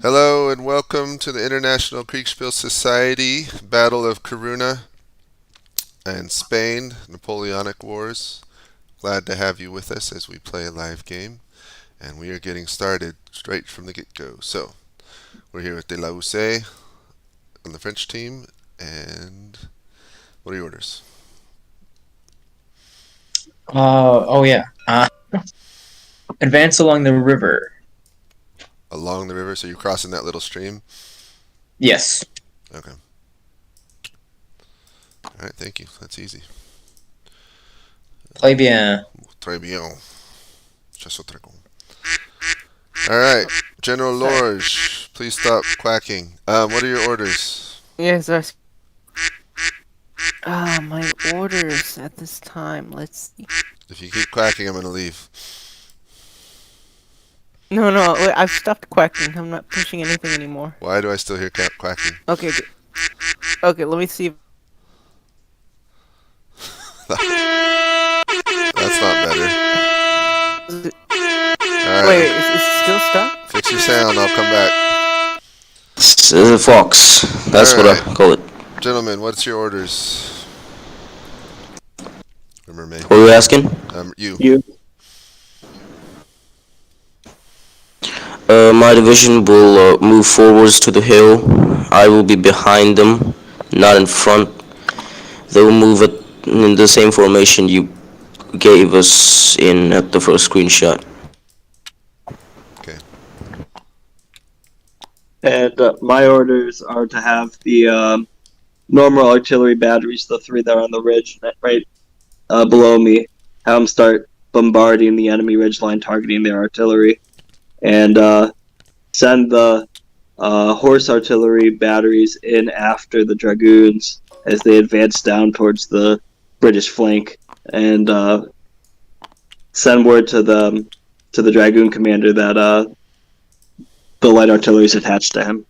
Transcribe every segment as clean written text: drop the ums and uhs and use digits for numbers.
Hello and welcome to the International Kriegsspiel Society Battle of Corunna and Spain, Napoleonic Wars. Glad to have you with us as we play a live game. And we are getting started straight from the get-go. So, we're here with De La Houssaye on the French team. And what are your orders? Advance along the river. Along the river, so you're crossing that little stream? Yes. Okay. Alright, thank you. That's easy. Très bien. Très bien. Alright, General Lorge, please stop quacking. What are your orders? Yes, my orders at this time. Let's see. If you keep quacking, I'm gonna leave. No, wait, I've stopped quacking. I'm not pushing anything anymore. Why do I still hear quacking? Okay, okay, let me see. That's not better. Alright. Wait, is it still stuck? Fix your sound, I'll come back. It's a fox. That's what I call it. Gentlemen, what's your orders? Remember me. What are you asking? You. My division will move forwards to the hill. I will be behind them, not in front. They will move in the same formation you gave us in at the first screenshot. Okay. And my orders are to have the normal artillery batteries, the three that are on the ridge right below me, have them start bombarding the enemy ridgeline, targeting their artillery, and send the horse artillery batteries in after the dragoons as they advance down towards the British flank, and send word to the dragoon commander that the light artillery is attached to him.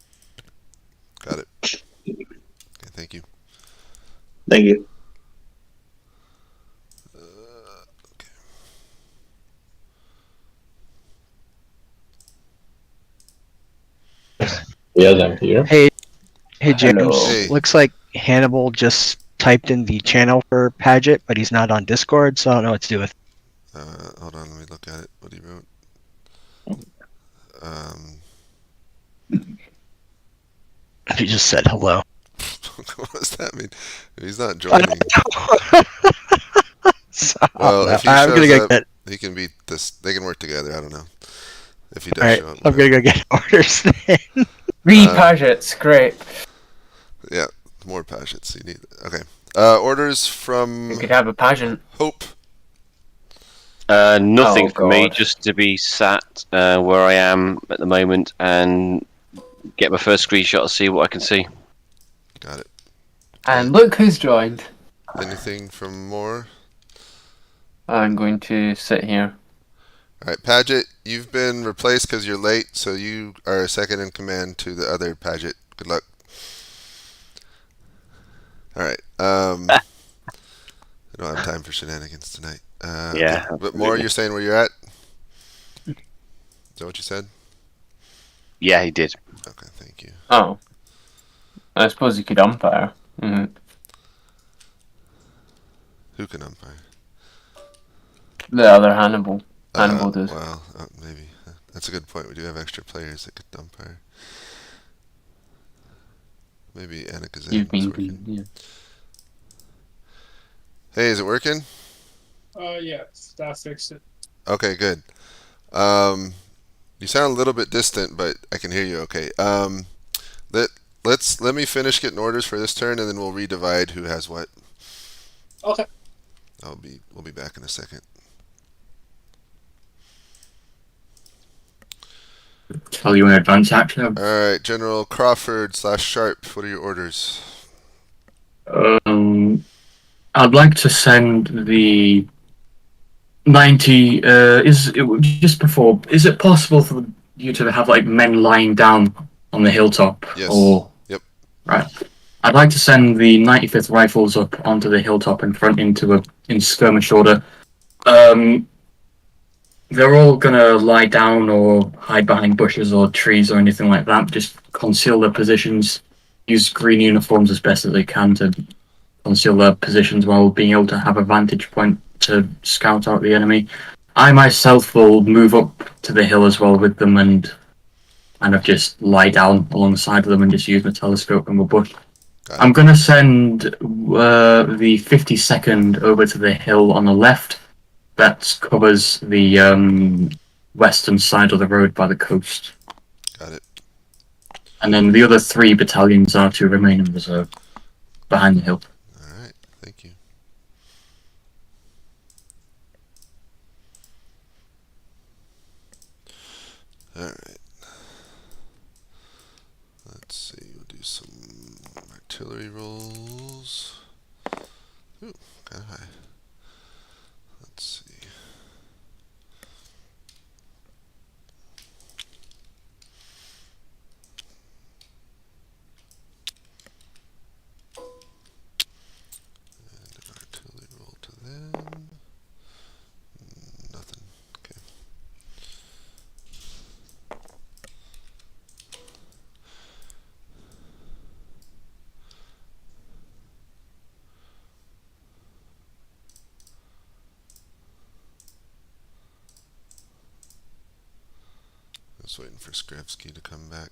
Got it. Okay, thank you. Thank you. Okay. Yes, I'm here. Hey James. Hello. Hey. Looks like Hannibal just typed in the channel for Paget, but he's not on Discord, so I don't know what to do with. Hold on, let me look at it. What he wrote. He just said hello. What does that mean? He's not joining. So, Well, if he I'm gonna shows go up, get. he can beat this. They can work together. I don't know if he does All right, show up. I'm gonna go get orders then. Paget's great. Yeah, more Pagets. You need. Okay. Orders from You could have a pageant. Hope. Nothing Oh, for me, God. just to be sat where I am at the moment and get my first screenshot and see what I can see. Got it. And look who's joined. Anything from Moore? I'm going to sit here. All right, Paget, you've been replaced because you're late, so you are second in command to the other Paget. Good luck. All right. I don't have time for shenanigans tonight. Yeah, But Moore, you're saying where you're at? Is that what you said? Yeah, he did. Okay, thank you. Oh. I suppose you could umpire. Who can umpire? The other Hannibal. Hannibal does. Well, maybe. That's a good point. We do have extra players that could umpire. Maybe Anna Kazan. You've been beaten, yeah. Hey, is it working? Yeah, that fixed it. Okay, good. You sound a little bit distant, but I can hear you okay. Let me finish getting orders for this turn, and then we'll redivide who has what. Okay. We'll be back in a second. Tell you in advance, actually. All right, General Crawford / Sharp. What are your orders? I'd like to send the 90. Is it possible for you to have like men lying down on the hilltop? Yes. Or Yep. Right. I'd like to send the 95th Rifles up onto the hilltop in front in skirmish order. they're all gonna lie down or hide behind bushes or trees or anything like that. Just conceal their positions. Use green uniforms as best as they can to conceal their positions while being able to have a vantage point to scout out the enemy. I myself will move up to the hill as well with them and kind of just lie down alongside of them and just use my telescope and my bush. Got I'm it. going to send the 52nd over to the hill on the left. That covers the western side of the road by the coast. Got it. And then the other 3 battalions are to remain in reserve behind the hill. All right. Thank you. All right. Let's see. We'll do some artillery rolls. Ooh, kind of high. Let's see. And an artillery roll to them. Nothing. Okay. Just waiting for Skrevsky to come back.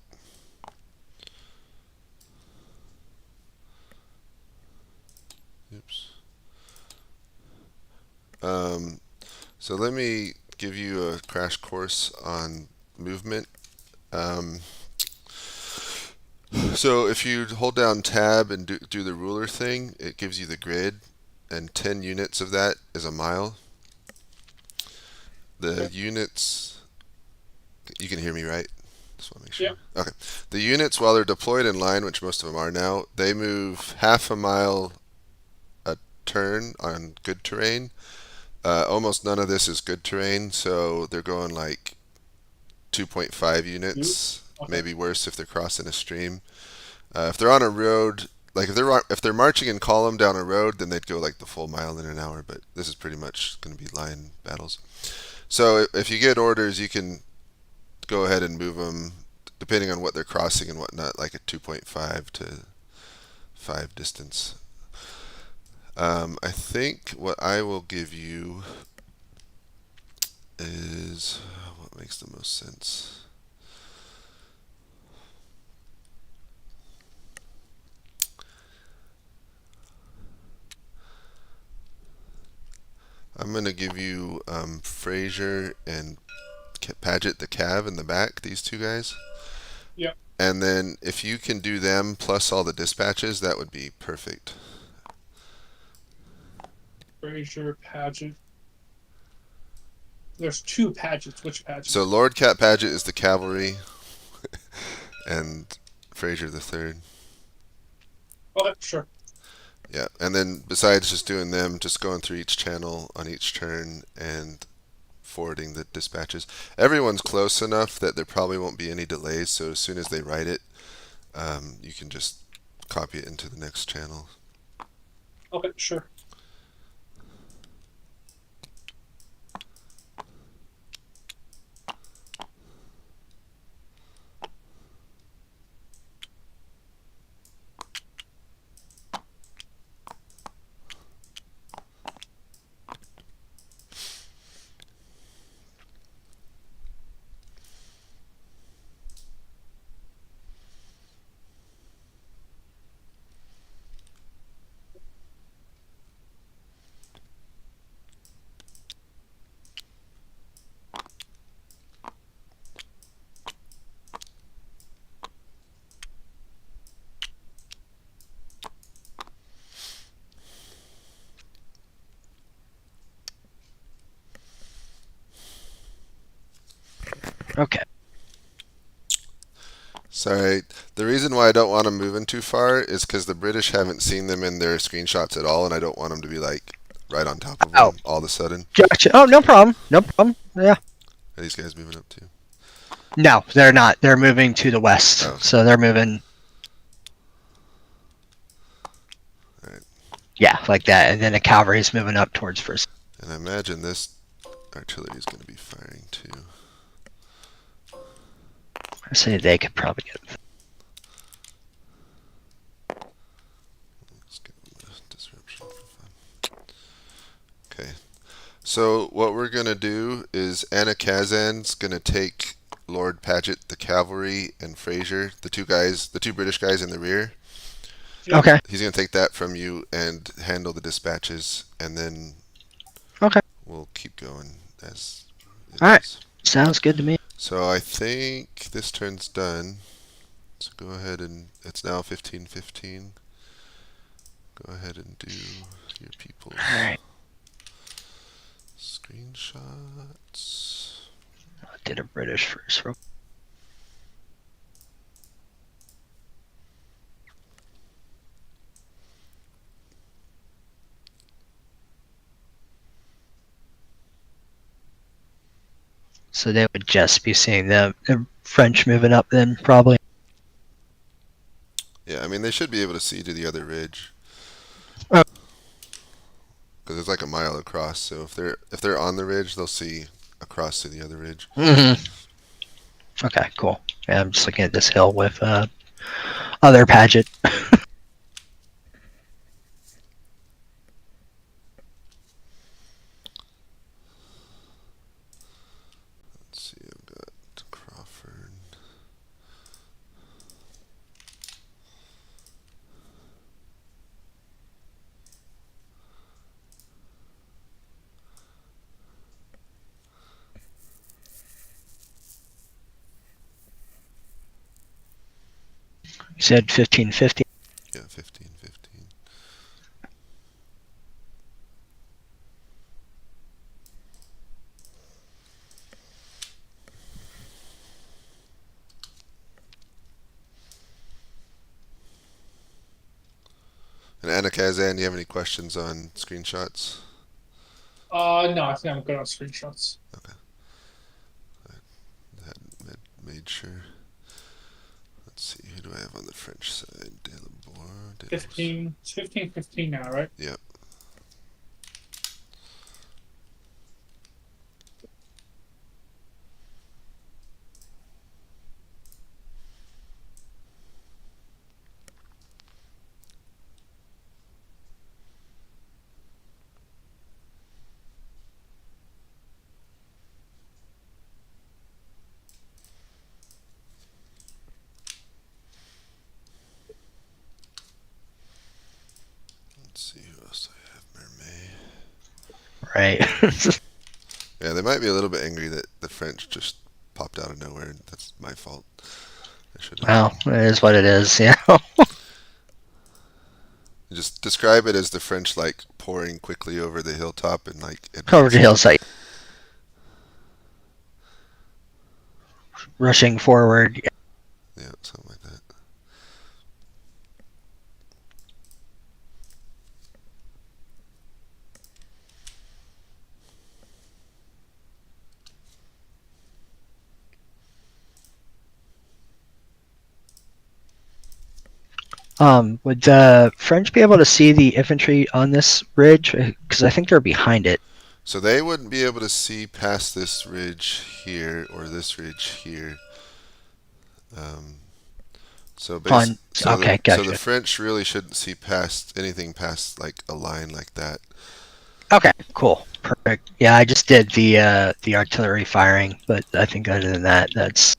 Oops. So let me give you a crash course on movement. So if you hold down tab and do the ruler thing, it gives you the grid, and 10 units of that is a mile. The units, you can hear me, right? Just want to make sure. Yeah. Okay. The units, while they're deployed in line, which most of them are now, they move half a mile a turn on good terrain. Almost none of this is good terrain, so they're going like 2.5 units, Okay. maybe worse if they're crossing a stream. If they're on a road, like if they're marching in column down a road, then they'd go like the full mile in an hour. But this is pretty much going to be line battles. So if you get orders, you can go ahead and move them depending on what they're crossing and whatnot, like a 2.5 to 5 distance. I think what I will give you is what makes the most sense. I'm going to give you Fraser and Paget the Cav in the back, these 2 guys. Yep. And then if you can do them plus all the dispatches, that would be perfect. Fraser, Paget. There's 2 Pagets. Which Paget? So Lord Cat Paget is the cavalry, and Fraser the 3rd. Okay, sure. Yeah, and then besides just doing them, just going through each channel on each turn and forwarding the dispatches. Everyone's close enough that there probably won't be any delays, so as soon as they write it, you can just copy it into the next channel. Okay, sure. Okay. Sorry, the reason why I don't want them moving too far is because the British haven't seen them in their screenshots at all, and I don't want them to be like right on top of them Oh. all of a sudden. Gotcha. Oh, no problem. No problem. Yeah. Are these guys moving up too? No, they're not. They're moving to the west. Oh. So they're moving. Alright. Yeah, like that. And then the cavalry's moving up towards first. And I imagine this artillery is going to be firing too. I say they could probably get. Let's give them a disruption for fun. Okay. So what we're going to do is Anna Kazan's going to take Lord Paget, the cavalry, and Fraser, the two British guys in the rear. Okay. He's going to take that from you and handle the dispatches, and then Okay. we'll keep going as it All right. is. Sounds good to me. So I think this turn's done. So go ahead and it's now 15:15. Go ahead and do your people's All right. screenshots. I did a British first. So they would just be seeing the French moving up then, probably. Yeah, I mean they should be able to see to the other ridge. Oh. Because it's like a mile across, so if they're on the ridge, they'll see across to the other ridge. Mm-hmm. Okay, cool. Yeah, I'm just looking at this hill with other Paget. Let's see, I've got Crawford. You said 1550. Yeah, 15:15. And Anna Kazan, do you have any questions on screenshots? No, I think I'm good on screenshots. Hadn't made sure. Let's see, who do I have on the French side? Delabore. 15. It's 15:15 now, right? Yep. Let's see who else do I have. Mermet. Right. Yeah, they might be a little bit angry that the French just popped out of nowhere. That's my fault. I should have. Well, it is what it is, yeah. Just describe it as the French like pouring quickly over the hilltop and like Over the advancing. hillside. Rushing forward. Yeah, something like that. Would the French be able to see the infantry on this ridge? Because I think they're behind it. So they wouldn't be able to see past this ridge here or this ridge here. So Okay, so gotcha. the French really shouldn't see past anything past like a line like that. Okay, cool, perfect. Yeah, I just did the artillery firing, but I think other than that, that's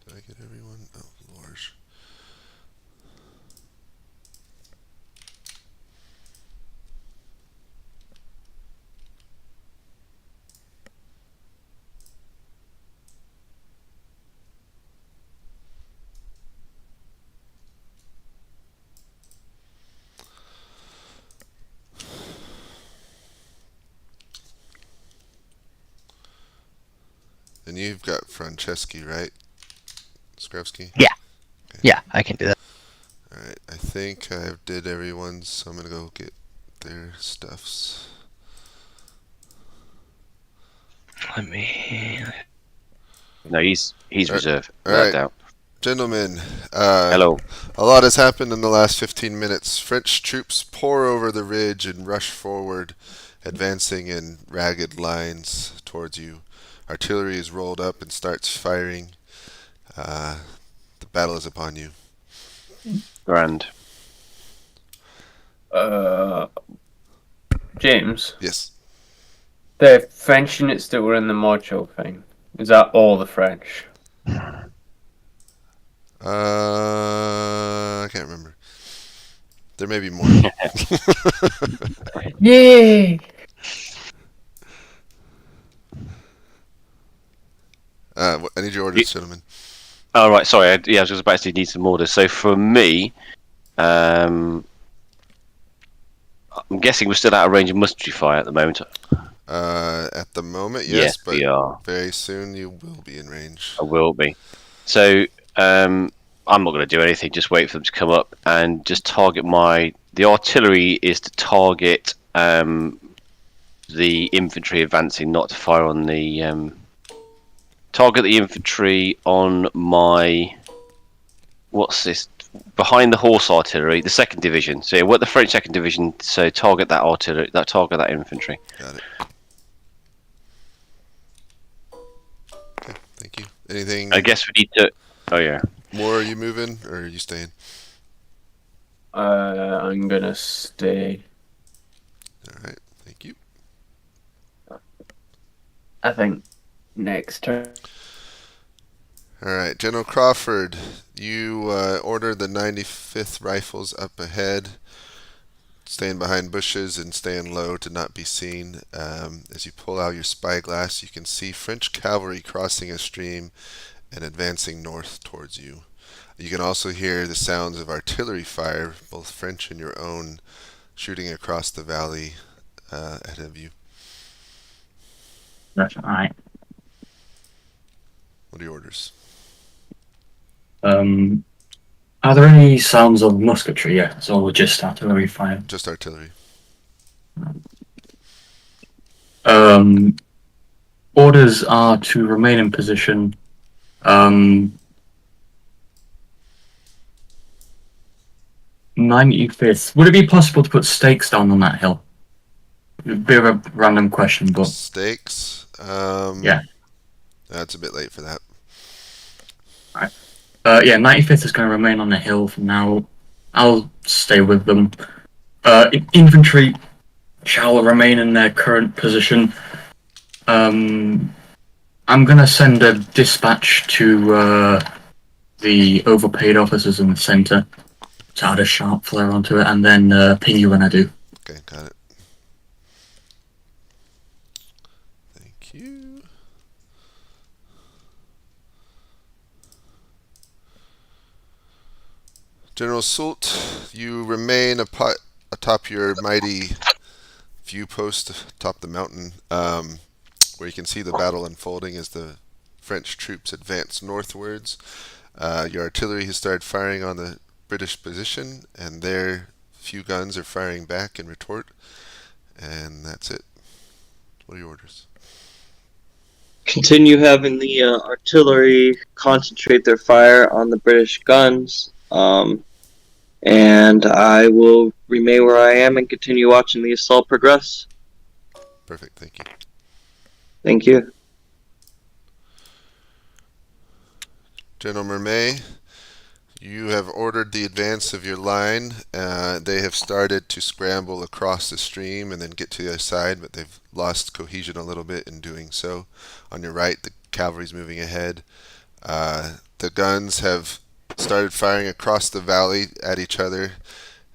Did I get everyone? Oh, Lord. you've got Franceschi, right? Skrevsky? Yeah, I can do that. Alright, I think I did everyone's, so I'm gonna go get their stuffs. Let me. No, he's reserve, all without right. doubt. Gentlemen, Hello. a lot has happened in the last 15 minutes. French troops pour over the ridge and rush forward, advancing in ragged lines towards you. Artillery is rolled up and starts firing. The battle is upon you. Grand. James, Yes. the French units that were in the module thing, is that all the French? I can't remember. There may be more. Yay! I need your orders, gentlemen. Oh, right, sorry. I was just about to need some orders. So for me, I'm guessing we're still out of range of musketry fire at the moment. At the moment, yes, but we are. very soon you will be in range. I will be. So I'm not going to do anything. Just wait for them to come up and just target the artillery is to target the infantry advancing, not to fire on the target the infantry on my what's this behind the horse artillery, the second division. So what the French second division? So target that artillery, target that infantry. Got it. Okay, thank you. Anything? I guess we need to. Oh yeah. More? Are you moving or are you staying? I'm gonna stay. All right, thank you. I think next turn. All right, General Crawford, you order the 95th Rifles up ahead, staying behind bushes and staying low to not be seen. As you pull out your spyglass, you can see French cavalry crossing a stream and advancing north towards you. You can also hear the sounds of artillery fire, both French and your own, shooting across the valley ahead of you. That's alright. What are your orders? Are there any sounds of musketry yet? Or just artillery fire? Just artillery. Orders are to remain in position. 95th. Would it be possible to put stakes down on that hill? A bit of a random question, but Stakes? yeah. That's a bit late for that. Yeah, 95th is going to remain on the hill for now. I'll stay with them. Infantry shall remain in their current position. I'm going to send a dispatch to the overpaid officers in the centre to add a sharp flare onto it, and then ping you when I do. Okay, got it. Thank you. General Soult, you remain atop your mighty view post atop the mountain, where you can see the battle unfolding as the French troops advance northwards. Your artillery has started firing on the British position, and their few guns are firing back in retort, and that's it. What are your orders? Continue having the artillery concentrate their fire on the British guns, and I will remain where I am and continue watching the assault progress. Perfect, thank you. Thank you. General Mermet, you have ordered the advance of your line. They have started to scramble across the stream and then get to the other side, but they've lost cohesion a little bit in doing so. On your right, the cavalry's moving ahead. The guns have started firing across the valley at each other,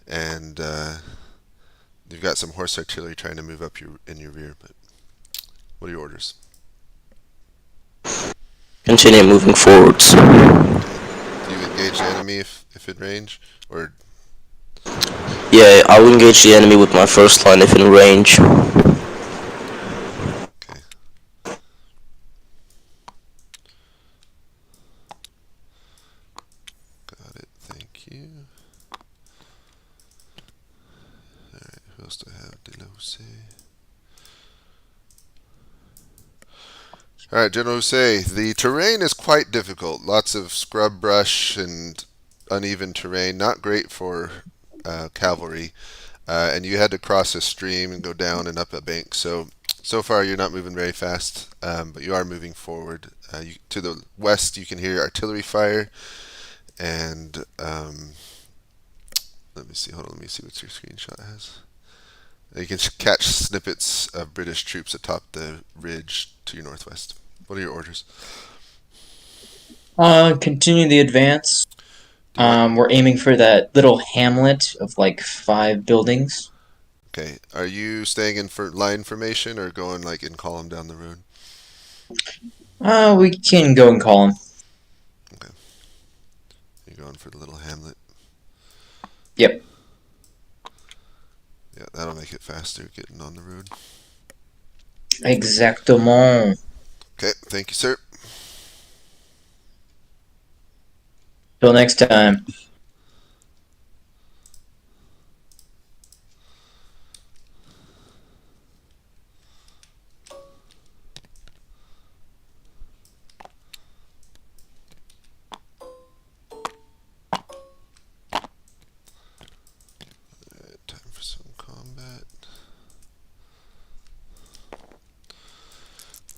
and you've got some horse artillery trying to move up in your rear. But what are your orders? Continue moving forwards. Do you engage the enemy if in range, or Yeah, I will engage the enemy with my first line if in range. okay? you. Alright, who else do I have? Delose. Alright, General Hussein, the terrain is quite difficult. Lots of scrub brush and uneven terrain. Not great for cavalry. And you had to cross a stream and go down and up a bank. So far you're not moving very fast, but you are moving forward. To the west you can hear artillery fire. And let me see. Hold on. Let me see what your screenshot has. You can catch snippets of British troops atop the ridge to your northwest. What are your orders? Continue the advance. Do you want- We're aiming for that little hamlet of like 5 buildings. Okay. Are you staying in for line formation or going like in column down the road? We can go and call him. You're going for the little hamlet. Yep. Yeah, that'll make it faster getting on the road. Exactement. Okay. Thank you, sir. Till next time. Alright, time for some combat.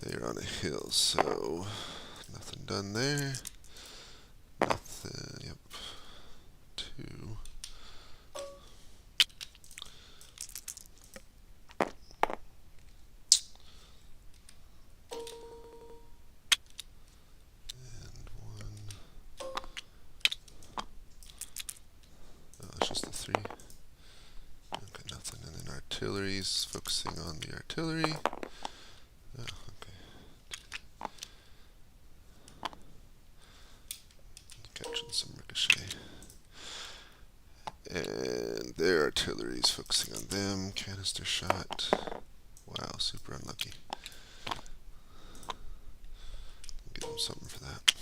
They're on a hill, so nothing done there. Nothing. Yep. 2. And 1. Oh, it's just the 3. Okay, nothing. And then artillery's focusing on the artillery. Oh, okay. Catching some ricochet. And their artillery's focusing on them. Canister shot. Wow, super unlucky. Give them something for that.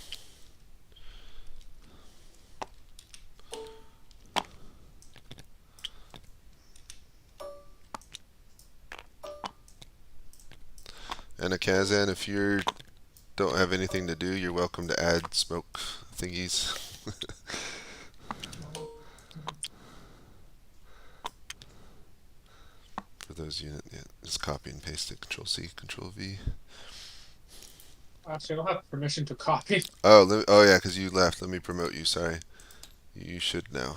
And a Kazan, if you don't have anything to do, you're welcome to add smoke thingies. For those units, yeah, just copy and paste it. Control C, Control V. Actually, I don't have permission to copy. Oh, oh yeah, because you left. Let me promote you. Sorry, you should now.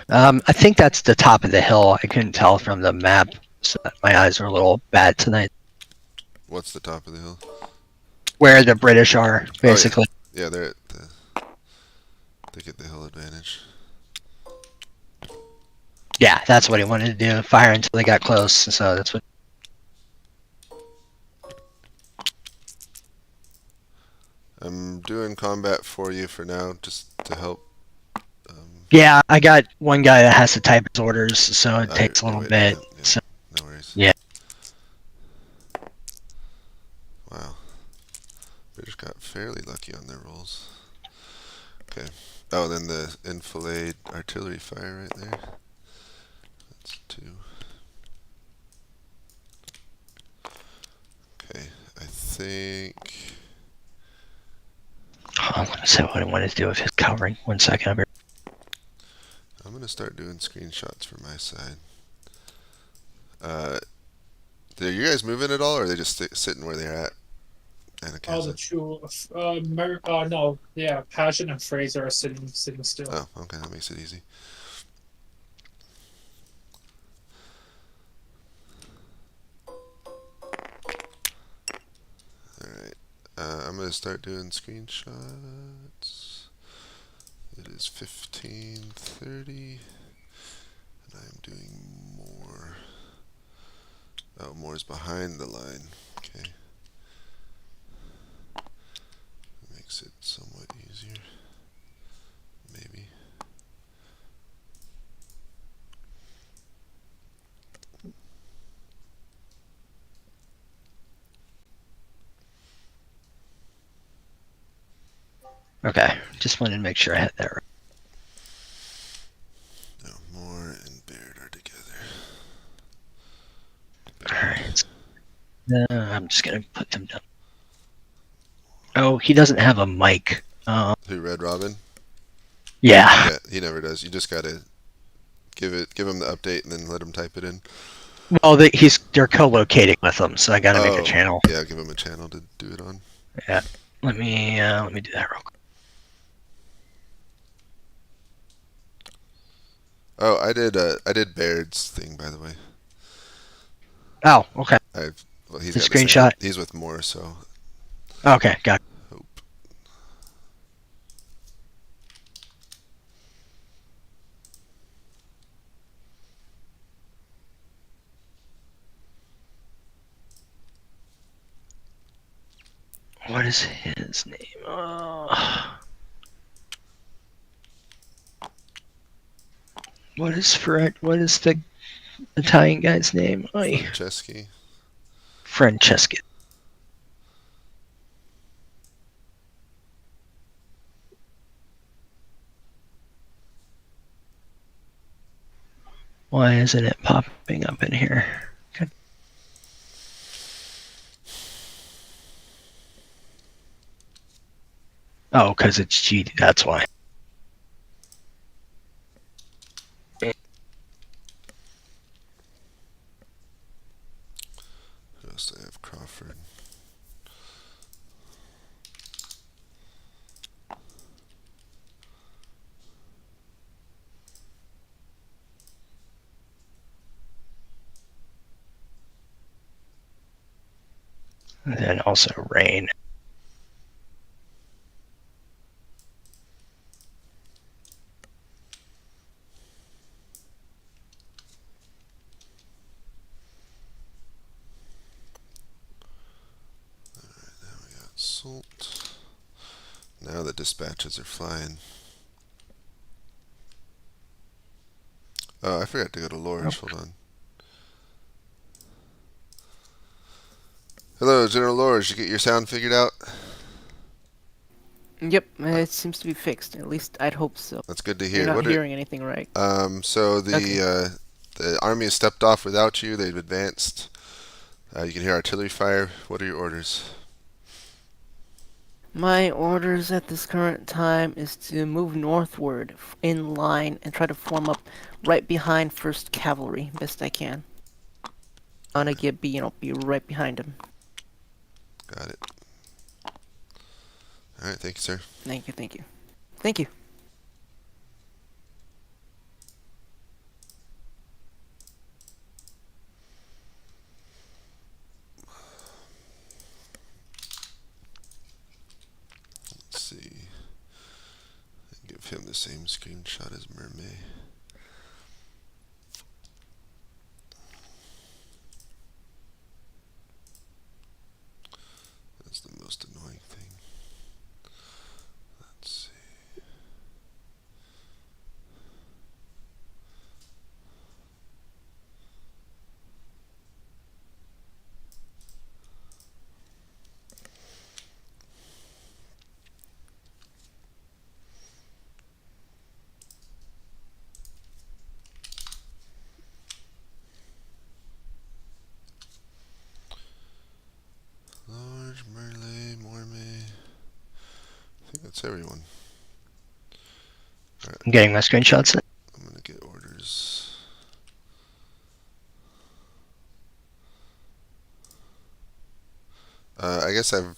I think that's the top of the hill. I couldn't tell from the map, so my eyes are a little bad tonight. What's the top of the hill? Where the British are, basically. Yeah, they're at the. They get the hill advantage. Yeah, that's what he wanted to do. Fire until they got close. So that's what. I'm doing combat for you for now, just to help. Yeah, I got one guy that has to type his orders, so it Oh, takes a you're little waiting bit. on him, yeah. So No worries. Yeah. Wow. British got fairly lucky on their rolls. Okay. Oh, then the enfilade artillery fire right there. That's 2. Okay, I think. I'm gonna say what I wanted to do with his covering. 1 second. I'll be- I'm gonna start doing screenshots for my side. Are you guys moving at all, or are they just sitting where they're at? Oh, the Anakaza. two. No, yeah, Passion and Fraser are sitting still. Oh, okay, that makes it easy. Alright, I'm gonna start doing screenshots. It is 15:30, and I'm doing more. Oh, more is behind the line. Okay. Makes it somewhat easier. Maybe. Okay, just wanted to make sure I had that right. No, Moore and Baird are together. Alright. I'm just gonna put them down. Oh, he doesn't have a mic. Who, Red Robin? Yeah. Yeah, he never does. You just gotta give him the update and then let him type it in. Well, they're co-locating with them, so I gotta make a channel. Yeah, give him a channel to do it on. Yeah. Let me do that real quick. Oh, I did Baird's thing, by the way. Oh, okay. Well, he's The got the same- screenshot? He's with Moore, so Okay, got it. hope. What is his name? What is the Italian guy's name? Franceschi. Francesca. Why isn't it popping up in here? Okay. Oh, because it's GD, that's why. Who else do I have? Crawford. And then also Rain. Salt. Now the dispatches are flying. Oh, I forgot to go to Lorge. Hold on. Hello, General Lorge. Did you get your sound figured out? Yep, it seems to be fixed. At least I'd hope so. That's good to You're hear. not What hearing anything right. so the army has stepped off without you. They've advanced. You can hear artillery fire. What are your orders? My orders at this current time is to move northward in line and try to form up right behind 1st Cavalry, best I can. I wanna be right behind them. Got it. All right, thank you, sir. Thank you, thank you. Thank you. Let's see. Give him the same screenshot as Mermaid. That's the most annoying thing. Let's see. Large, Merle, Morme. I think that's everyone. I'm getting my screenshots. I'm gonna get orders. I guess I've.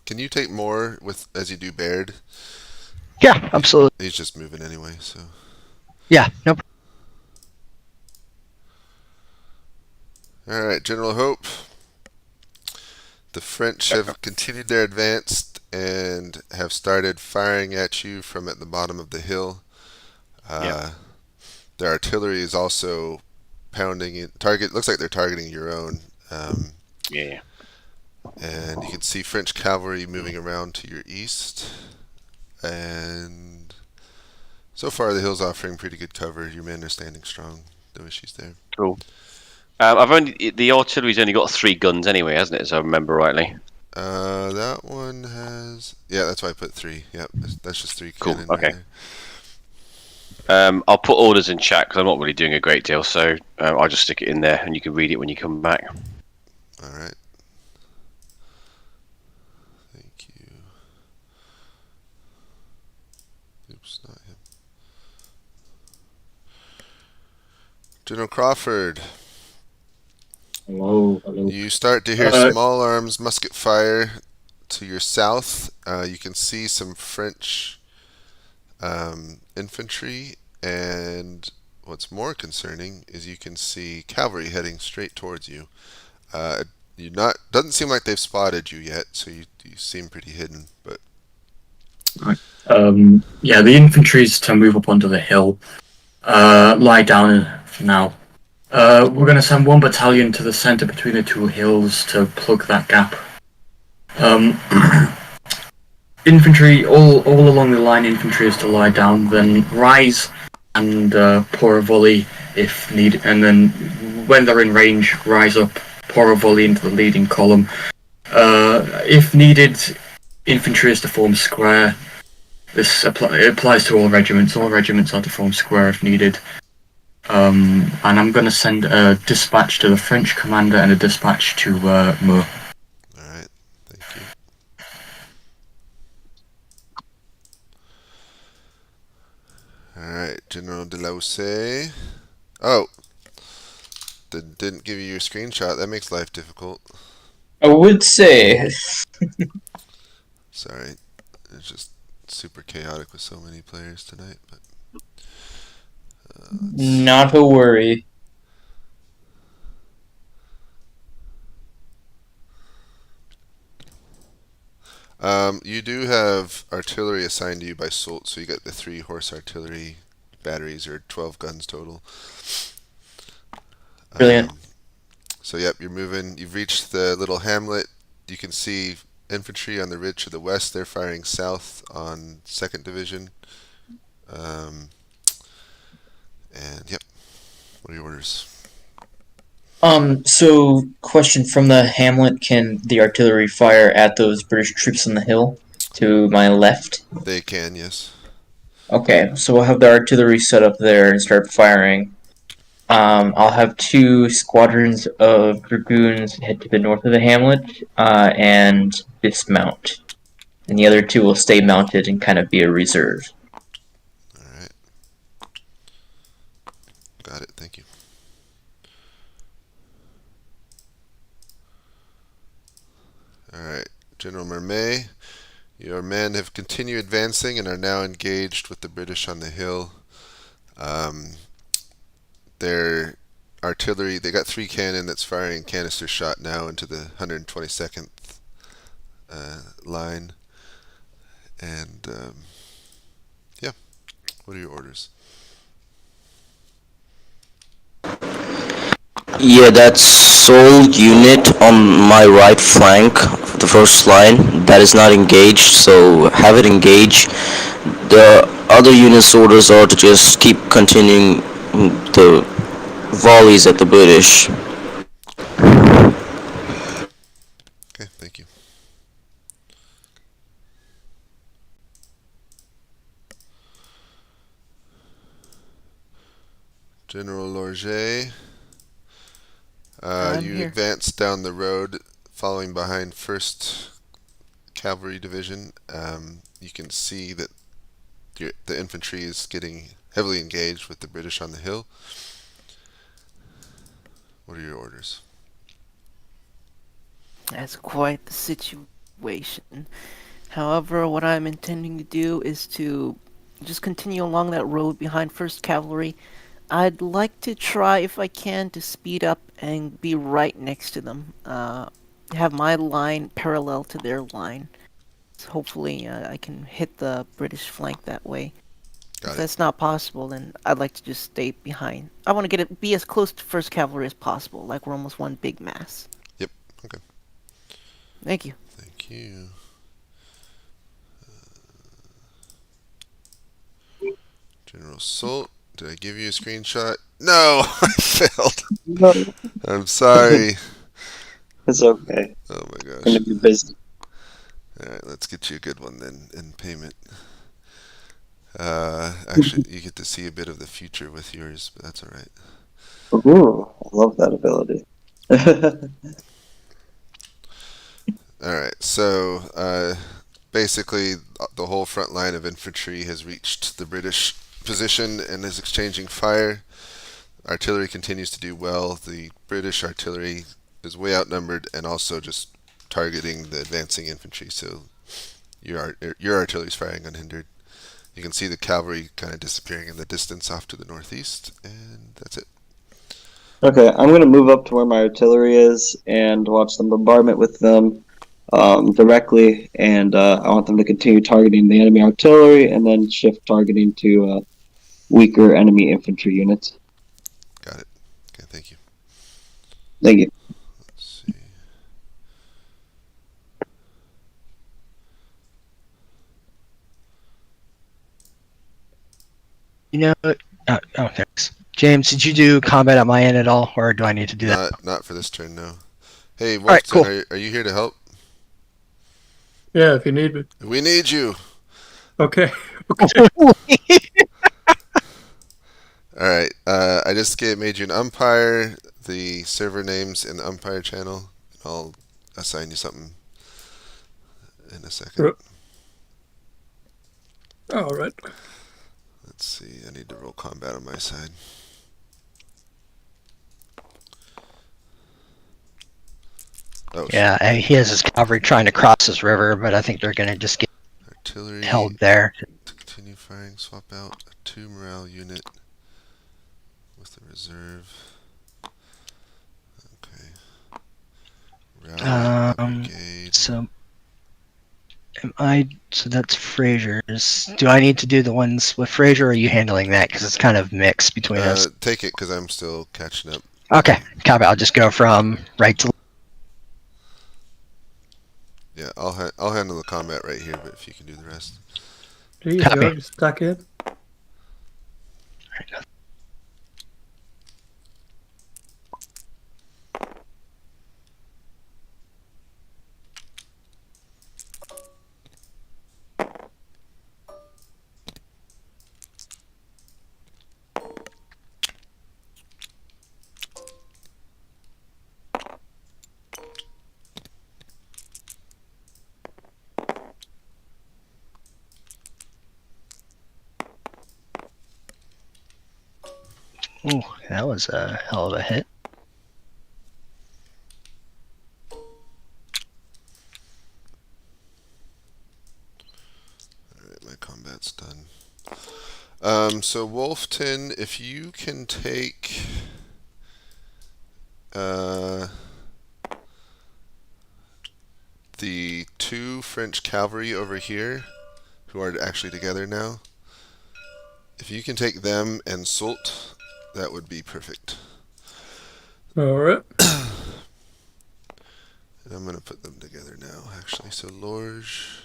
Can you take more with as you do Baird? Yeah, absolutely. He's just moving anyway, so. Yeah, nope. All right, General Hope. The French have continued their advance and have started firing at you from at the bottom of the hill. Their artillery is also pounding it. Looks like they're targeting your own. Yeah. And you can see French cavalry moving around to your east. And so far, the hill's offering pretty good cover. Your men are standing strong. No issues there. Cool. The artillery's only got 3 guns anyway, hasn't it? If I remember rightly. That one has. Yeah, that's why I put 3. Yep, that's just 3 Cool, cannon right okay. there. I'll put orders in chat because I'm not really doing a great deal, so I'll just stick it in there and you can read it when you come back. All right. Thank you. Oops, not him. General Crawford. Hello, hello. You start to hear small arms musket fire to your south. You can see some French infantry, and what's more concerning is you can see cavalry heading straight towards you. Doesn't seem like they've spotted you yet, so you seem pretty hidden. But Yeah, the infantry's to move up onto the hill. Lie down for now. We're going to send one battalion to the center between the two hills to plug that gap. Infantry, all along the line, infantry is to lie down, then rise and pour a volley if needed, and then when they're in range, rise up, pour a volley into the leading column. If needed, infantry is to form square. This applies to all regiments. All regiments are to form square if needed. And I'm going to send a dispatch to the French commander and a dispatch to Mo. Alright, thank you. Alright, General Delausse. Oh! Didn't give you your screenshot. That makes life difficult. I would say. Sorry. It's just super chaotic with so many players tonight. But Not a worry. You do have artillery assigned to you by Solt, so you get the 3 horse artillery batteries, or 12 guns total. Brilliant. So yep, you're moving. You've reached the little hamlet. You can see infantry on the ridge to the west. They're firing south on 2nd Division. And yep, what are your orders? So question from the hamlet, can the artillery fire at those British troops on the hill to my left? They can, yes. Okay, so we'll have the artillery set up there and start firing. I'll have 2 squadrons of dragoons head to the north of the hamlet, and dismount. And the other 2 will stay mounted and kind of be a reserve. Alright. Got it, thank you. Alright, General Mermet, your men have continued advancing and are now engaged with the British on the hill. Their artillery, they got 3 cannon that's firing canister shot now into the 122nd line. And yeah, what are your orders? Yeah, that sole unit on my right flank, the first line, that is not engaged, so have it engage. The other unit's orders are to just keep continuing the volleys at the British. Okay, thank you. General Lorget, you here. advance down the road following behind 1st Cavalry Division. You can see that the infantry is getting heavily engaged with the British on the hill. What are your orders? That's quite the situation. However, what I'm intending to do is to just continue along that road behind 1st Cavalry. I'd like to try, if I can, to speed up and be right next to them. Have my line parallel to their line. So hopefully I can hit the British flank that way. Got If it. that's not possible, then I'd like to just stay behind. I want to be as close to 1st Cavalry as possible, like we're almost one big mass. Yep, okay. Thank you. Thank you. General Solt, did I give you a screenshot? No, I failed. No, I'm sorry. it's okay. Oh my I'm gonna gosh. be busy. All right, let's get you a good one then in payment. Actually, you get to see a bit of the future with yours, but that's all right. Ooh, I love that ability. All right, so basically the whole front line of infantry has reached the British position and is exchanging fire. Artillery continues to do well. The British artillery is way outnumbered and also just targeting the advancing infantry, so your artillery is firing unhindered. You can see the cavalry kind of disappearing in the distance off to the northeast, and that's it. Okay, I'm gonna move up to where my artillery is and watch some bombardment with them directly, and I want them to continue targeting the enemy artillery and then shift targeting to weaker enemy infantry units. Got it. Okay, thank you. Thank you. Let's see. You know, thanks. James, did you do combat at my end at all, or do I need to do that? Not for this turn, no. Hey, Wolfton, right, cool. are you here to help? Yeah, if you need me. We need you. Okay. All right. I just made you an umpire. The server name's in the umpire channel. I'll assign you something in a second. All right. Let's see. I need to roll combat on my side. Oh, Yeah, and he has his cavalry trying to cross this river, but I think they're going to just get artillery held there. to continue firing. Swap out a 2 morale unit with the reserve. Okay. Rally a brigade. So that's Fraser's. Do I need to do the ones with Fraser, or are you handling that? Because it's kind of mixed between us. Take it, because I'm still catching up. Okay, copy. I'll just go from right to. Yeah, I'll handle the combat right here, but if you can do the rest. Geez, Copy. you're already stuck in. Ooh, that was a hell of a hit. Alright, my combat's done. So Wolfton, if you can take the 2 French cavalry over here, who are actually together now, if you can take them and Soult, that would be perfect. All right. And I'm going to put them together now, actually. So Lorge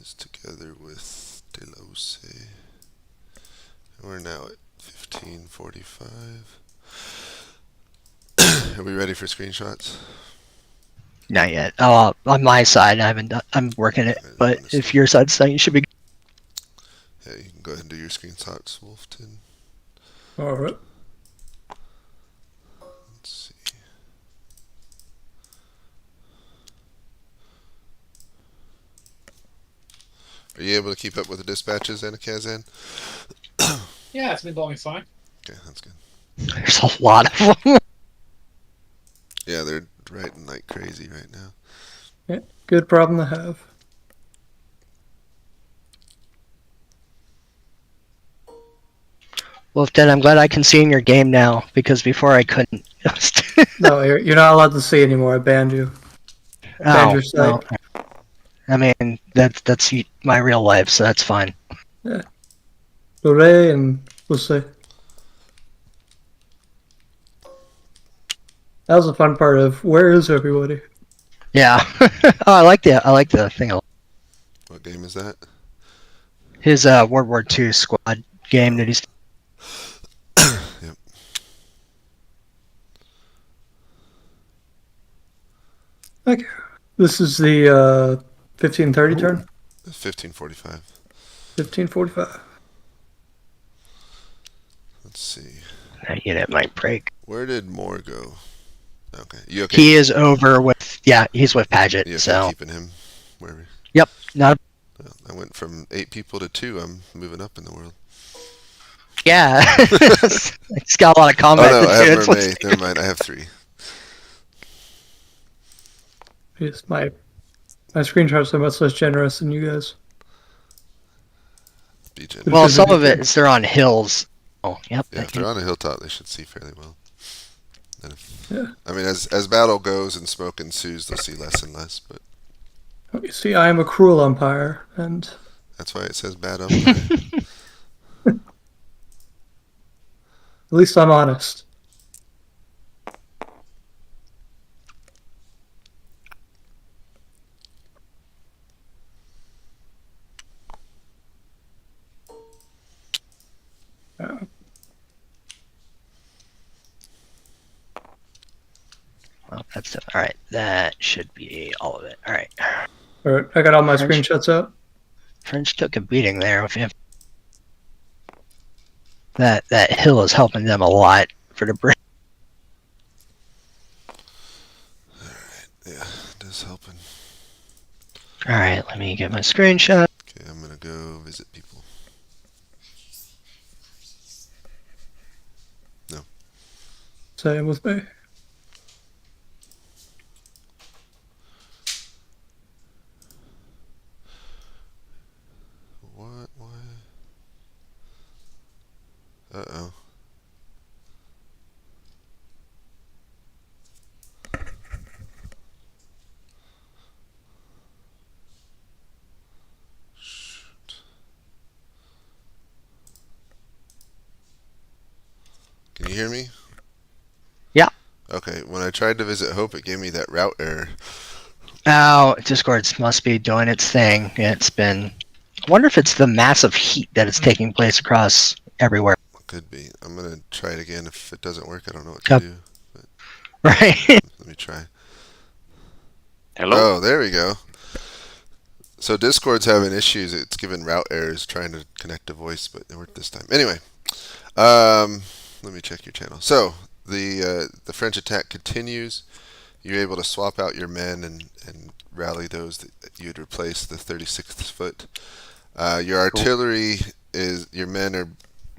is together with Delose. And we're now at 1545. Are we ready for screenshots? Not yet. Oh, on my side, I haven't done. I'm working it, but if your side's saying you should be. Yeah, you can go ahead and do your screenshots, Wolfton. All right. Let's see. Are you able to keep up with the dispatches, Anakazan? Yeah, it's been going fine. Okay, that's good. There's a lot of them. Yeah, they're writing like crazy right now. Yeah, good problem to have. Well, then I'm glad I can see in your game now, because before I couldn't. No, you're not allowed to see anymore. I banned you. Banned your site. Oh. I mean, that's my real life, so that's fine. Yeah. Lorraine and we'll see. That was the fun part of where is everybody? Yeah. Oh, I like the thing. What game is that? His World War II squad game that he's. Yep. Okay. This is the 1530 turn. 1545. 1545. Let's see. That unit might break. Where did Moore go? Okay. You okay? He is over with. Yeah, he's with Paget. You okay So. keeping him? Where? Yep. Not. I went from 8 people to 2. I'm moving up in the world. Yeah. It's got a lot of Oh combat. no, I have It's- Mermaid. Never mind. I have 3. Yes, my screenshots are much less generous than you guys. Be generous. Well, some of it is they're on hills. Oh, yep. Yeah, if they're on a hilltop, they should see fairly well. And if, Yeah. I mean, as battle goes and smoke ensues, they'll see less and less. But You see, I am a cruel umpire, and that's why it says bad umpire. at least I'm honest. Well, that's all right. That should be all of it. All right. All right, I got all my French- screenshots up. French took a beating there. If you have... That hill is helping them a lot for the break. Yeah, it is helping. All right. Let me get my screenshot. Okay, I'm gonna go visit people. Same with me. What? Why? Uh-oh. Shoot. Can you hear me? Yeah. Okay, when I tried to visit Hope, it gave me that route error. Oh, Discord must be doing its thing. It's been. I wonder if it's the massive heat that is taking place across everywhere. Could be. I'm gonna try it again. If it doesn't work, I don't know what to Yep. do. But Right. let me try. Hello. Oh, there we go. So Discord's having issues. It's giving route errors trying to connect to voice, but it worked this time. Anyway, let me check your channel. So the French attack continues. You're able to swap out your men and rally those that you had replaced, the 36th foot. Your artillery is, your men are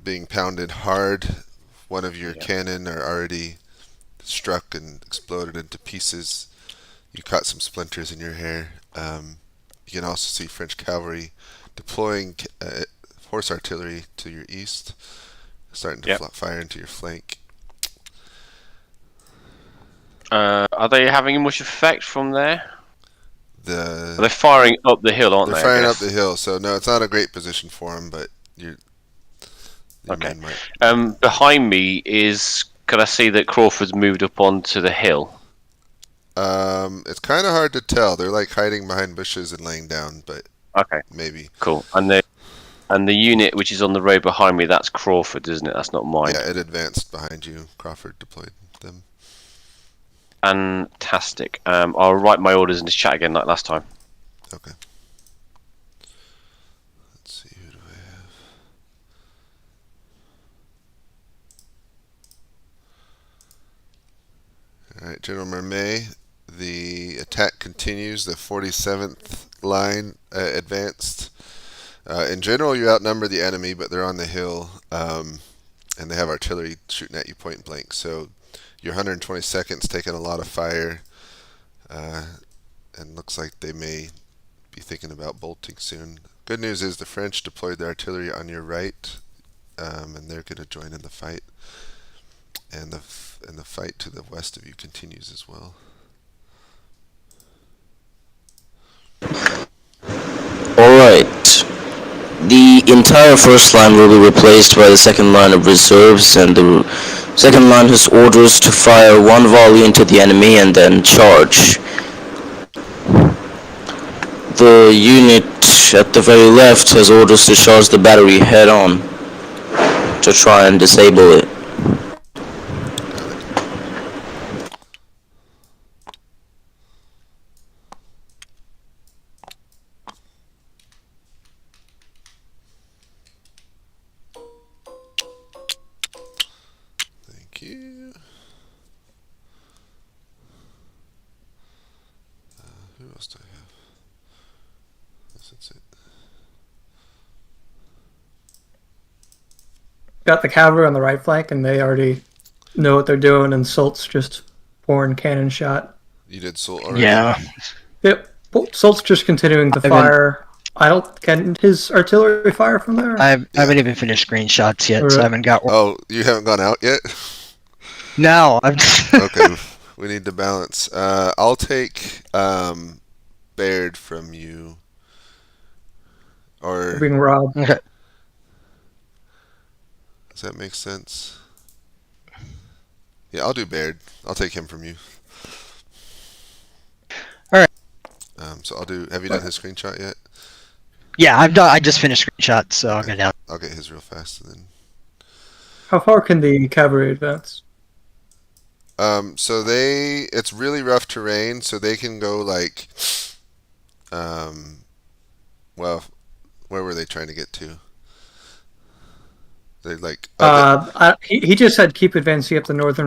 being pounded hard. One of your cannon are already struck and exploded into pieces. You caught some splinters in your hair. You can also see French cavalry deploying horse artillery to your east, starting to fire into your flank. Are they having much effect from there? They're They're firing up the hill, aren't they? firing up the hill, so no, it's not a great position for them, but your Okay. men might. Behind me is. Can I see that Crawford's moved up onto the hill? It's kind of hard to tell. They're like hiding behind bushes and laying down, but Okay, maybe. cool. And the unit which is on the road behind me, that's Crawford, isn't it? That's not mine. Yeah, it advanced behind you. Crawford deployed them. Fantastic. I'll write my orders in this chat again like last time. Okay. Let's see, who do I have? Alright, General Mermet, the attack continues. The 47th line advanced. In general, you outnumber the enemy, but they're on the hill, and they have artillery shooting at you point blank. So your 122nd's taking a lot of fire, and looks like they may be thinking about bolting soon. Good news is the French deployed their artillery on your right, and they're going to join in the fight. And the fight to the west of you continues as well. Alright. The entire first line will be replaced by the second line of reserves, and the second line has orders to fire one volley into the enemy and then charge. The unit at the very left has orders to charge the battery head on to try and disable it. got the cavalry on the right flank, and they already know what they're doing, and Sult's just pouring cannon shot. You did Soul already? Yeah. Yep, Sult's just continuing to I've been- fire. Can his artillery fire from there? I haven't even finished screenshots yet, so I haven't got. Oh, you haven't gone out yet? No, I'm. Okay, we need to balance. I'll take Baird from you. Or Being robbed. Okay. does that make sense? Yeah, I'll do Baird. I'll take him from you. All right. So I'll do. Have you done his screenshot yet? Yeah, I've done. I just finished screenshots, so I'll go down. I'll get his real fast and then. How far can the cavalry advance? So it's really rough terrain, so they can go like, well, where were they trying to get to? They like. He just said keep advancing up north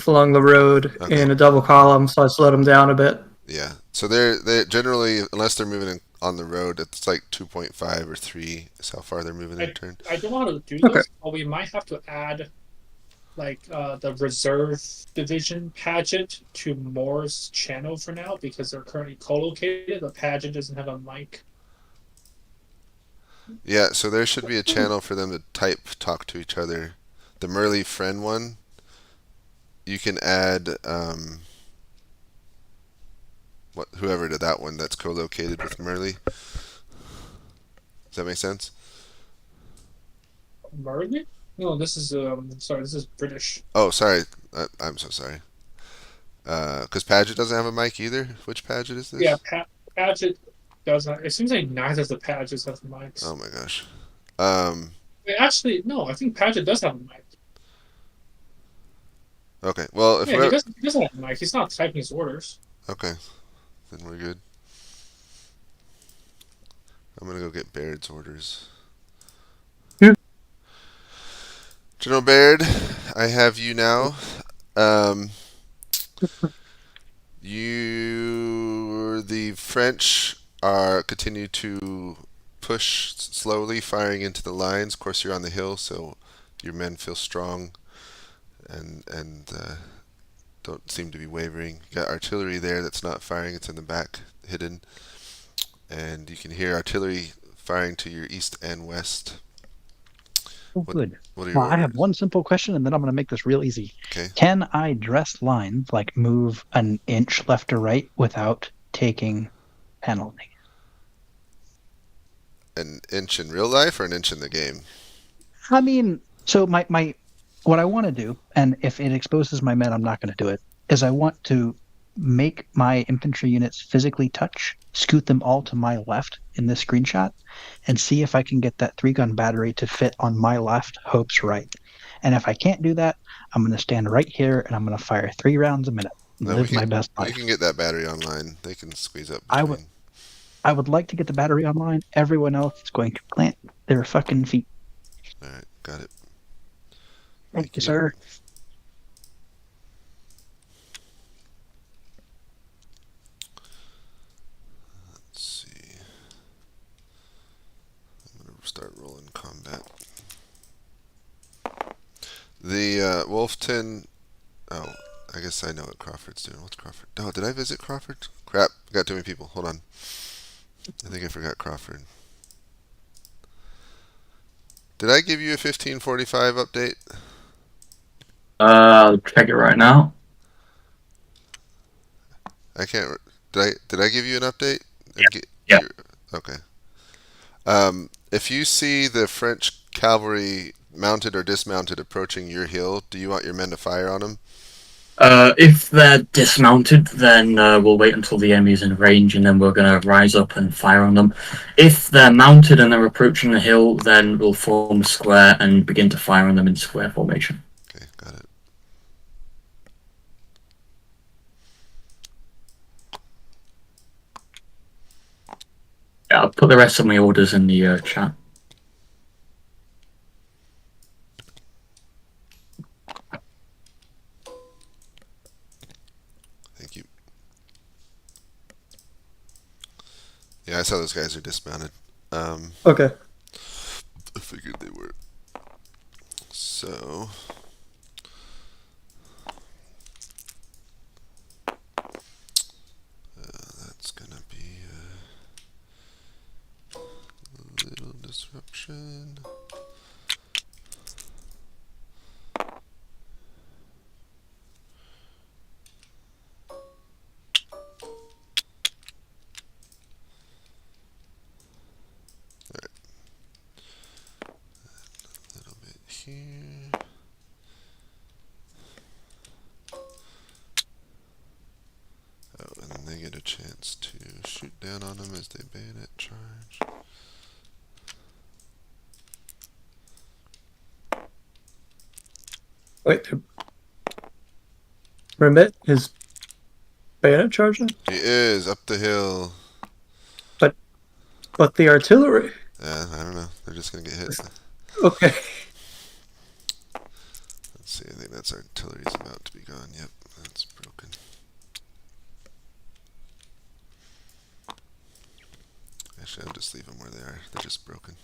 along the road in a double column, so I slowed him down a bit. Yeah, so they generally, unless they're moving on the road, it's like 2.5 or 3 is how far they're moving in turn. I don't want to do this, but we might have to add like the reserve division pageant to Moore's channel for now because they're currently co-located. The pageant doesn't have a mic. Yeah, so there should be a channel for them to talk to each other. The Merle friend one, you can add whoever to that one that's co-located with Merle. Does that make sense? Merle? No, this is sorry, this is British. Oh, sorry. I'm so sorry. Because Paget doesn't have a mic either. Which Paget is this? Yeah, Paget doesn't. It seems like neither of the Pagets have mics. Oh my gosh. Wait, actually, no. I think Paget does have a mic. Okay. Well, if Yeah, he doesn't have a mic. He's not typing his orders. Okay, then we're good. I'm gonna go get Baird's orders. General Baird, I have you now. The French continue to push slowly, firing into the lines. Of course, you're on the hill, so your men feel strong and don't seem to be wavering. You got artillery there that's not firing; it's in the back, hidden, and you can hear artillery firing to your east and west. Oh, good. What are your Well, I orders? have one simple question, and then I'm going to make this real easy. Okay. Can I dress lines, like move an inch left or right, without taking penalty? An inch in real life or an inch in the game? I mean, so my what I want to do, and if it exposes my men, I'm not going to do it, is I want to make my infantry units physically touch, scoot them all to my left in this screenshot, and see if I can get that 3-gun battery to fit on my left, Hope's right. And if I can't do that, I'm going to stand right here and I'm going to fire 3 rounds a minute. Live my best life. You can get that battery online. They can squeeze up. I would like to get the battery online. Everyone else is going to plant their fucking feet. All right, got it. Thank you, sir. Let's see. I'm gonna start rolling combat. The Wolfton. Oh, I guess I know what Crawford's doing. What's Crawford? Oh, did I visit Crawford? Crap, got too many people. Hold on. I think I forgot Crawford. Did I give you a 1545 update? I'll check it right now. I can't. Did I give you an update? Yeah. Okay. If you see the French cavalry mounted or dismounted approaching your hill, do you want your men to fire on them? If they're dismounted, then we'll wait until the enemy's in range, and then we're going to rise up and fire on them. If they're mounted and they're approaching the hill, then we'll form a square and begin to fire on them in square formation. Okay, got it. Yeah, I'll put the rest of my orders in the chat. Thank you. Yeah, I saw those guys are dismounted. Okay. I figured they were. chance to shoot down on them as they bayonet charge. Wait, Remit is bayonet charging, He is up the hill. but the artillery. I don't know. They're just gonna get hit. Okay. Let's see. I think that's artillery's about to be gone. Yep, that's broken. Actually, I'll just leave them where they are. They're just broken.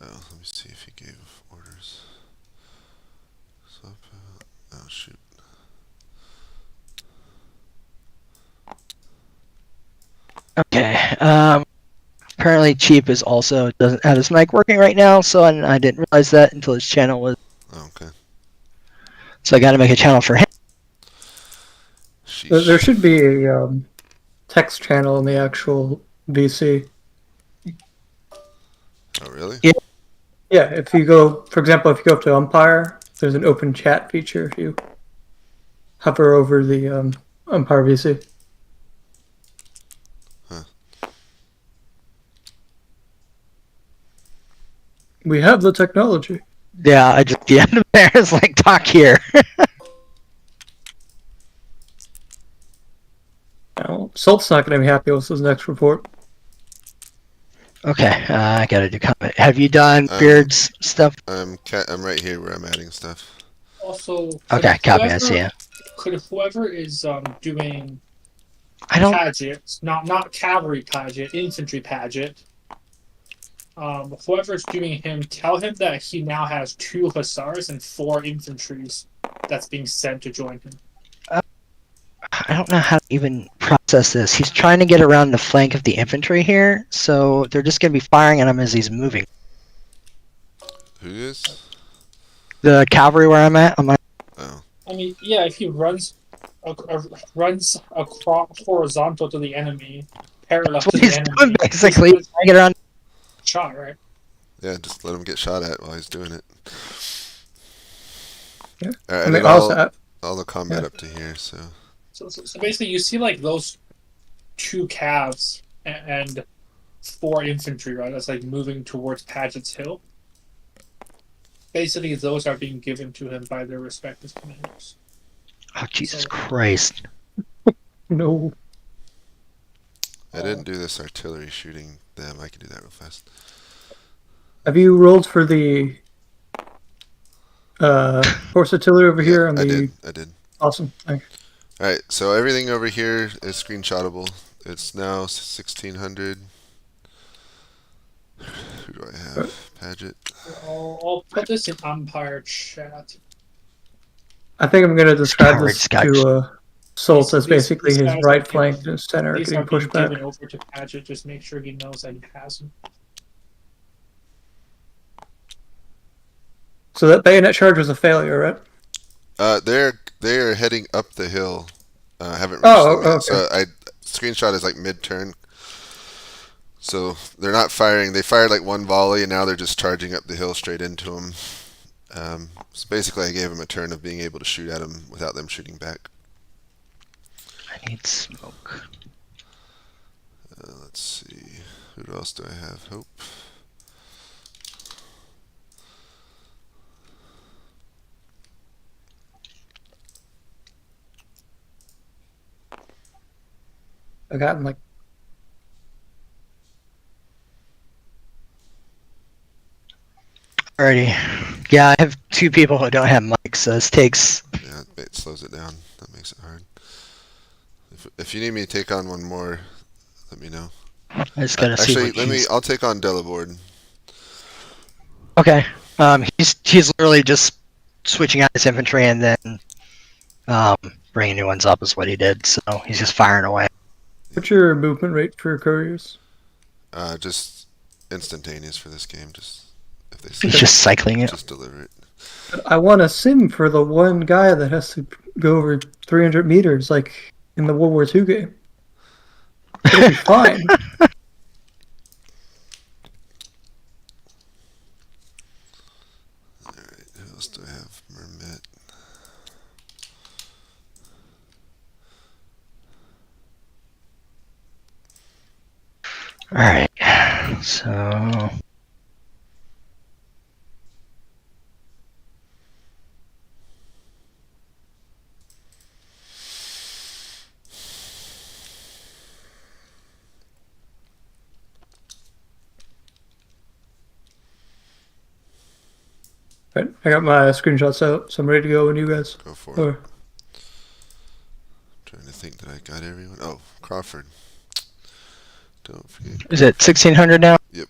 Oh, let me see if he gave orders. Swap out. Oh, shoot. Okay. Apparently Cheap is also doesn't have his mic working right now, so I didn't realize that until his channel was. Oh, okay. So I got to make a channel for him. There should be a text channel in the actual VC. Oh, really? Yeah. Yeah, if you go, for example, if you go up to Umpire, there's an open chat feature if you hover over the Umpire VC. Huh. We have the technology. Yeah, I just the end of there is like talk here. Now, Salt's not going to be happy with his next report. Okay, I gotta do comment. Have you done Beard's stuff? I'm right here where I'm adding stuff. Also, Okay, copy. I see ya. Could whoever is doing I don't. pageant, not cavalry pageant, infantry pageant, whoever's doing him, tell him that he now has 2 hussars and 4 infantries that's being sent to join him. I don't know how to even process this. He's trying to get around the flank of the infantry here, so they're just gonna be firing at him as he's moving. Who is? The cavalry where I'm at. Oh. I mean, yeah, if he runs across horizontal to the enemy, parallel That's to what the he's enemy, doing basically. he's Trying to get around. shot, right? Yeah, just let him get shot at while he's doing it. Yeah. I I mean, did also, all the combat yeah. up to here, so. So basically, you see like those 2 calves and 4 infantry, right? That's like moving towards Paget's Hill. Basically, those are being given to him by their respective commanders. Oh Jesus Christ! No. I didn't do this artillery shooting them. I can do that real fast. Have you rolled for the horse artillery over here? On I the... did. Awesome. Thanks. Alright, so everything over here is screenshotable. It's now 1600. Who do I have? Paget. I'll put this in Umpire chat. I think I'm going to describe this Cowards, to Salt as basically these his guys right are flank given- and his center These getting are being pushed back. given over to Paget. Just make sure he knows that he has them. So that bayonet charge was a failure, right? They're heading up the hill. Haven't reached Oh, them yet. okay. So I screenshot is like mid-turn. So they're not firing. They fired like 1 volley, and now they're just charging up the hill straight into them. So basically, I gave them a turn of being able to shoot at them without them shooting back. I need smoke. Let's see. Who else do I have? Hope. I got him like. Alrighty. Yeah, I have 2 people who don't have mics, so this takes. Yeah, it slows it down. That makes it hard. If you need me to take on one more, let me know. I just gotta see Actually, what I'll take on Delabord. Okay. He's literally just switching out his infantry and then bringing new ones up is what he did. So he's just firing away. What's your movement rate for couriers? Just instantaneous for this game. Just if they He's just cycling it. just deliver it. I want a sim for the one guy that has to go over 300 meters, like in the World War II game. It'll be fine. Alright, who else do I have? Mermit. All right. So Right, I got my screenshots out, so I'm ready to go when you guys. Go for it. Or Trying to think that I got everyone. Oh, Crawford. Don't forget. is it 1600 now? Yep.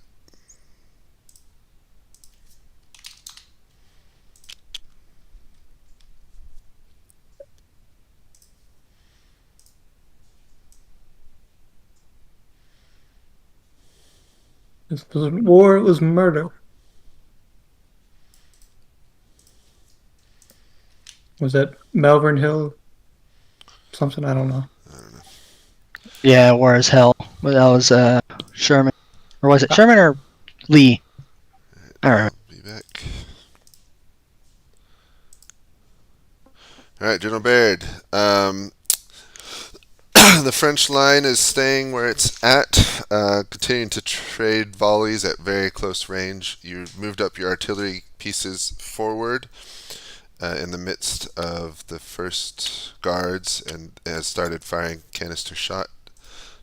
this wasn't war; it was murder. Was that Malvern Hill? Something I don't know. I don't know. Yeah, war as hell. But that was Sherman, or was it Sherman or Lee? I don't remember. I'll be back. All right, General Baird. The French line is staying where it's at, continuing to trade volleys at very close range. You moved up your artillery pieces forward in the midst of the first guards and has started firing canister shot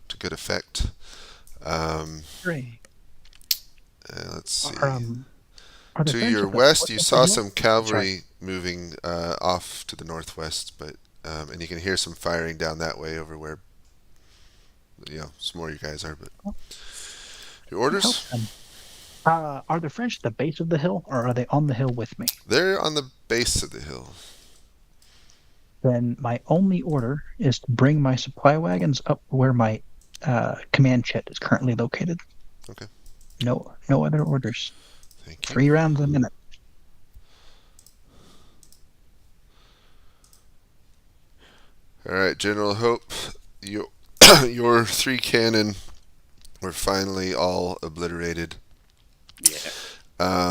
to good effect. Great. Let's see. Are the To French your at the west, foot you of the saw hill? some cavalry moving off to the northwest, but and you can hear some firing down that way over where some more you guys are. But your orders? Helps them. Are the French at the base of the hill, or are they on the hill with me? They're on the base of the hill. Then my only order is to bring my supply wagons up where my command shed is currently located. Okay. No other orders. Thank you. 3 rounds a minute. All right, General Hope. Your 3 cannon were finally all obliterated. Yeah.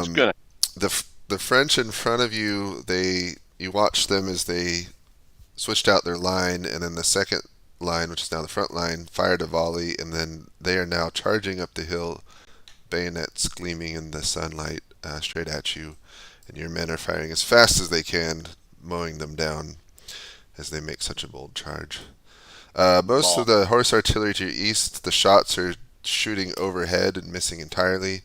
It's good. The French in front of you, you watched them as they switched out their line, and then the second line, which is now the front line, fired a volley, and then they are now charging up the hill, bayonets gleaming in the sunlight straight at you, and your men are firing as fast as they can, mowing them down as they make such a bold charge. Most of the horse artillery to your east, the shots are shooting overhead and missing entirely,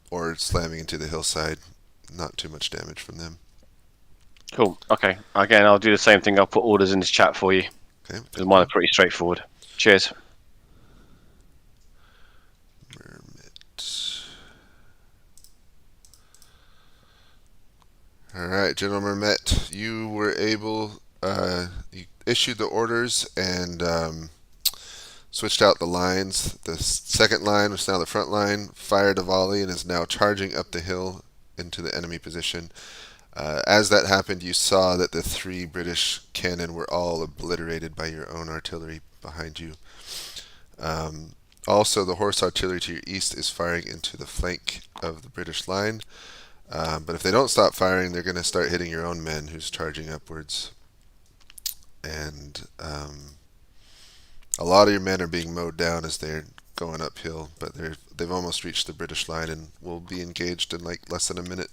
or slamming into the hillside. Not too much damage from them. Cool. Okay. Again, I'll do the same thing. I'll put orders in this chat for you. Okay. Because mine are pretty straightforward. Cheers. Mermit. All right, General Mermet, you were able. You issued the orders and switched out the lines. The second line, which is now the front line, fired a volley and is now charging up the hill into the enemy position. As that happened, you saw that the 3 British cannon were all obliterated by your own artillery behind you. Also, the horse artillery to your east is firing into the flank of the British line. But if they don't stop firing, they're going to start hitting your own men who's charging upwards. And a lot of your men are being mowed down as they're going uphill, but they've almost reached the British line and will be engaged in like less than a minute.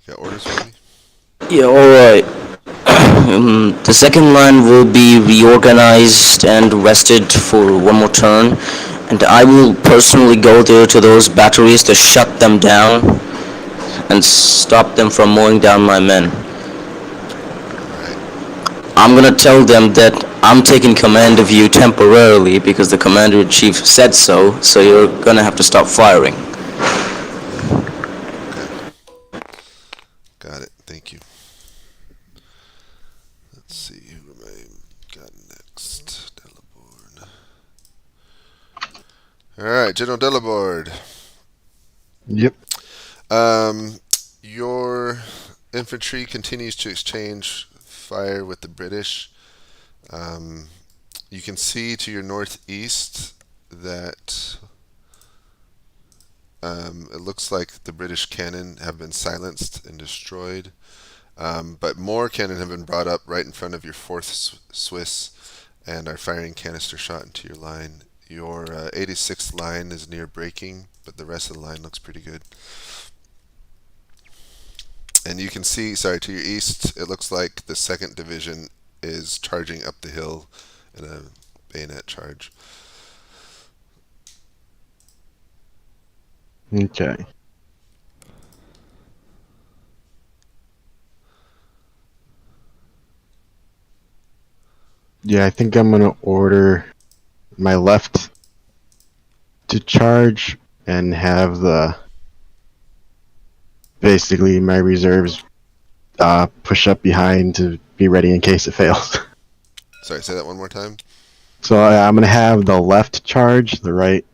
You got orders for me? Yeah, alright. The second line will be reorganized and rested for one more turn, and I will personally go there to those batteries to shut them down and stop them from mowing down my men. I'm gonna tell them that I'm taking command of you temporarily because the commander-in-chief said so you're gonna have to stop firing. Got it. Thank you. Let's see, who am I got next? Delaborde. Alright, General Delaborde. Yep. Your infantry continues to exchange fire with the British. You can see to your northeast that it looks like the British cannon have been silenced and destroyed. But more cannon have been brought up right in front of your 4th Swiss and are firing canister shot into your line. Your 86th line is near breaking, but the rest of the line looks pretty good. And you can see, sorry, to your east, it looks like the 2nd Division is charging up the hill in a bayonet charge. Okay. Yeah, I think I'm gonna order my left to charge and have basically my reserves push up behind to be ready in case it fails. Sorry, say that one more time. So I'm gonna have the left charge, the right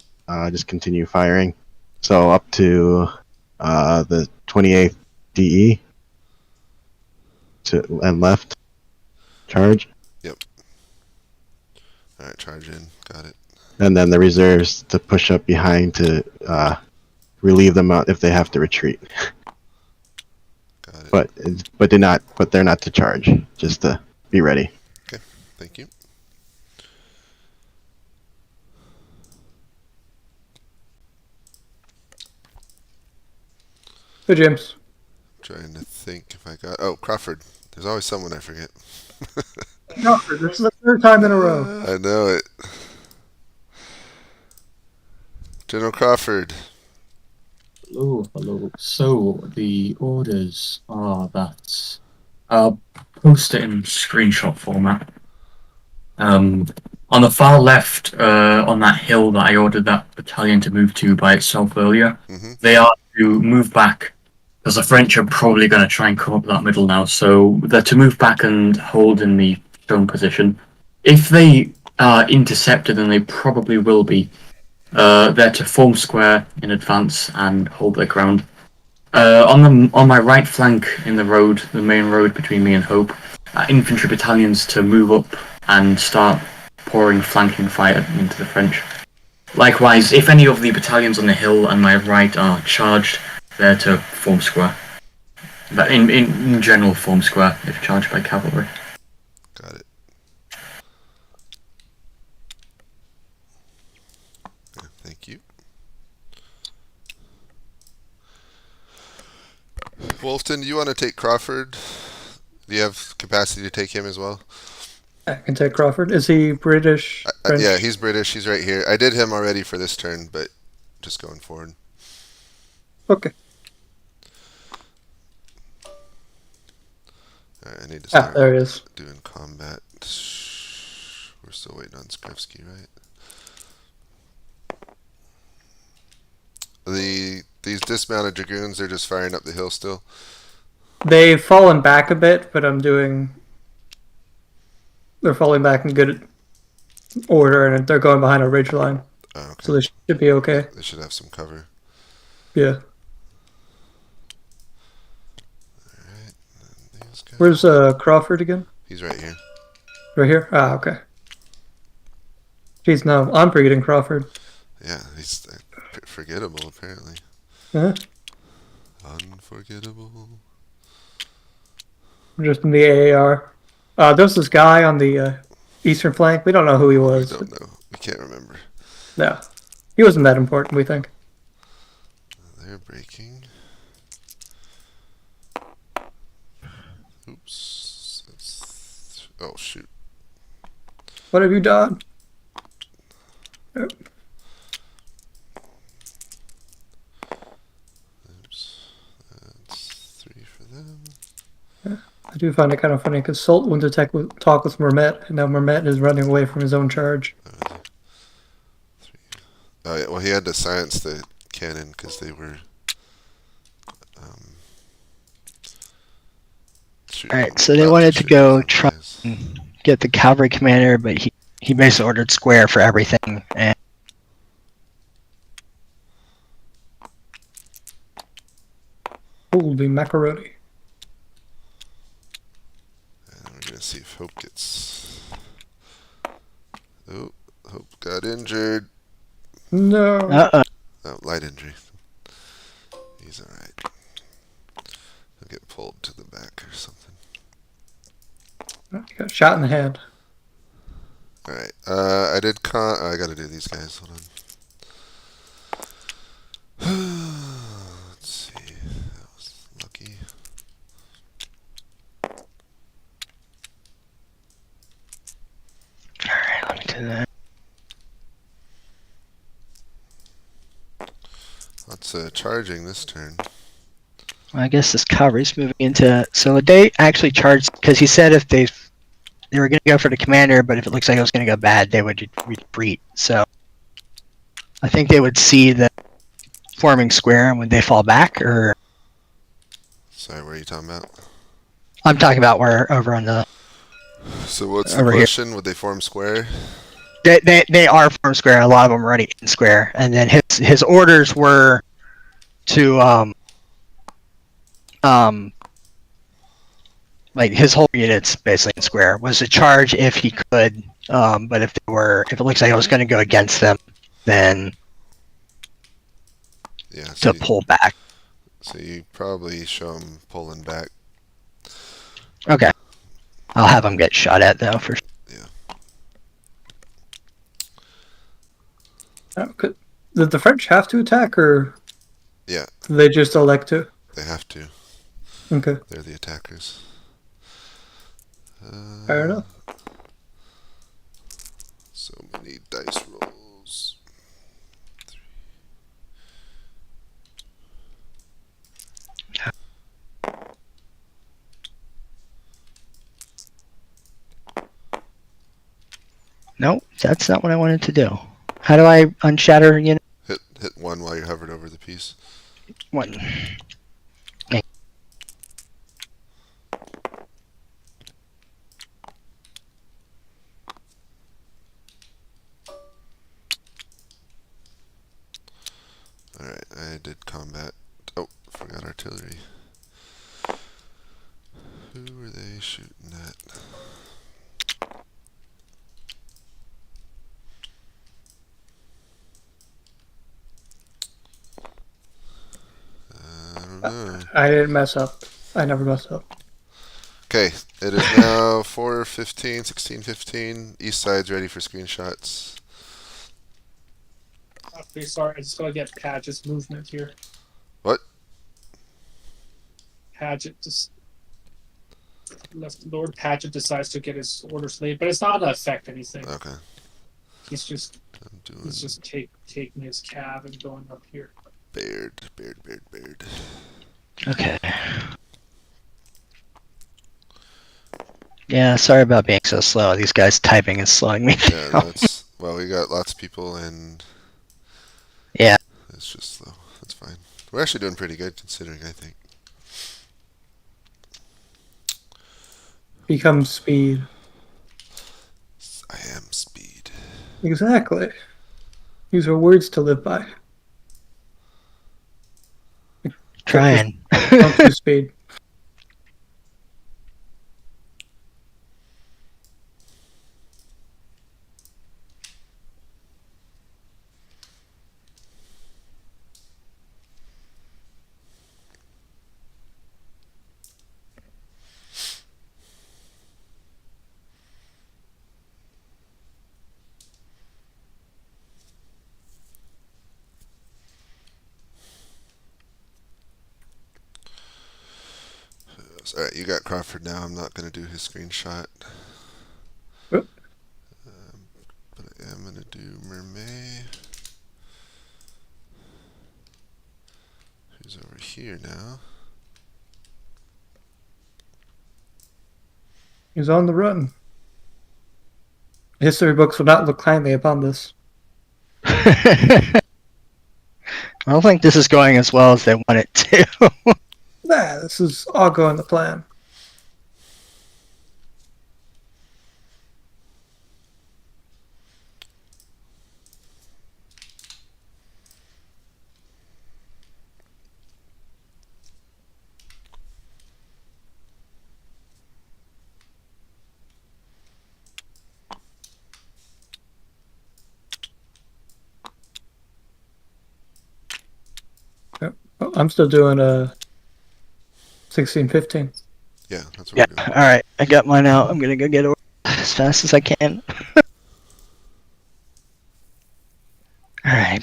just continue firing. So up to the 28th DE and left charge. Alright, charge in. Got it. And then the reserves to push up behind to relieve them out if they have to retreat. Got it. But they're not to charge, just to be ready. Okay, thank you. Hey, James. Trying to think if I got. Oh, Crawford. There's always someone I forget. Crawford, this is the 3rd time in a row. I know it. General Crawford. Hello, hello. So the orders are that post it in screenshot format. On the far left, on that hill that I ordered that battalion to move to by itself earlier, they are to move back because the French are probably going to try and come up that middle now. So they're to move back and hold in the shown position. If they are intercepted, and they probably will be, they're to form square in advance and hold their ground. On my right flank in the road, the main road between me and Hope, infantry battalions to move up and start pouring flanking fire into the French. Likewise, if any of the battalions on the hill and my right are charged, they're to form square. But in general, form square if charged by cavalry. Got it. Okay, thank you. Wolfton, do you want to take Crawford? Do you have capacity to take him as well? I can take Crawford. Is he British? French? Yeah, he's British. He's right here. I did him already for this turn, but just going forward. Okay. Alright, I need to start There he is. doing combat. We're still waiting on Skripsky, right? These dismounted dragoons, they're just firing up the hill still. They've fallen back a bit, but they're falling back in good order, and they're going behind a ridge line. Oh, okay. So they should be okay. They should have some cover. Yeah. Alright. Where's Crawford again? He's right here. Right here? Ah, okay. Jeez, no, I'm forgetting Crawford. Yeah, he's forgettable apparently. Uh-huh. Unforgettable. Just in the AAR. There's this guy on the eastern flank. We don't know who he was. We don't know. We can't remember. No. He wasn't that important, we think. They're breaking. Oops. Oh, shoot. What have you done? Oh. Oops. That's 3 for them. Yeah. I do find it kind of funny because Salt went to talk with Mermet, and now Mermet is running away from his own charge. Oh, yeah. Well, he had to silence the cannon because they were. Alright, so they wanted to go try and get the cavalry commander, but he basically ordered square for everything. And Holy macaroni. And we're going to see if Hope gets. Oh, Hope got injured. No. Oh, light injury. He's alright. get pulled to the back or something. You got shot in the head. Alright, I did I gotta do these guys, hold on. Let's see, that was lucky. Alright, let me do that. Lots of charging this turn. Well, I guess this cavalry's moving into. So they actually charged because he said if they were going to go for the commander, but if it looks like it was going to go bad, they would retreat. So I think they would see the forming square and would they fall back, or Sorry, what are you talking about? I'm talking about where over on the. So what's the Over here. question? Would they form square? They are form square. A lot of them are already in square, and then his orders were to like his whole unit's basically in square was to charge if he could, but if it looks like it was going to go against them, then Yeah, to pull back. So you probably show them pulling back. Okay, I'll have them get shot at though for. Did the French have to attack, or Yeah, did they just elect to? they have to. Okay, They're the attackers. fair enough. So many dice rolls. Nope, that's not what I wanted to do. How do I unshatter unit? Hit one while you're hovered over the piece. One. Alright, I did combat. Oh, forgot artillery. Who were they shooting at? I don't know. I didn't mess up. I never mess up. Okay, it is now 4:15, 16:15. East side's ready for screenshots. Okay, sorry, I just gotta get Paget's movement here. What? Paget just Lord Paget decides to get his orders late, but it's not gonna affect anything. Okay. He's just taking his cab and going up here. Baird. Okay. Yeah, sorry about being so slow. These guys typing is slowing me Yeah, down. that's well, we got lots of people and Yeah. it's just slow. That's fine. We're actually doing pretty good considering, I think. Become speed. I am speed. Exactly. These are words to live by. Trying. Don't do speed. Alright, you got Crawford now. I'm not going to do his screenshot. Oop. But I am going to do Mermaid. Who's over here now? He's on the run. History books will not look kindly upon this. I don't think this is going as well as they want it to. Nah, this is all going to plan. Yep. Oh, I'm still doing 1615. Yeah, that's what Yeah. we're doing. All right. I got mine out. I'm gonna go get it as fast as I can. All right.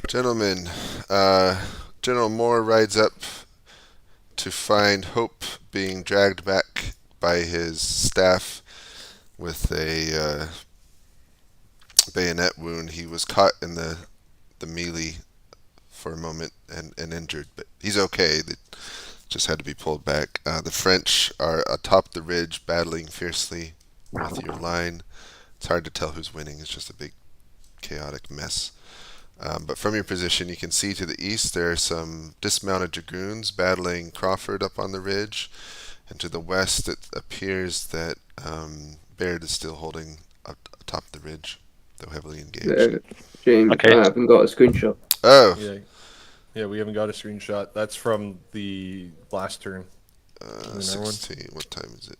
Gentlemen, General Moore rides up to find Hope being dragged back by his staff with a bayonet wound. He was caught in the melee for a moment and injured, but he's okay. They just had to be pulled back. The French are atop the ridge battling fiercely with your line. It's hard to tell who's winning. It's just a big chaotic mess. But from your position, you can see to the east there are some dismounted dragoons battling Crawford up on the ridge. And to the west, it appears that Baird is still holding atop the ridge, though heavily engaged. James, Okay. I haven't got a screenshot. Oh, Yeah, we haven't got a screenshot. That's from the last turn. 16. What time is it?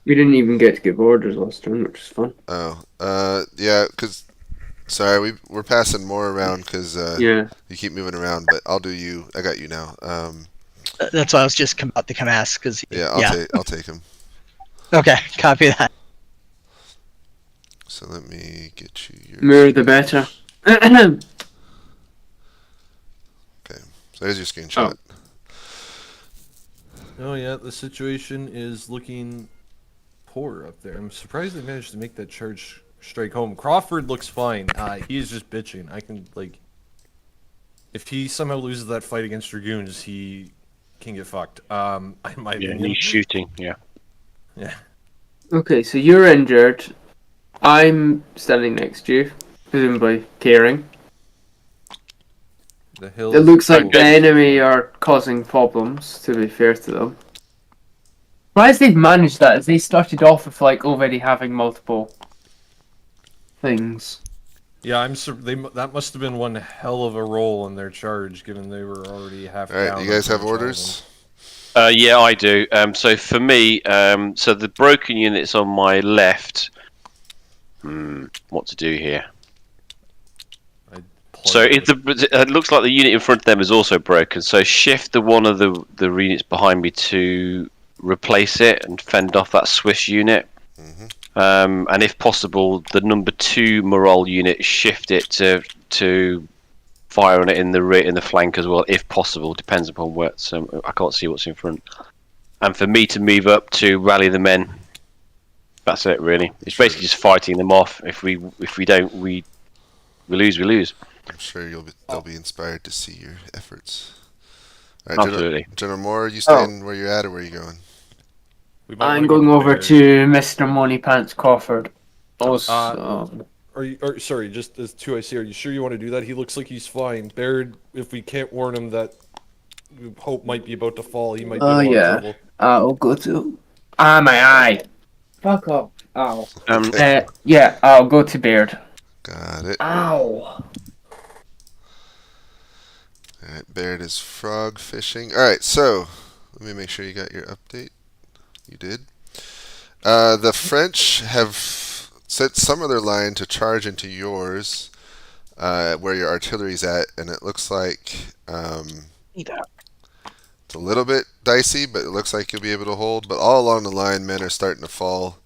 We didn't even get to give orders last turn, which is fun. Oh, yeah, because... Sorry, we're passing more around because Yeah. you keep moving around, but I'll do you. I got you now. That's why I was just about to come ask. Cause Yeah, I'll take him. Okay, copy that. So let me get you your... More the better. Okay, so there's your screenshot. Oh yeah, the situation is looking poor up there. I'm surprised they managed to make that charge strike home. Crawford looks fine. He's just bitching. I can, like, if he somehow loses that fight against Dragoons, he can get fucked. In my opinion. he's shooting. Yeah. Yeah. Okay, so you're injured. I'm standing next to you, presumably caring. The hill. It looks like the enemy are causing problems, to be fair to them. Surprised they've managed that, as they started off with, like, already having multiple things. Yeah, that must have been one hell of a roll in their charge, given they were already half All right, down. you guys after have the orders? Yeah, I do. So for me, so the broken units on my left. What to do here? So it looks like the unit in front of them is also broken. So shift one of the units behind me to replace it and fend off that Swiss unit. And if possible, the number 2 morale unit, shift it to fire on it in the flank as well, if possible. Depends upon what. So I can't see what's in front. And for me to move up to rally the men. That's it, really. It's basically just fighting them off. If we don't, we lose. We lose. I'm sure they'll be inspired to see your efforts. All right, Absolutely. General Moore, are you staying where you're at, or where are you going? I'm going over to Mr. Money Pants Crawford. Also, sorry, just as 2IC, are you sure you want to do that? He looks like he's fine. Baird, if we can't warn him that Hope might be about to fall, he might be in a lot of trouble. I'll go to... my eye! Fuck off. Ow. Okay. Yeah, I'll go to Baird. Got it. Ow! Alright, Baird is frog fishing. Alright, so let me make sure you got your update. You did. The French have set some of their line to charge into yours, where your artillery's at, and it looks like it's a little bit dicey, but it looks like you'll be able to hold. But all along the line, men are starting to fall.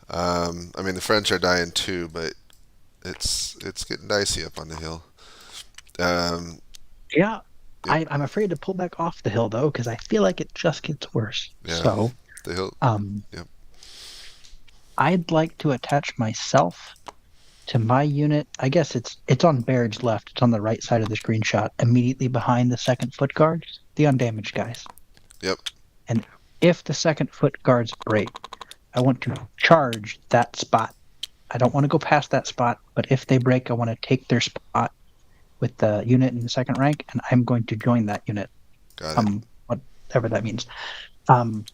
I mean, the French are dying too, but it's getting dicey up on the hill. Yeah, I'm afraid to pull back off the hill though, because I feel like it just gets worse. Yeah, So, the hill. Yep. I'd like to attach myself to my unit. I guess it's on Baird's left. It's on the right side of the screenshot, immediately behind the second foot guards, the undamaged guys. Yep. And if the second foot guards break, I want to charge that spot. I don't want to go past that spot, but if they break, I want to take their spot with the unit in the second rank, and I'm going to join that unit. Got it. Whatever that means. I'm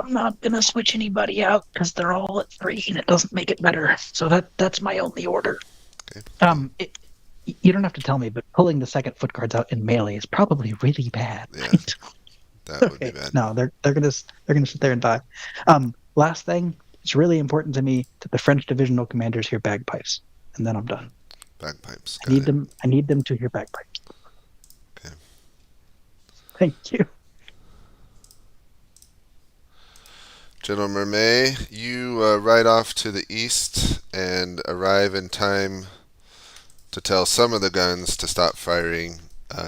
not gonna switch anybody out because they're all at 3, and it doesn't make it better. So that's my only order. Okay. You don't have to tell me, but pulling the second foot guards out in melee is probably really bad. Yeah. Right? That would be bad. No, they're gonna sit there and die. Last thing, it's really important to me that the French divisional commanders hear bagpipes, and then I'm done. Bagpipes. I need them to hear bagpipes. Okay. Thank you. General Mermet, you ride off to the east and arrive in time to tell some of the guns to stop firing,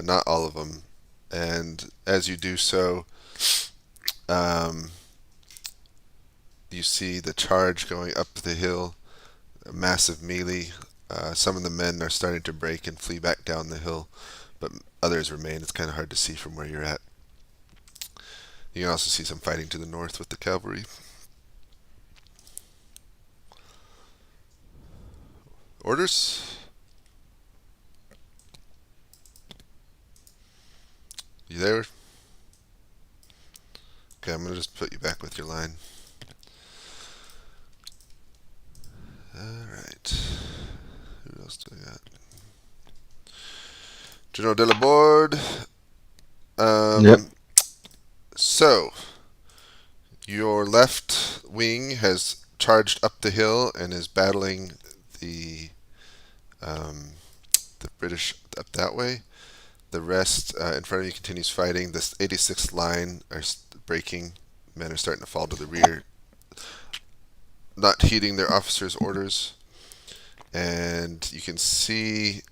not all of them. And as you do so, you see the charge going up the hill, a massive melee. Some of the men are starting to break and flee back down the hill, but others remain. It's kind of hard to see from where you're at. You can also see some fighting to the north with the cavalry. Orders? You there? Okay, I'm going to just put you back with your line. Alright. Who else do I got? General Delaborde. Yep. So, your left wing has charged up the hill and is battling the British up that way. The rest in front of you continues fighting. This 86th line are breaking. Men are starting to fall to the rear, not heeding their officers' orders. And you can see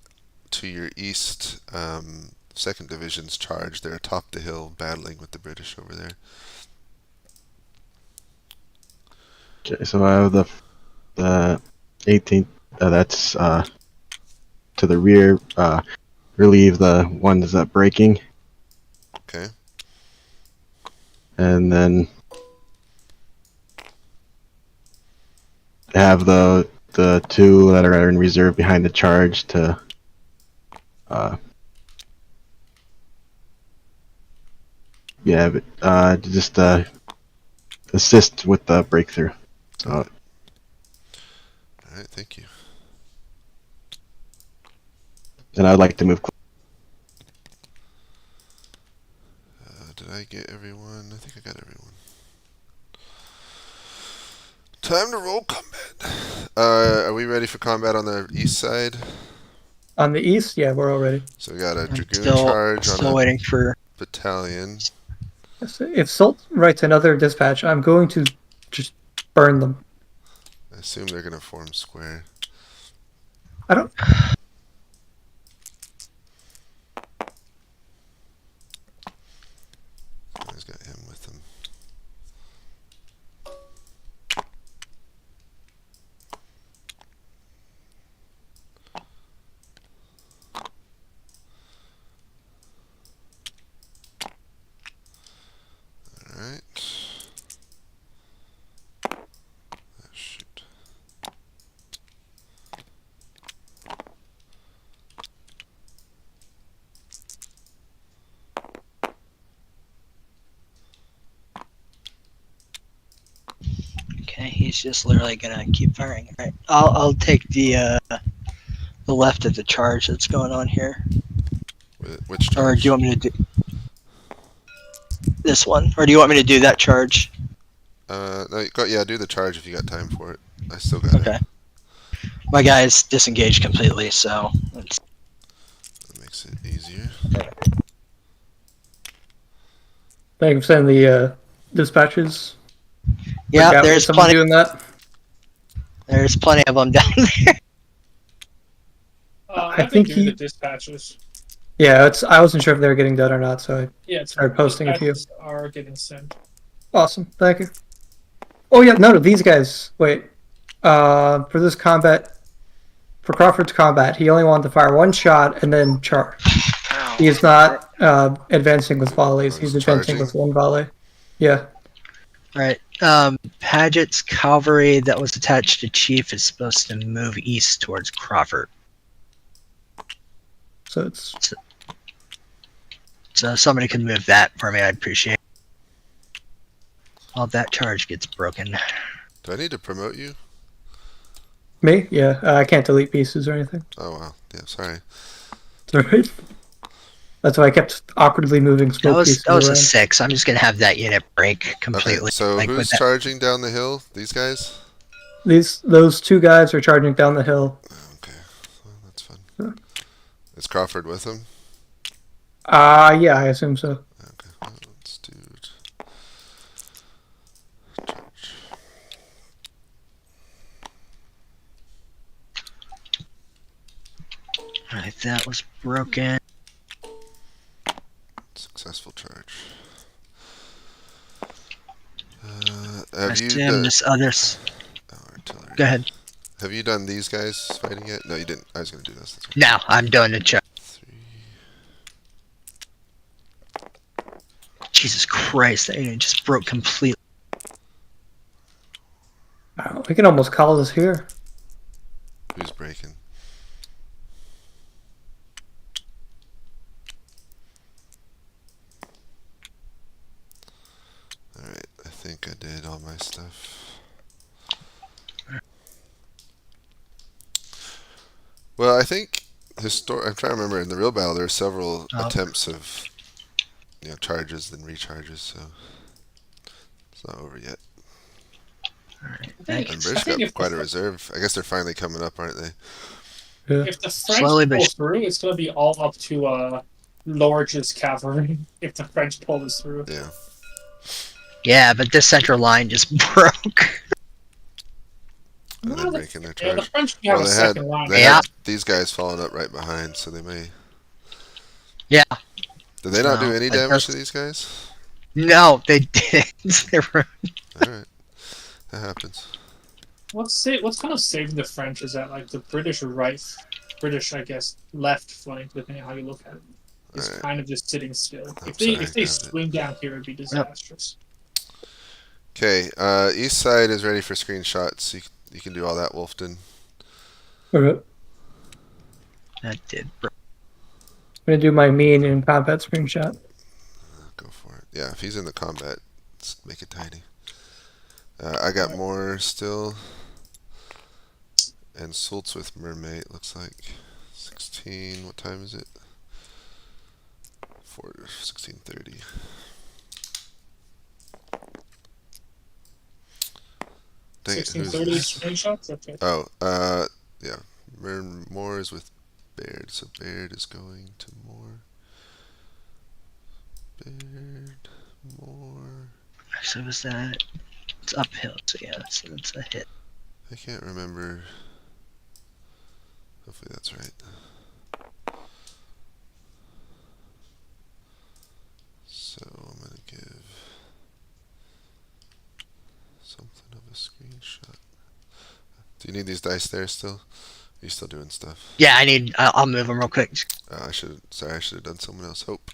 to your east, 2nd Division's charge. They're atop the hill battling with the British over there. Okay, so I have the 18th. That's to the rear. Relieve the ones that breaking. Okay. And then have the 2 that are in reserve behind the charge to just assist with the breakthrough. So Alright, thank you. and I'd like to move. Did I get everyone? I think I got everyone. Time to roll combat. Are we ready for combat on the east side? On the east, yeah, we're all ready. So we got a dragoon Still charge on a waiting for. battalion. If Salt writes another dispatch, I'm going to just burn them. I assume they're going to form square. I don't. He's got him with him. Alright. Shoot. Okay, he's just literally gonna keep firing. All right, I'll take the left of the charge that's going on here. Which charge? Or do you want me to do this one, or do you want me to do that charge? No, do the charge if you got time for it. I still got Okay. it. My guy's disengaged completely, so it's That makes it easier. Thank you for sending the dispatches. yeah. Forgot There's someone plenty. doing that. There's plenty of them down there. I think think do he- the dispatches. Yeah, I wasn't sure if they were getting done or not, so I Yeah, it's started posting a few. dispatches are getting sent. Awesome, thank you. Oh yeah, no, these guys. Wait, for this combat, for Crawford's combat, he only wanted to fire one shot and then charge. He is not advancing with volleys. He's advancing charging? with one volley. Yeah. Right. Paget's cavalry that was attached to Chief is supposed to move east towards Crawford. So it's So somebody can move that for me, I'd appreciate it. While that charge gets broken. Do I need to promote you? me. Yeah, I can't delete pieces or anything. Oh wow. Yeah, sorry. It's alright. That's why I kept awkwardly moving smoke pieces That was a around. 6. I'm just gonna have that unit break completely. Okay, so like, who's with that- charging down the hill? These guys? Those two guys are charging down the hill. Okay, well, that's fun. Is Crawford with him? Yeah, I assume so. Okay, well, let's do it. Alright, that was broken. Successful charge. I Have you assume done, this others. artillery. Go ahead. Have you done these guys fighting yet? No, you didn't. I was gonna do this. That's right. No, I'm doing the check. 3. Jesus Christ, that unit just broke completely. We can almost call this here. Who's breaking? Alright, I think I did all my stuff. Well, I think I'm trying to remember, in the real battle there are several attempts of charges and recharges, so it's not over yet. Alright, And British got quite a reserve. I guess they're finally coming up, aren't they? Yeah. If the French Slowly pull but through, it's going to be all up to Lorge's cavalry. If the French pull this through. Yeah. Yeah, but this central line just broke. And they're breaking their charge. Yeah, the French have a they second line. They had these guys falling up right behind, so they may. Yeah. Did they not No, do any it damage to does- these guys? No, they didn't. They were... Alright. That happens. What's kind of saving the French is that like the British I guess, left flank, depending on how you look at it, is Alright. kind of just sitting still. I'm If they sorry, if they grabbed it. swing down here, it'd be disastrous. Okay, east side is ready for screenshots. You can do all that, Wolfton. Okay. That did break. I'm gonna do my mean in combat screenshot. Go for it. Yeah, if he's in the combat, let's make it tiny. I got more still. And Sult's with Mermaid, looks like. 16, what time is it? 16:30. Dang it, who's 1630 this? screenshots. Okay. Oh, yeah. Moore is with Baird, so Baird is going to Moore. Baird, Moore. So was that... It's uphill, so yeah, so that's a hit. I can't remember. Hopefully that's right. So I'm going to give something of a screenshot. Do you need these dice there still? Are you still doing stuff? Yeah, I'll move them real quick. I should have done someone else. Hope.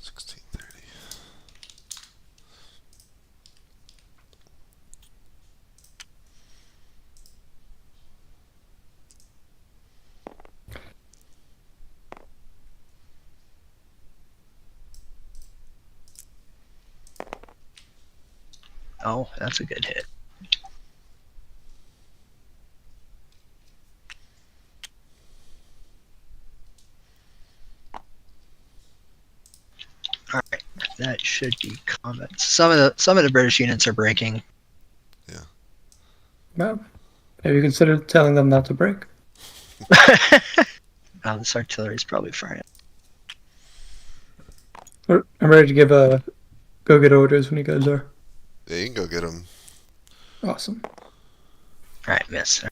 16:30. Oh, that's a good hit. Alright, that should be combat. Some of the British units are breaking. Well, maybe consider telling them not to break. Oh, this artillery is probably firing. I'm ready to give go get orders when you guys are. Yeah, you can go get them. Awesome. Alright, miss.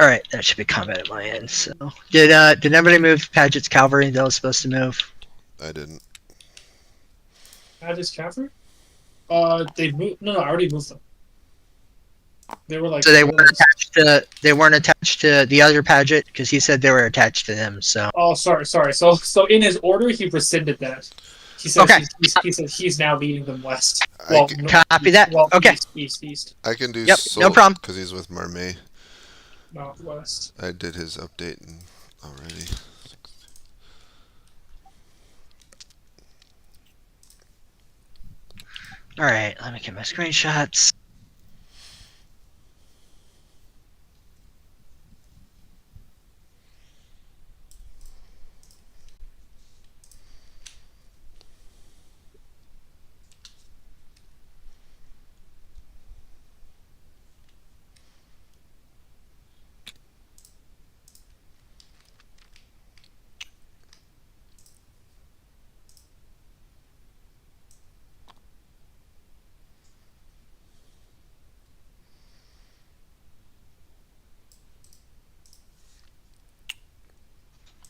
Alright, that should be combat at my end, so. Did anybody move Paget's cavalry that was supposed to move? I didn't. Paget's cavalry? They moved. No, I already moved them. They were like. So they weren't attached to the other Paget, because he said they were attached to them, so. Oh, sorry. So in his order, he rescinded that. He says Okay. he said he's now leading them west. I Well, can- Copy that. Well, Okay. East, I can do Yep, no Sol problem. because he's with Marmee. northwest. I did his update already. All right, let me get my screenshots.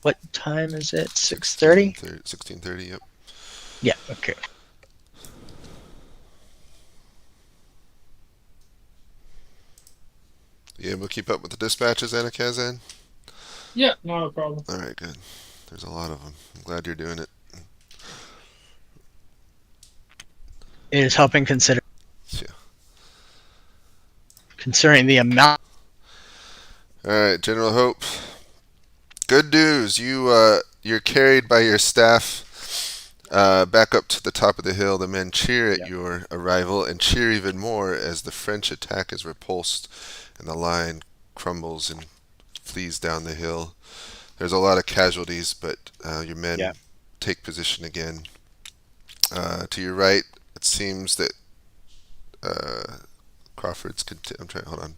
What time is it? 6:30? 16:30. Yep. Yeah. Okay. You able to keep up with the dispatches, Anakazan? Yeah, not a problem. All right, good. There's a lot of them. I'm glad you're doing it. It is helping consider. Yeah. Considering the amount. All right, General Hope. Good news. You're carried by your staff back up to the top of the hill. The men cheer at your arrival and cheer even more as the French attack is repulsed and the line crumbles and flees down the hill. There's a lot of casualties, but your men take position again. To your right, it seems that Crawford's. I'm trying. Hold on.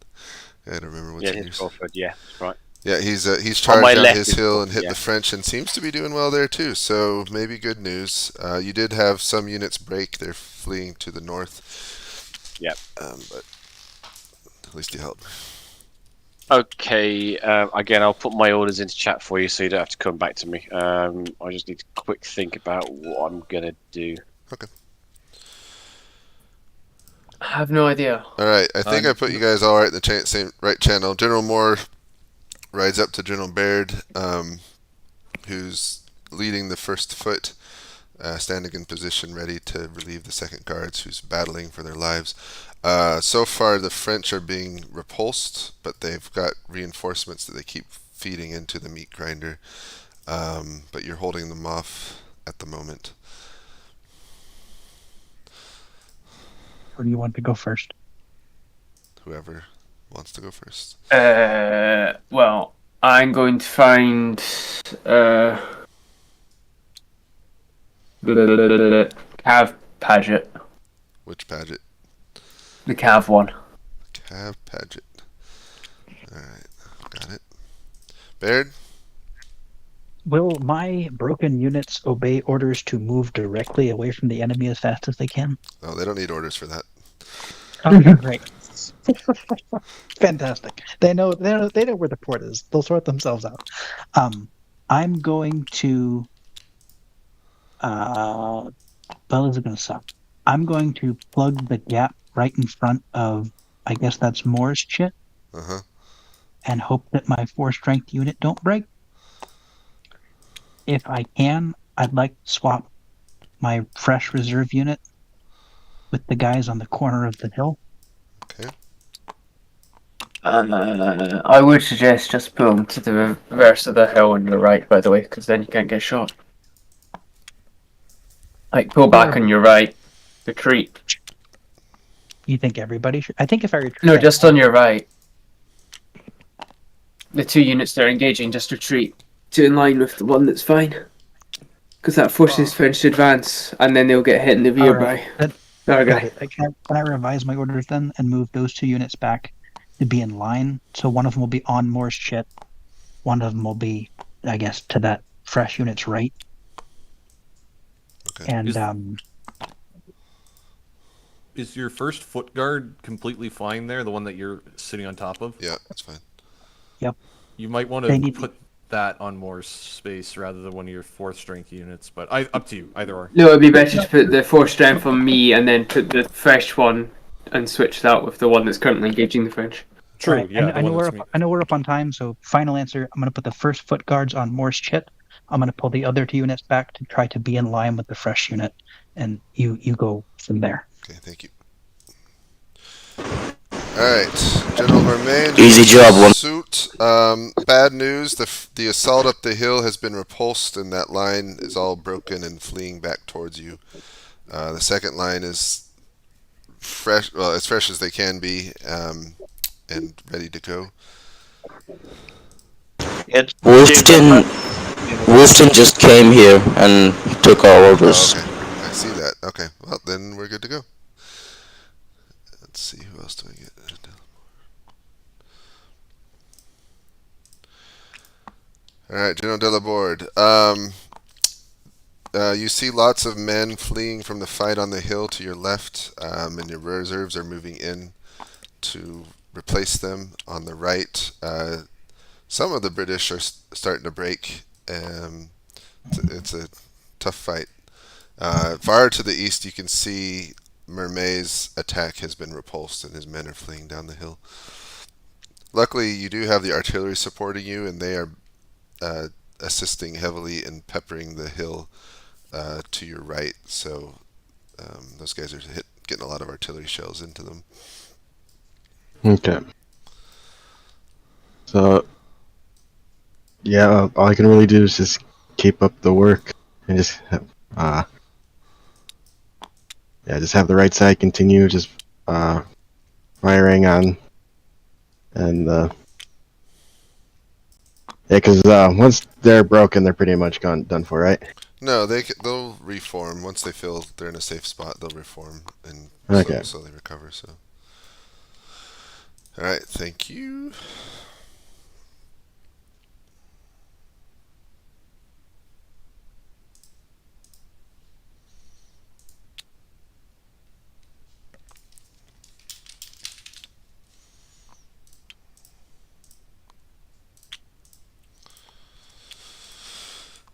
I gotta remember what's Yeah, in it's yours. Crawford. Yeah, that's right. Yeah, he's On my charged down left his is hill Crawford, and hit yeah. the French and seems to be doing well there too. So maybe good news. You did have some units break. They're fleeing to the north. Yep. But at least you helped. Okay. Again, I'll put my orders into chat for you, so you don't have to come back to me. I just need to quick think about what I'm gonna do. Okay. I have no idea. All right. I think I put you guys all right in the same right channel. General Moore rides up to General Baird, who's leading the first foot, standing in position ready to relieve the second guards, who's battling for their lives. So far, the French are being repulsed, but they've got reinforcements that they keep feeding into the meat grinder. But you're holding them off at the moment. Or do you want to go first? Whoever wants to go first. Well, I'm going to find Cav Paget. Which Paget? The Cav one. Cav Paget. Alright, got it. Baird? Will my broken units obey orders to move directly away from the enemy as fast as they can? Oh, they don't need orders for that. Okay, great. Fantastic. They know where the port is. They'll sort themselves out. I'm going to. Well, is it going to suck? I'm going to plug the gap right in front of. I guess that's Moore's chit. And hope that my 4-strength unit don't break. If I can, I'd like to swap my fresh reserve unit with the guys on the corner of the hill. Okay. I would suggest just pull them to the reverse of the hill on your right, by the way, because then you can't get shot. Like, pull back on your right. Retreat. You think everybody should? I think if I retreat... No, just on your right. The two units that are engaging, just retreat to in line with the one that's fine. Because that forces French to advance, and then they'll get hit in the rear by... Okay. Can I revise my orders then and move those two units back to be in line? So one of them will be on Moore's chit. One of them will be, I guess, to that fresh unit's right. Okay. And Is your first foot guard completely fine there? The one that you're sitting on top of? Yeah, that's fine. Yep. You might want to put that on more space rather than one of your 4th strength units, but up to you, either or. No, it'd be better to put the 4 strength on me and then put the fresh one and switch that with the one that's currently engaging the French. True, right. yeah. I know we're up on time, so final answer. I'm going to put the first foot guards on Moore's chit I'm going to pull the other 2 units back to try to be in line with the fresh unit, and you go from there. Okay, thank you. Alright, General Mermaid. Easy job, one. Suit. Bad news, the assault up the hill has been repulsed, and that line is all broken and fleeing back towards you. The second line is fresh, well, as fresh as they can be, and ready to go. It's Wolfton just came here and took our orders. Oh, okay. I see that. Okay, well, then we're good to go. Let's see, who else do I get? Alright, General Delaborde. You see lots of men fleeing from the fight on the hill to your left, and your reserves are moving in to replace them on the right. Some of the British are starting to break. It's a tough fight. Far to the east, you can see Mermaid's attack has been repulsed, and his men are fleeing down the hill. Luckily, you do have the artillery supporting you, and they are assisting heavily in peppering the hill to your right. So those guys are getting a lot of artillery shells into them. Okay. So, yeah, all I can really do is just keep up the work and just have, just have the right side continue just firing on, and because once they're broken, they're pretty much done for, right? No, they'll reform once they feel they're in a safe spot. They'll reform and slowly recover. So, all right, thank you.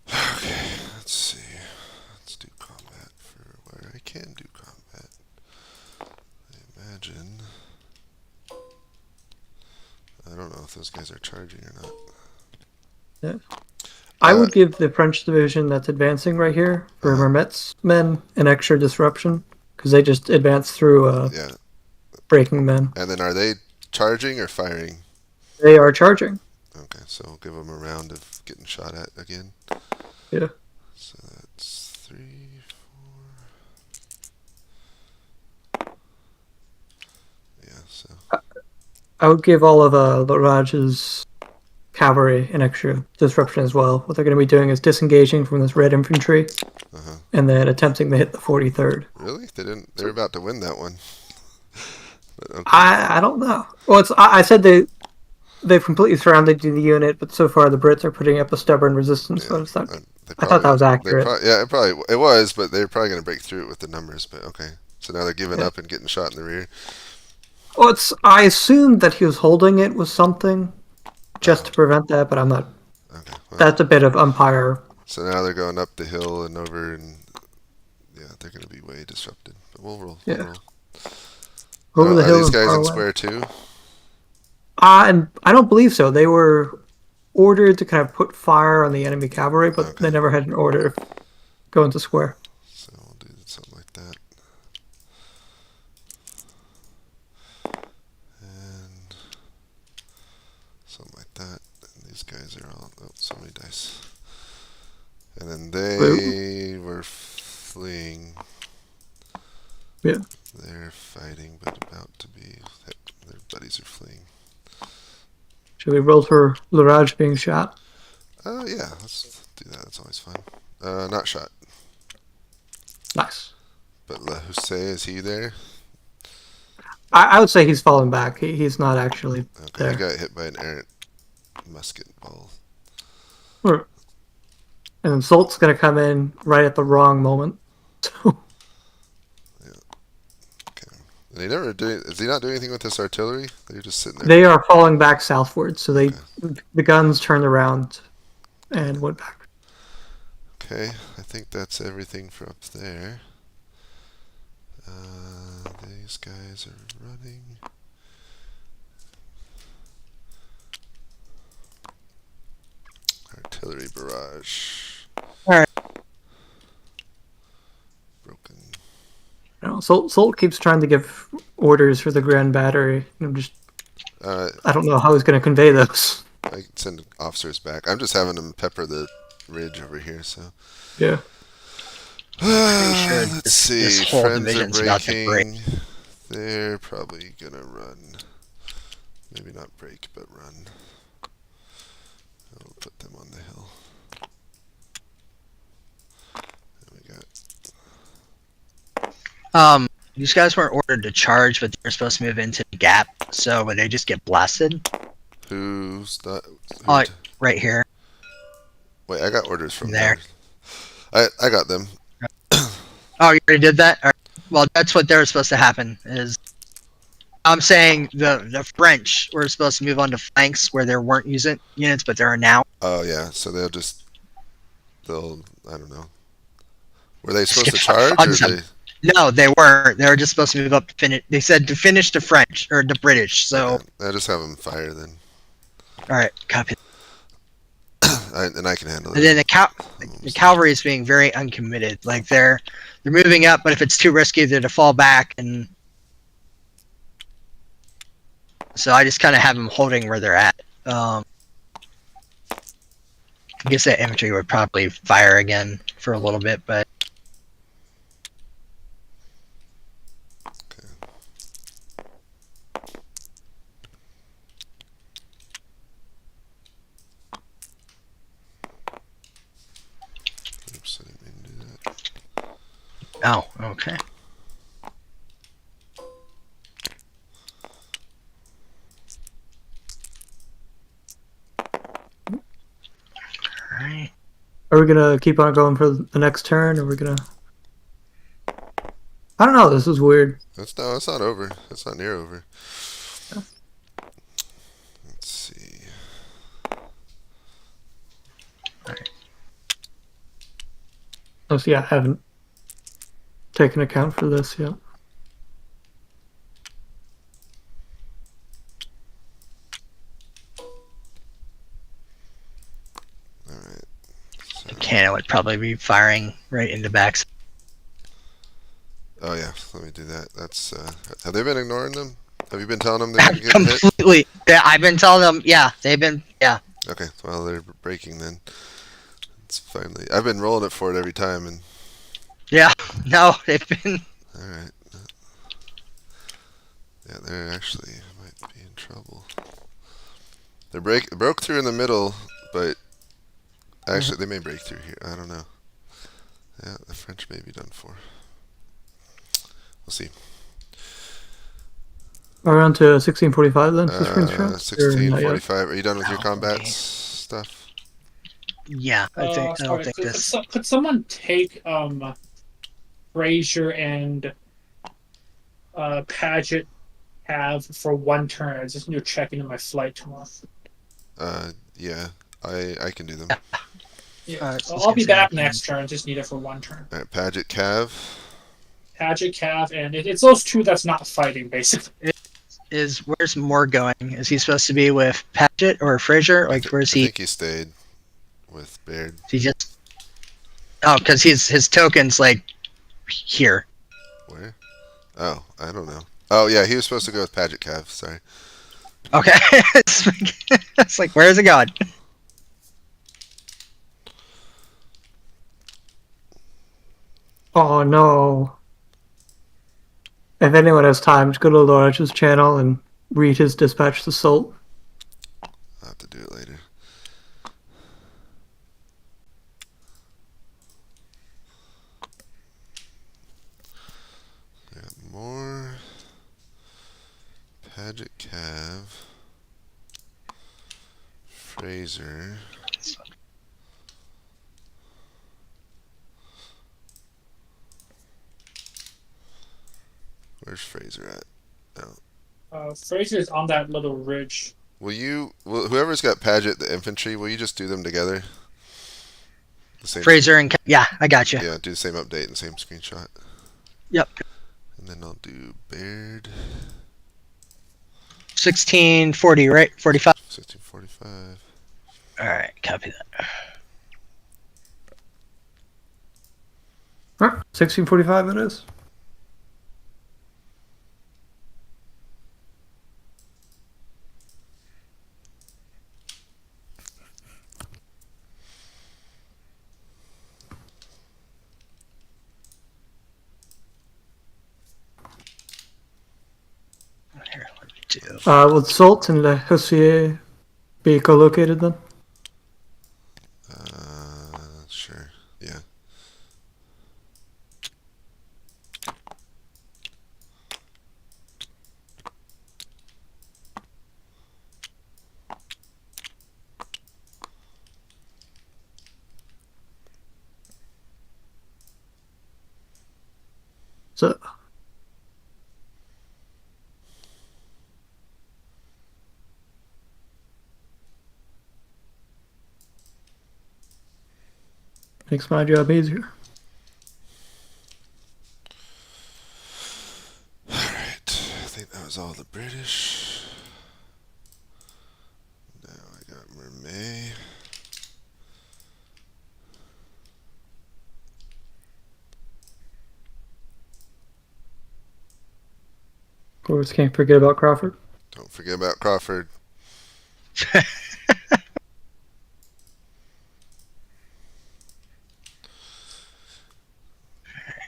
Okay, let's see. Let's do combat for where I can do combat. I imagine. I don't know if those guys are charging or not. Yeah. I would give the French division that's advancing right here for Mermet's men an extra disruption, because they just advance through breaking men. And then are they charging or firing? They are charging. Okay, so we'll give them a round of getting shot at again. Yeah. So that's 3, 4. Yeah, so. I would give all of Larage's cavalry an extra disruption as well. What they're going to be doing is disengaging from this red infantry, and then attempting to hit the 43rd. Really? They're about to win that one. But, okay. I don't know. Well, I said they've completely surrounded the unit, but so far the Brits are putting up a stubborn resistance. Yeah, but it's not, I thought that was accurate. It was, but they're probably going to break through it with the numbers. But okay, so now they're giving up and getting shot in the rear. Well, I assumed that he was holding it with something just to prevent that, but I'm not. Okay, well, that's a bit of umpire. So now they're going up the hill and over, and they're going to be way disrupted. But we'll roll. Yeah. We'll roll. Over the hill. Are these guys in square too? And I don't believe so. They were ordered to kind of put fire on the enemy cavalry, but they never had an order to go into square. So we'll do something like that. And something like that. And these guys are all... Oh, so many dice. And then they were fleeing. Yeah. They're fighting, but about to be hit. Their buddies are fleeing. Should we roll for Larage being shot? Yeah, let's do that. That's always fun. Not shot. Nice. But Le Hussey, is he there? I would say he's fallen back. He's not actually there. He got hit by an errant musket ball. And then Solt's going to come in right at the wrong moment. And he never do. Is he not doing anything with this artillery? They're just sitting there. They are falling back southward, so the guns turned around and went back. Okay, I think that's everything for up there. These guys are running. artillery barrage. Alright. Broken. Solt keeps trying to give orders for the Grand Battery. I'm just, I don't know how he's going to convey those. I can send officers back. I'm just having them pepper the ridge over here, so. Yeah. sure Let's see. this whole Friends are division's about to break. breaking. They're probably gonna run. Maybe not break, but run. I'll put them on the hill. There we got. These guys weren't ordered to charge, but they were supposed to move into the gap. So would they just get blasted? Who's not? Right here. Wait, I got orders from there. I got them. Oh, you already did that? All right. Well, that's what they were supposed to happen. Is I'm saying the French were supposed to move on to flanks where there weren't units, but there are now. Oh yeah, so they'll I don't know. Were they supposed to charge or they? No, they weren't. They were just supposed to move up to finish. They said to finish the French or the British. So. Okay. I just have them fire then. All right, copy. And I can handle it. And then the cavalry is being very uncommitted. Like they're moving up, but if it's too risky, they're to fall back, and so I just kind of have them holding where they're at. I guess that infantry would probably fire again for a little bit, but. Oops, I didn't mean to do that. Oh, okay. Alright. Are we gonna keep on going for the next turn, or are we gonna? I don't know. This is weird. It's not over. It's not near over. Let's see. Oh, so yeah, I haven't taken account for this yet. All right. So. The cannon would probably be firing right into backs. Oh yeah, let me do that. That's have they been ignoring them? Have you been telling them they're getting hit? Completely. Yeah, I've been telling them. Yeah, they've been. Yeah. Okay, well they're breaking then. It's finally. I've been rolling it for it every time, and. Yeah. No, they've been. All right. Yeah, they're actually might be in trouble. They broke through in the middle, but actually they may break through here. I don't know. Yeah, the French may be done for. We'll see. Are we on to 1645 then? 1645. Are you done with your combat stuff? Yeah, I don't think this. Could someone take Fraser and Paget have for one turn? I just need to check into my flight tomorrow. Yeah, I can do them. Yeah, I'll be back next turn. Just need it for one turn. All right, Paget, Cav. Paget, Cav, and it's those two that's not fighting, basically. Where's Moore going? Is he supposed to be with Paget or Fraser? Like, where's he? I think he stayed with Baird. He just. Oh, because his token's like here. Where? Oh, I don't know. Oh yeah, he was supposed to go with Paget, Cav. Sorry. Okay. It's like, where's it going? Oh no. If anyone has time, just go to Lorach's channel and read his dispatch to Solt. I'll have to do it later. Got more. Paget, Cav. Fraser. Where's Fraser at? Oh. Fraser's on that little ridge. Whoever's got Paget, the infantry, will you just do them together? The same Fraser and yeah, I got you. Yeah, do the same update and same screenshot. Yep. And then I'll do Baird. 1640, right? 45. 1645. All right, copy that. Alright, 1645 it is. Here, what do we do? Will Salt and Le Hussier be co-located then? Sure. Yeah. So makes my job easier. Alright. I think that was all the British. Now I got Mermet. Of course, can't forget about Crawford. Don't forget about Crawford.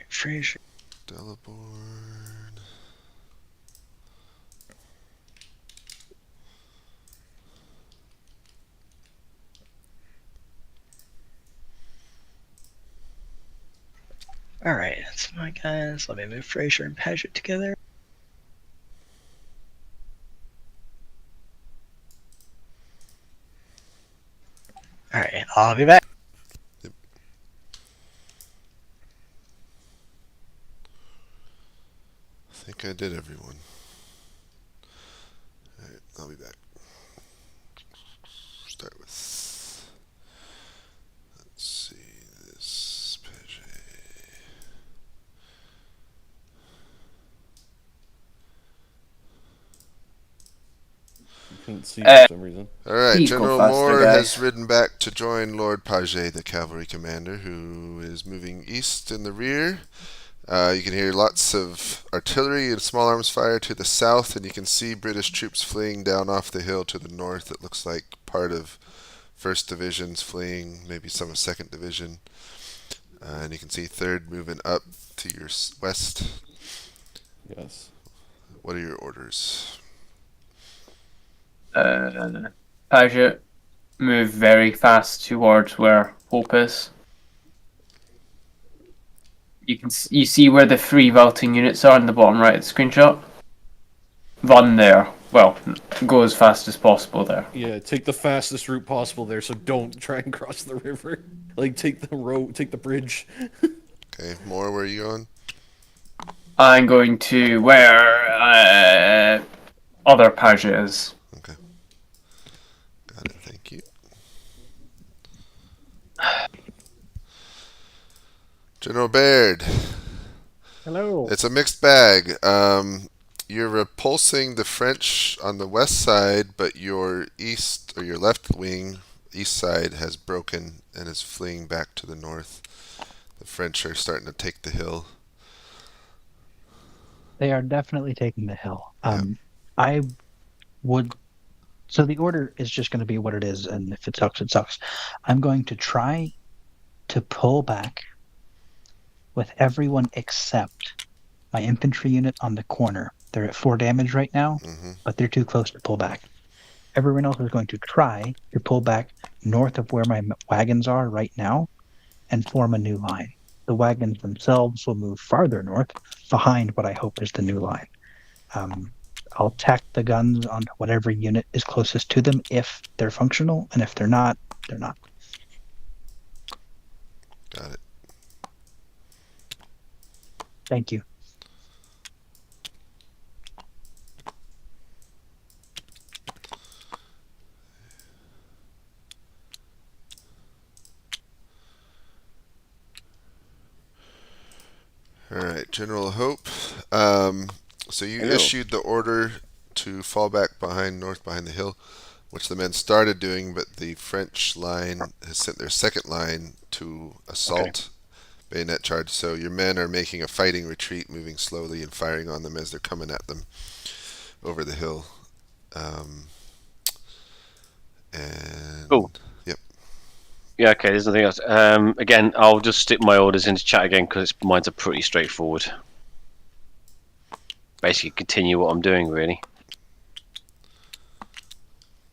Fraser. Delabord. All right, that's my guys. Let me move Fraser and Paget together. All right, I'll be back. I think I did everyone. Alright, I'll be back. Start with. Let's see this Paget. Couldn't see for some reason. Alright, Please go General faster, Moore guys. has ridden back to join Lord Paget, the cavalry commander, who is moving east in the rear. You can hear lots of artillery and small arms fire to the south, and you can see British troops fleeing down off the hill to the north. It looks like part of 1st Division's fleeing, maybe some of 2nd Division. And you can see 3rd moving up to your west. Yes. What are your orders? Paget, move very fast towards where Hope is. You see where the 3 vaulting units are in the bottom right of the screenshot? Run there. Well, go as fast as possible there. Yeah, take the fastest route possible there, so don't try and cross the river. Like, take the road, take the bridge. Okay, Moore, where are you going? I'm going to where other Paget is. Okay. Got it, thank you. General Baird. Hello. It's a mixed bag. You're repulsing the French on the west side, but your east or your left wing, east side, has broken and is fleeing back to the north. The French are starting to take the hill. They are definitely taking the hill. I would. So the order is just going to be what it is, and if it sucks, it sucks. I'm going to try to pull back with everyone except my infantry unit on the corner. They're at 4 damage right now, but they're too close to pull back. Everyone else is going to try to pull back north of where my wagons are right now and form a new line. The wagons themselves will move farther north behind what I hope is the new line. I'll tack the guns onto whatever unit is closest to them if they're functional, and if they're not, they're not. Got it. Thank you. Alright, General Hope. So you Hello. issued the order to fall back north behind the hill, which the men started doing, but the French line has sent their second line to assault bayonet charge. So your men are making a fighting retreat, moving slowly and firing on them as they're coming at them over the hill. And Cool. Yeah, okay, there's nothing else. Again, I'll just stick my orders into chat again because mine's are pretty straightforward. Basically, continue what I'm doing, really.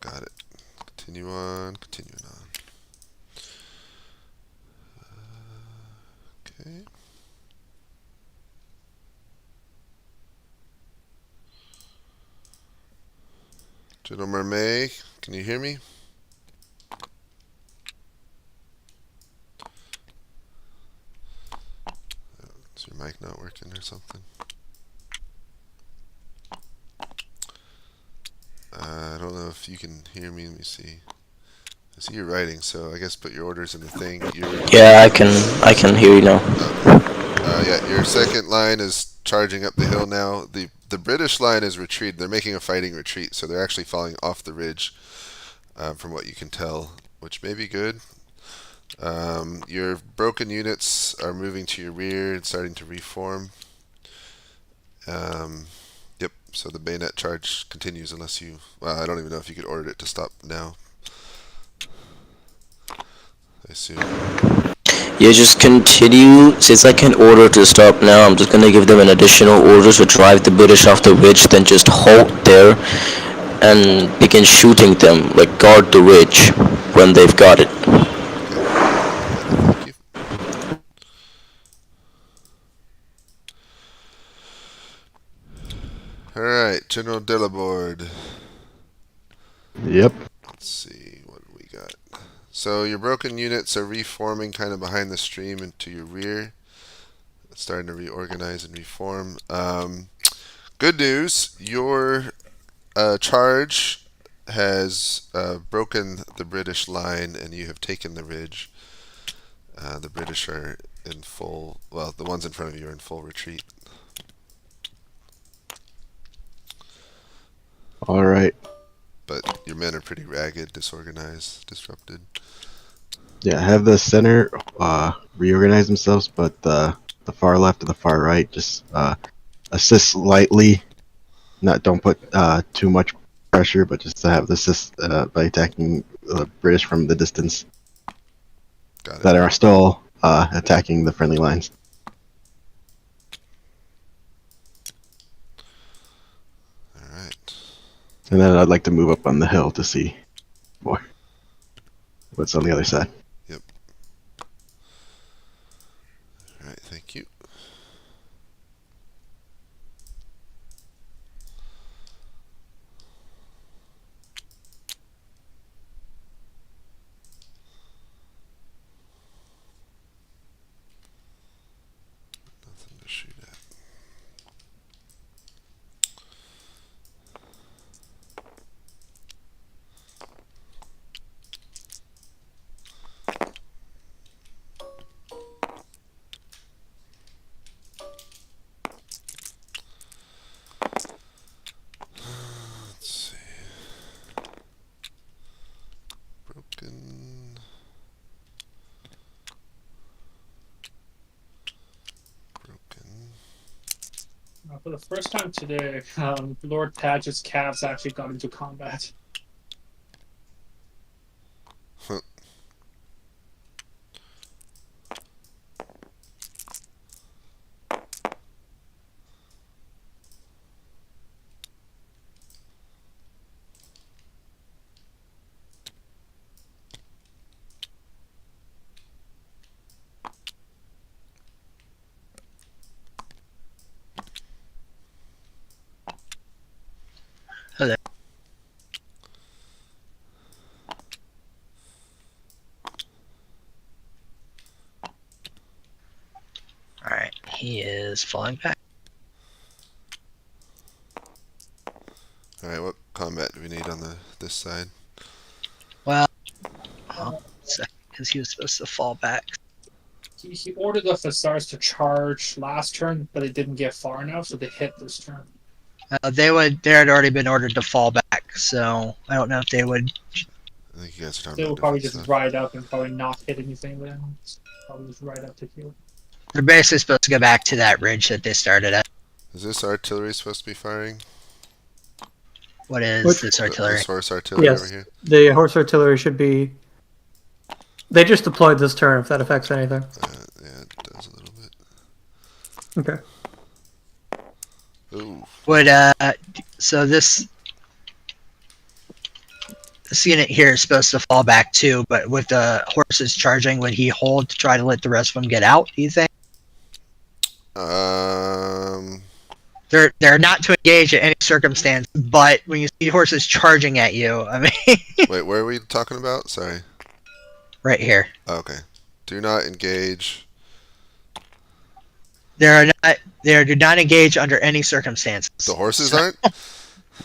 got it. Continuing on. Okay. General Mermet, can you hear me? Is your mic not working or something? I don't know if you can hear me. Let me see. I see you're writing, so I guess put your orders in the thing. Yeah, I can hear you now. Yeah, your second line is charging up the hill now. The British line is retreated. They're making a fighting retreat, so they're actually falling off the ridge, from what you can tell, which may be good. Your broken units are moving to your rear and starting to reform. Yep, so the bayonet charge continues unless you... Well, I don't even know if you could order it to stop now. I assume. Yeah, just continue. Since I can order to stop now, I'm just gonna give them an additional order to drive the British off the ridge, then just halt there and begin shooting them, like guard the ridge when they've got it. Thank you. Alright, General Delaborde. Yep. Let's see, what do we got? So your broken units are reforming kind of behind the stream and to your rear. It's starting to reorganize and reform. Good news, your charge has broken the British line and you have taken the ridge. The British are in full, well, the ones in front of you are in full retreat. All right. But your men are pretty ragged, disorganized, disrupted. Yeah, have the center reorganize themselves, but the far left and the far right just assist lightly. Don't put too much pressure, but just to have the assist by attacking the British from the distance that are still attacking the friendly lines. Alright. And then I'd like to move up on the hill to see more what's on the other side. Yep. Alright, thank you. Nothing to shoot at. Let's see. Broken. For the first time today, Lord Paget's calves actually got into combat. Hello. Alright, he is falling back. Alright, what combat do we need on this side? Well, because he was supposed to fall back. He ordered the Hussars to charge last turn, but they didn't get far enough, so they hit this turn. They had already been ordered to fall back, so I don't know if they would. I think you guys are talking They about will probably different just stuff. ride up and probably not hit anything then. Probably just ride up to heal. They're basically supposed to go back to that ridge that they started at. Is this artillery supposed to be firing? What is Which- this artillery? This horse artillery over Yes, here? the horse artillery should be. They just deployed this turn. If that affects anything. Yeah, it does a little bit. Okay. Ooh. Would so this unit here is supposed to fall back too, but with the horses charging, would he hold to try to let the rest of them get out? Do you think? They're not to engage at any circumstance, but when you see horses charging at you, I mean, Wait, where are we talking about? Sorry. right here. Okay. Do not engage. They do not engage under any circumstances. The horses aren't?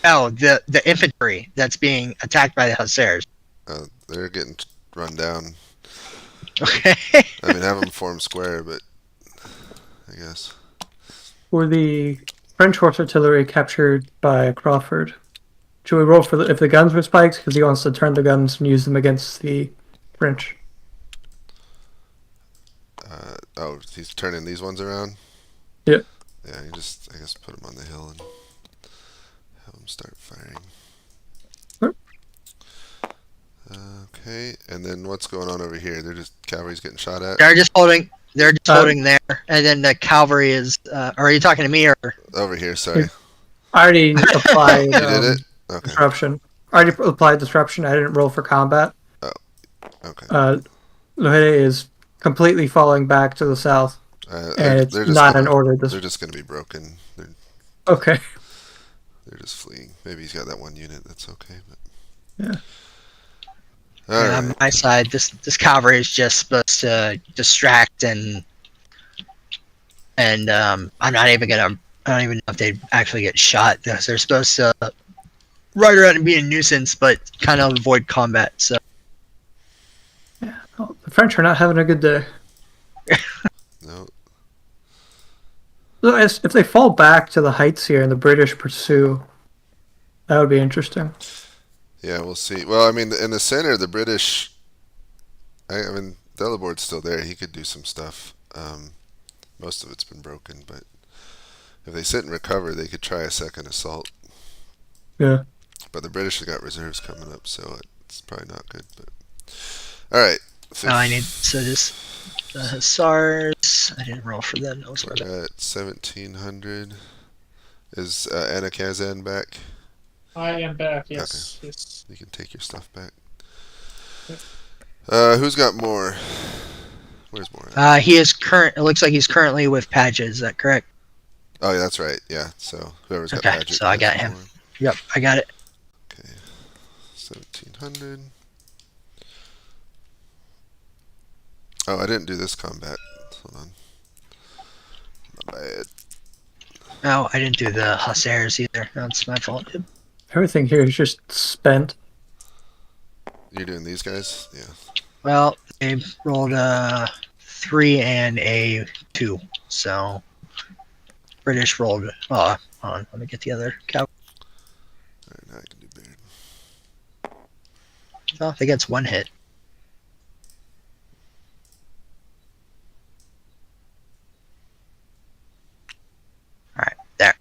No, the infantry that's being attacked by the hussars. They're getting run down. Okay. I mean, have them form square, but I guess. Were the French horse artillery captured by Crawford? Should we roll for if the guns were spikes because he wants to turn the guns and use them against the French? Oh, he's turning these ones around? Yeah. Yeah, you just, I guess, put them on the hill and have them start firing. Sure. Okay, and then what's going on over here? They're just, cavalry's getting shot at? They're just holding there, and then the cavalry is. Or are you talking to me or? Over here, sorry. I already applied You did it? Okay. disruption. I already applied disruption. I didn't roll for combat. Oh, okay. Lohede is completely falling back to the south, and it's they're just not gonna, an order. They're just going to be broken. Okay. They're just fleeing. Maybe he's got that one unit. That's okay. But... Yeah. All right. On my side, this cavalry is just supposed to distract and I'm not even gonna. I don't even know if they actually get shot. They're supposed to ride around and be a nuisance, but kind of avoid combat. So Oh, the French are not having a good day. No. So if they fall back to the heights here and the British pursue, that would be interesting. Yeah, we'll see. Well, I mean, in the center, the British. I mean, Delabord's still there. He could do some stuff. Most of it's been broken, but if they sit and recover, they could try a second assault. Yeah. But the British have got reserves coming up, so it's probably not good. But all right. now I need the hussars. I didn't roll for them. No, We're at 1700. Is Anna Kazan back? I am back. Yes. Okay. Yes. You can take your stuff back. Who's got more? Where's more? He is current. It looks like he's currently with Padgett. Is that correct? Oh, yeah, that's right. Yeah. So whoever's got Okay, Paget so I got gets him. more. Yep, I got it. Okay. 1700. Oh, I didn't do this combat. Hold on. My bad. Oh, I didn't do the hussars either. That's my fault. Everything here is just spent. You're doing these guys? Yeah. Well, they rolled a 3 and a 2, so British rolled. Oh, hold on, let me get the other cow. Alright, now I can do Baird. Oh, they gets 1 hit. All right, there.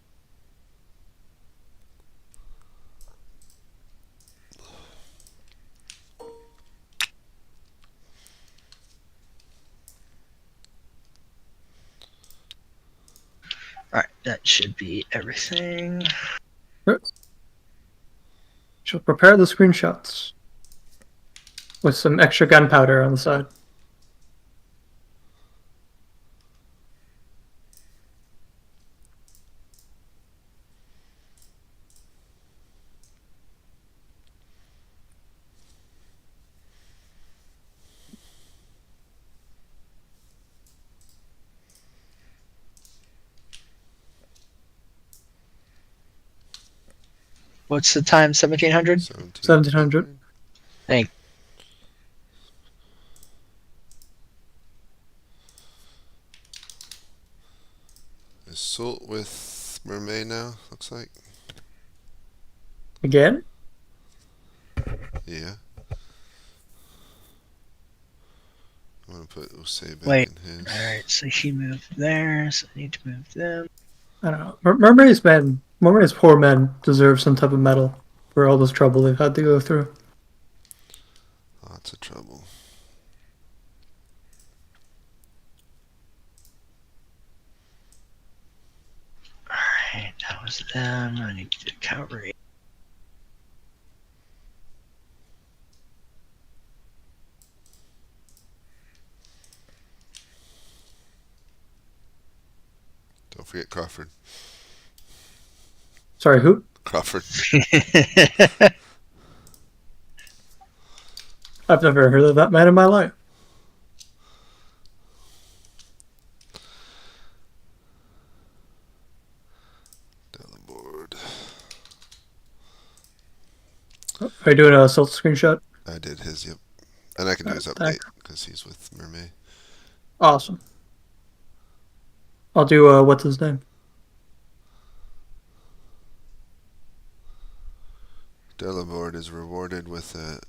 Alright, that should be everything. She'll prepare the screenshots with some extra gunpowder on the side. What's the time? 1700? 1700. Thank. Is Sult with Mermaid now? Looks like. Again? Yeah. I'm gonna put Usei back Wait. in his. Alright, so she moved there, so I need to move them. I don't know. Mermaid's poor men deserve some type of medal for all this trouble they've had to go through. Lots of trouble. Alright, that was them. I need to do cavalry. Don't forget Crawford. Sorry, who? Crawford. I've never heard of that man in my life. Delabord. Are you doing a self screenshot? I did his, yep. And I can do his update because he's with Mermaid. Awesome. I'll do what's his name? Delabord is rewarded with a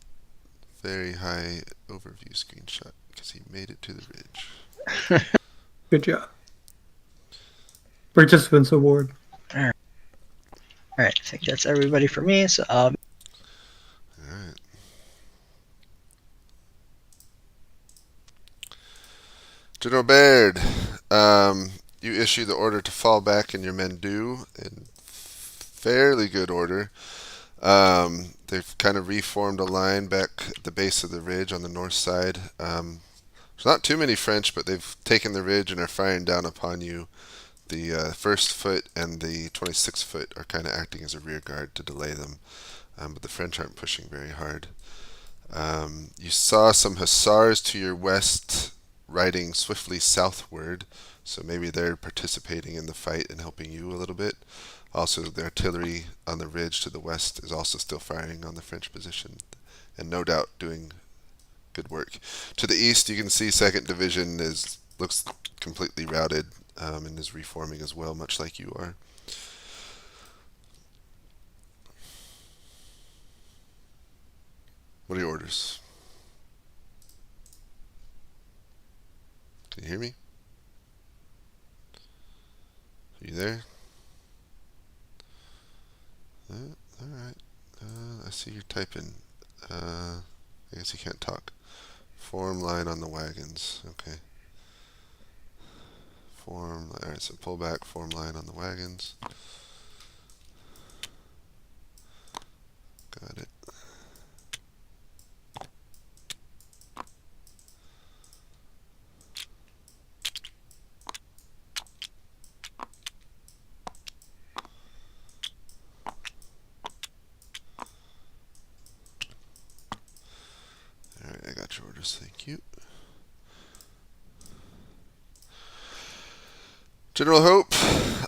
very high overview screenshot because he made it to the ridge. Good job. Participants award. Alright, I think that's everybody for me, so Alright. General Baird, you issue the order to fall back, and your men do in fairly good order. They've kind of reformed a line back at the base of the ridge on the north side. There's not too many French, but they've taken the ridge and are firing down upon you. The 1st Foot and the 26th Foot are kind of acting as a rear guard to delay them, but the French aren't pushing very hard. You saw some hussars to your west riding swiftly southward, so maybe they're participating in the fight and helping you a little bit. Also, the artillery on the ridge to the west is also still firing on the French position, and no doubt doing good work. To the east, you can see 2nd Division looks completely routed and is reforming as well, much like you are. What are your orders? Can you hear me? Are you there? Alright. I see you're typing. I guess you can't talk. Form line on the wagons. Okay. Alright, so pull back, form line on the wagons. Got it. Alright, I got your orders, thank you. General Hope,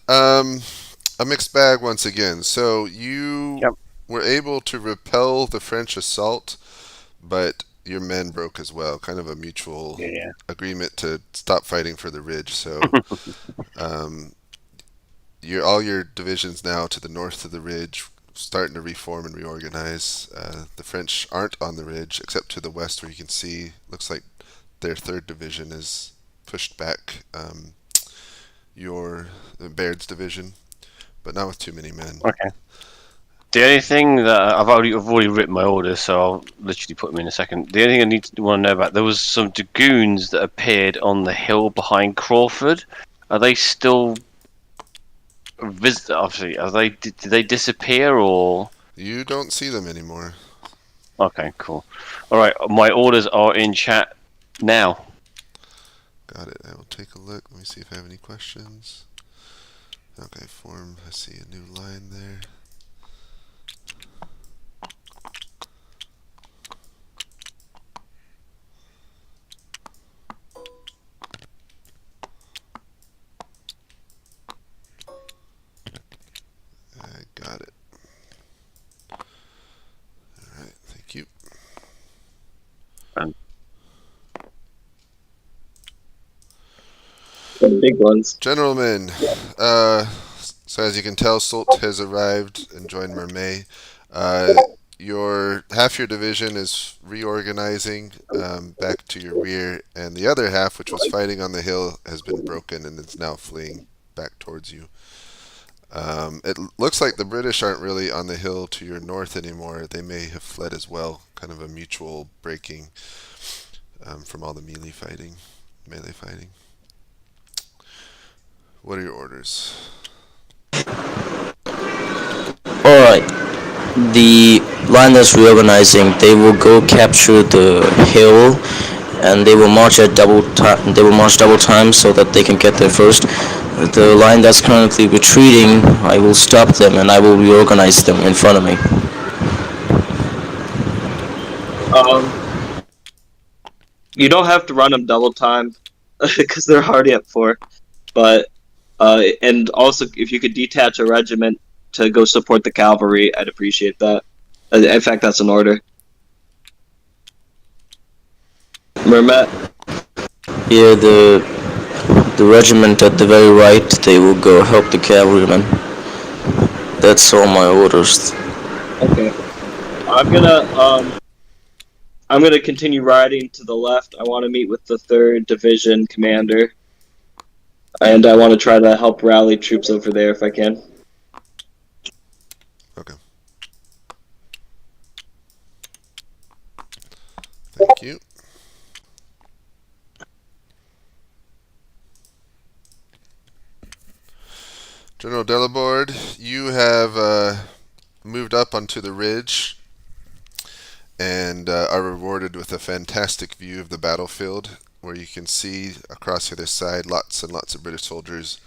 a mixed bag once again. So you were able to repel the French assault, but your men broke as well. Kind of a mutual agreement to stop fighting for the ridge. So all your divisions now to the north of the ridge starting to reform and reorganize. The French aren't on the ridge except to the west, where you can see looks like their 3rd Division is pushed back. Your Baird's division, but not with too many men. Okay. The only thing that I've already written my orders, so I'll literally put them in a second. The only thing I want to know about, there was some dragoons that appeared on the hill behind Crawford. Are they still obviously? Did they disappear or? You don't see them anymore. Okay, cool. All right, my orders are in chat now. Got it. I will take a look. Let me see if I have any questions. Okay, form. I see a new line there. I got it. Alright, thank you. Big ones. Gentlemen, so as you can tell, Soult has arrived and joined Mermaid. your half your division is reorganizing back to your rear, and the other half, which was fighting on the hill, has been broken and is now fleeing back towards you. It looks like the British aren't really on the hill to your north anymore. They may have fled as well. Kind of a mutual breaking from all the melee fighting. What are your orders? Alright. The line that's reorganizing, they will go capture the hill, and they will march double time so that they can get there first. The line that's currently retreating, I will stop them and I will reorganize them in front of me. You don't have to run them double time because they're already at 4. But and also if you could detach a regiment to go support the cavalry, I'd appreciate that. In fact, that's an order. Mermet? Yeah, the regiment at the very right, they will go help the cavalrymen. That's all my orders. Okay. I'm gonna continue riding to the left. I want to meet with the 3rd Division commander, and I want to try to help rally troops over there if I can. Okay. Thank you. General Delaborde, you have moved up onto the ridge and are rewarded with a fantastic view of the battlefield, where you can see across the other side lots and lots of British soldiers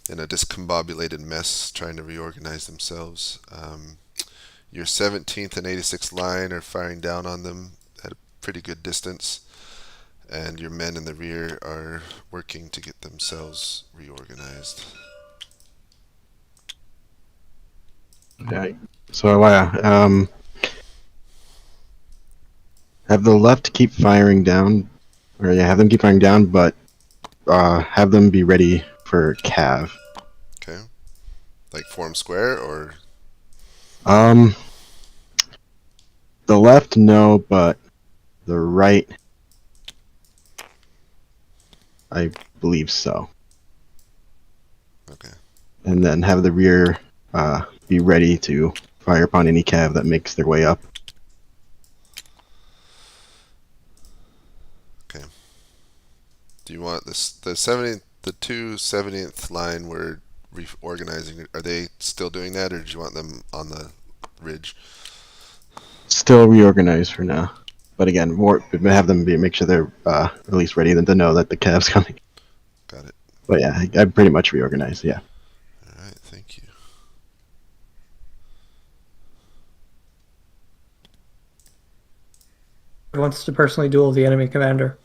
in a discombobulated mess trying to reorganize themselves. Your 17th and 86th line are firing down on them at a pretty good distance, and your men in the rear are working to get themselves reorganized. Okay. So have the left keep firing down, or have them keep firing down, but have them be ready for cav. Okay. Like form square, or? The left, no, but the right, I believe so. Okay. And then have the rear be ready to fire upon any cav that makes their way up. Okay. Do you want this the 70th line we're reorganizing? Are they still doing that, or do you want them on the ridge? Still reorganized for now, but again, have them make sure they're at least ready to know that the cav's coming. Got it. But yeah, I pretty much reorganized. Yeah. All right. Thank you. Who wants to personally duel the enemy commander?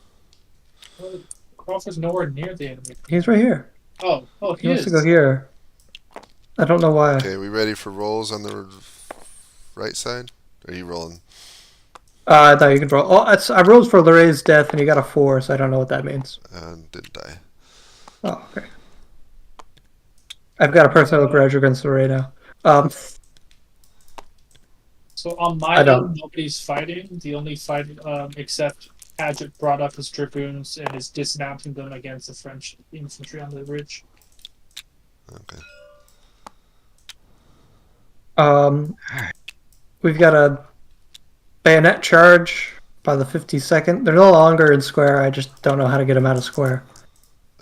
Crawford's nowhere near the enemy. He's right here. Oh, He wants to go here. I don't know why. Okay, we ready for rolls on the right side? Are you rolling? I thought you could roll. Oh, I rolled for Lorraine's death, and he got a 4, so I don't know what that means. Didn't die. Oh, okay. I've got a personal grudge against Lorraine now. So on my end, nobody's fighting. The only fight, except Paget brought up his dragoons and is dismounting them against the French infantry on the ridge. Okay. We've got a bayonet charge by the 52nd. They're no longer in square. I just don't know how to get them out of square.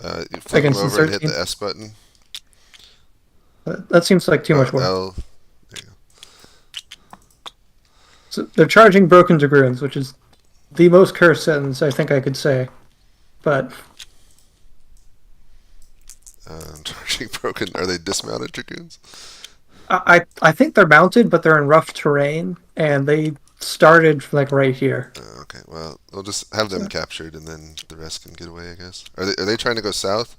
You flip them over and hit the S button. That seems like too much work. L. There you go. So they're charging broken dragoons, which is the most cursed sentence I think I could say. But Charging broken. Are they dismounted dragoons? I think they're mounted, but they're in rough terrain, and they started like right here. Okay, well, we'll just have them captured, and then the rest can get away, I guess. Are they trying to go south?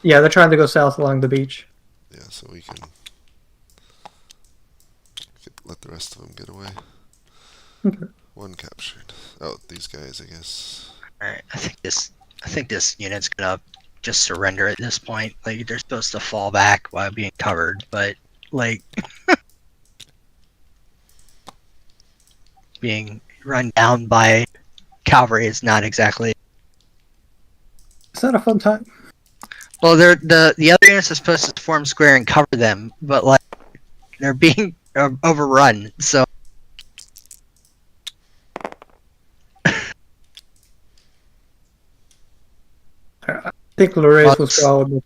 Yeah, they're trying to go south along the beach. Yeah, so we can let the rest of them get away. Okay. One captured. Oh, these guys, I guess. Alright, I think this unit's gonna just surrender at this point. Like, they're supposed to fall back while being covered, but like being run down by cavalry is not exactly. Is that a fun time? Well, the other units are supposed to form square and cover them, but like they're being overrun. So I think Lorraine was going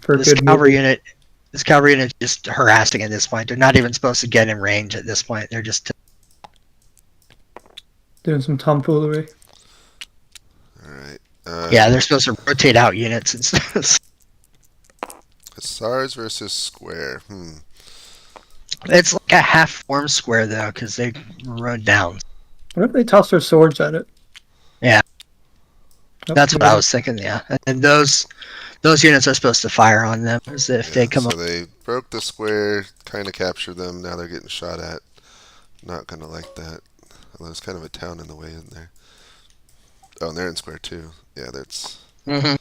for this good cavalry movement. unit, this cavalry unit is just harassing at this point. They're not even supposed to get in range at this point. They're just Doing some tomfoolery. All right. yeah, they're supposed to rotate out units and stuff. Hussars versus square. It's like a half form square though, because they rode down. What if they toss their swords at it? Yeah. Oh, That's what maybe. I was thinking. Yeah, and those units are supposed to fire on them as if they come So up. they broke the square, kind of captured them. Now they're getting shot at. Not gonna like that. Although there's kind of a town in the way in there. Oh, and they're in square too. Yeah, that's. Mhm.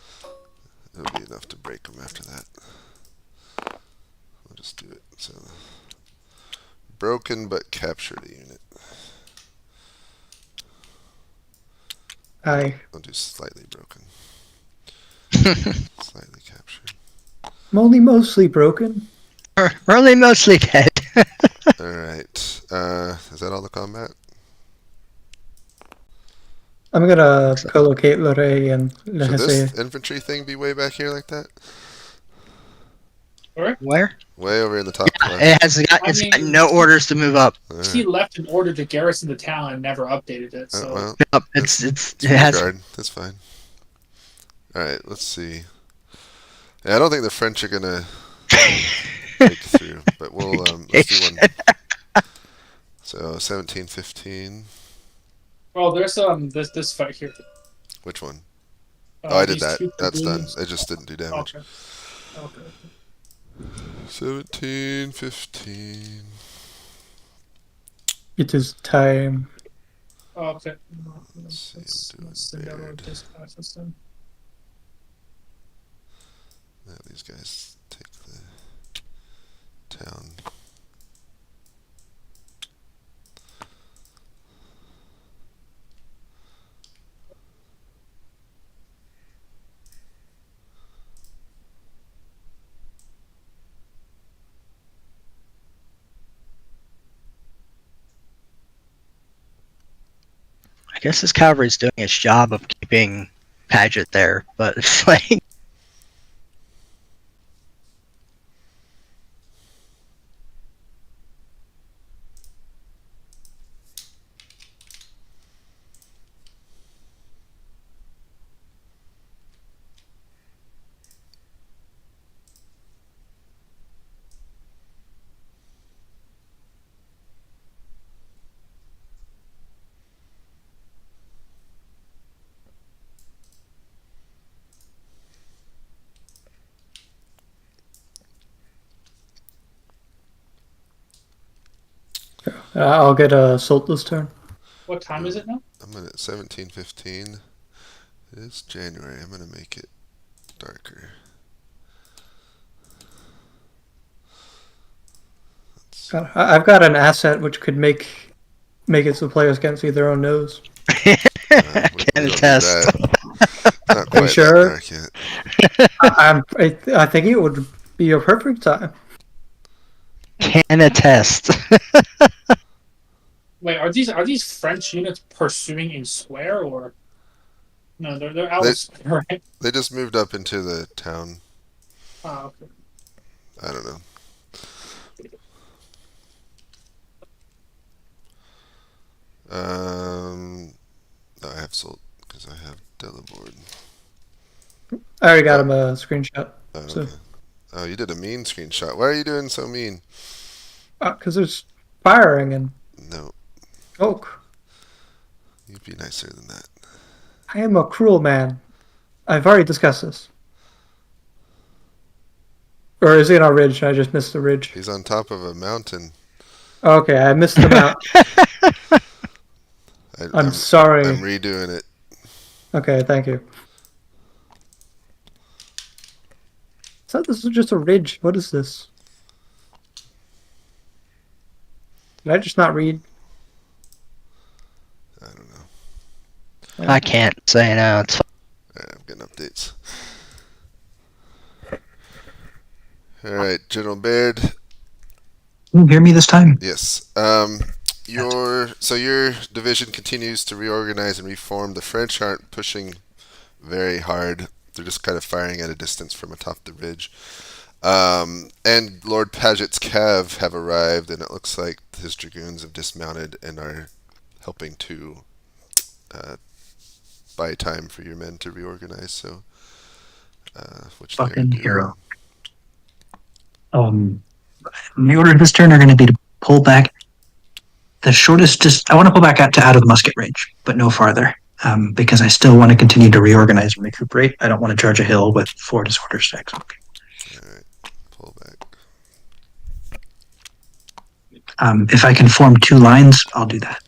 It'll be enough to break them after that. We'll just do it. So broken but captured a unit. Aye. I'll do slightly broken. Slightly captured. I'm only mostly broken. We're only mostly dead. Alright. Is that all the combat? I'm gonna co-locate Lorraine and Le Should Hesse. this infantry thing be way back here like that? Where? Way over in the top left. It has got, I it's got mean- no orders to move up. He left an order to garrison the town and never updated it. So well, Nope, it rear has. guard. That's fine. Alright, let's see. Yeah, I don't think the French are gonna break through, but we'll let's do one. So 1715. well, there's this fight here. Which one? Oh, I did these that. two That's done. dragoons. It just didn't do damage. Okay. 1715. It is time. Okay. Let's see, I'm doing send out our Baird. dispatch system. Yeah, these guys take the town. I guess this cavalry's doing its job of keeping Paget there, but it's like. I'll get a assault this turn. What time is it now? I'm gonna 1715. It is January. I'm gonna make it darker. I've got an asset which could make it so players can't see their own nose. We Can don't do attest. that. Not Are you quite sure? that dark yet. I think it would be a perfect time. Can attest. Wait, are these French units pursuing in square or? No, they're out They- of square, right? They just moved up into the town. Oh, okay. I don't know. No, I have sold because I have Delabord. I already got him a screenshot. Oh, So, okay. Oh, you did a mean screenshot. Why are you doing so mean? because there's firing and No, smoke. you'd be nicer than that. I am a cruel man. I've already discussed this. Or is he on a ridge? I just missed the ridge. He's on top of a mountain. Okay, I missed the mount. I'm sorry. I'm redoing it. Okay, thank you. I thought this was just a ridge. What is this? Did I just not read? I can't say no. It's Alright, I'm getting updates. Alright, General Baird. Can you hear me this time? Yes. Your division continues to reorganize and reform. The French aren't pushing very hard. They're just kind of firing at a distance from atop the ridge. And Lord Paget's cav have arrived, and it looks like his dragoons have dismounted and are helping to buy time for your men to reorganize. So, which they are Fucking doing. hero. The order this turn are going to be to pull back the shortest. I want to pull back out of musket range, but no farther, because I still want to continue to reorganize and recuperate. I don't want to charge a hill with 4 disorder stacks. Alright, pull back. If I can form 2 lines, I'll do that.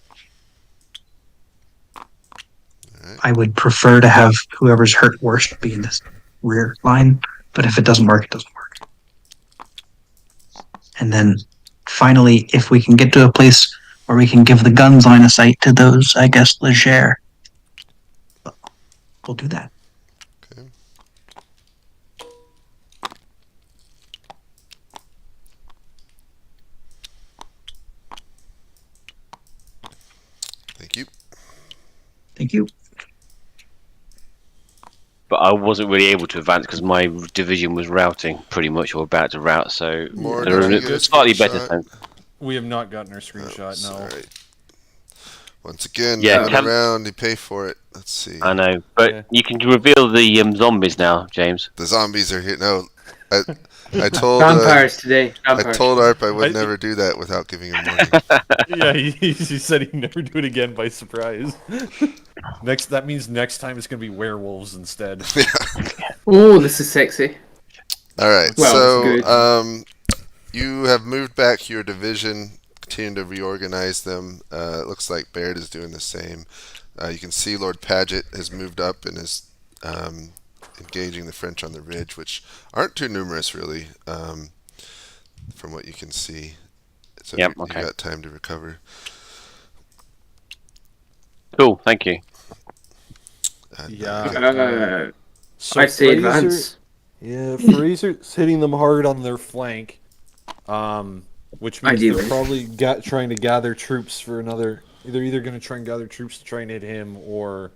Alright. I would prefer to have whoever's hurt worst be in this rear line, but if it doesn't work, it doesn't work. And then finally, if we can get to a place where we can give the guns line of sight to those, I guess, Leger, we'll do that. Okay. Thank you. Thank you. But I wasn't really able to advance because my division was routing pretty much, or about to rout. So More they're in did you a get a slightly better screenshot? sense. We have not gotten our screenshot. No. Alright. Once again, Yeah, coming around, you pay for it. Let's see. I know, but Yeah. you can reveal the zombies now, James. The zombies are here. No, I told Vampires today. I Vampires. told Arp I would I- never do that without giving him warning. Yeah, he said he'd never do it again by surprise. That means next time it's gonna be werewolves instead. Oh, this is sexy. All right, Well, so good. you have moved back your division, continuing to reorganize them. It looks like Baird is doing the same. You can see Lord Paget has moved up and is engaging the French on the ridge, which aren't too numerous really, from what you can see. So Yep, you okay. got time to recover. Cool, thank you. And, Yeah. So I say Fraser- advance. Yeah, Fraser's hitting them hard on their flank, which means Ideally. they're probably trying to gather troops for another. They're either going to try and gather troops to try and hit him, or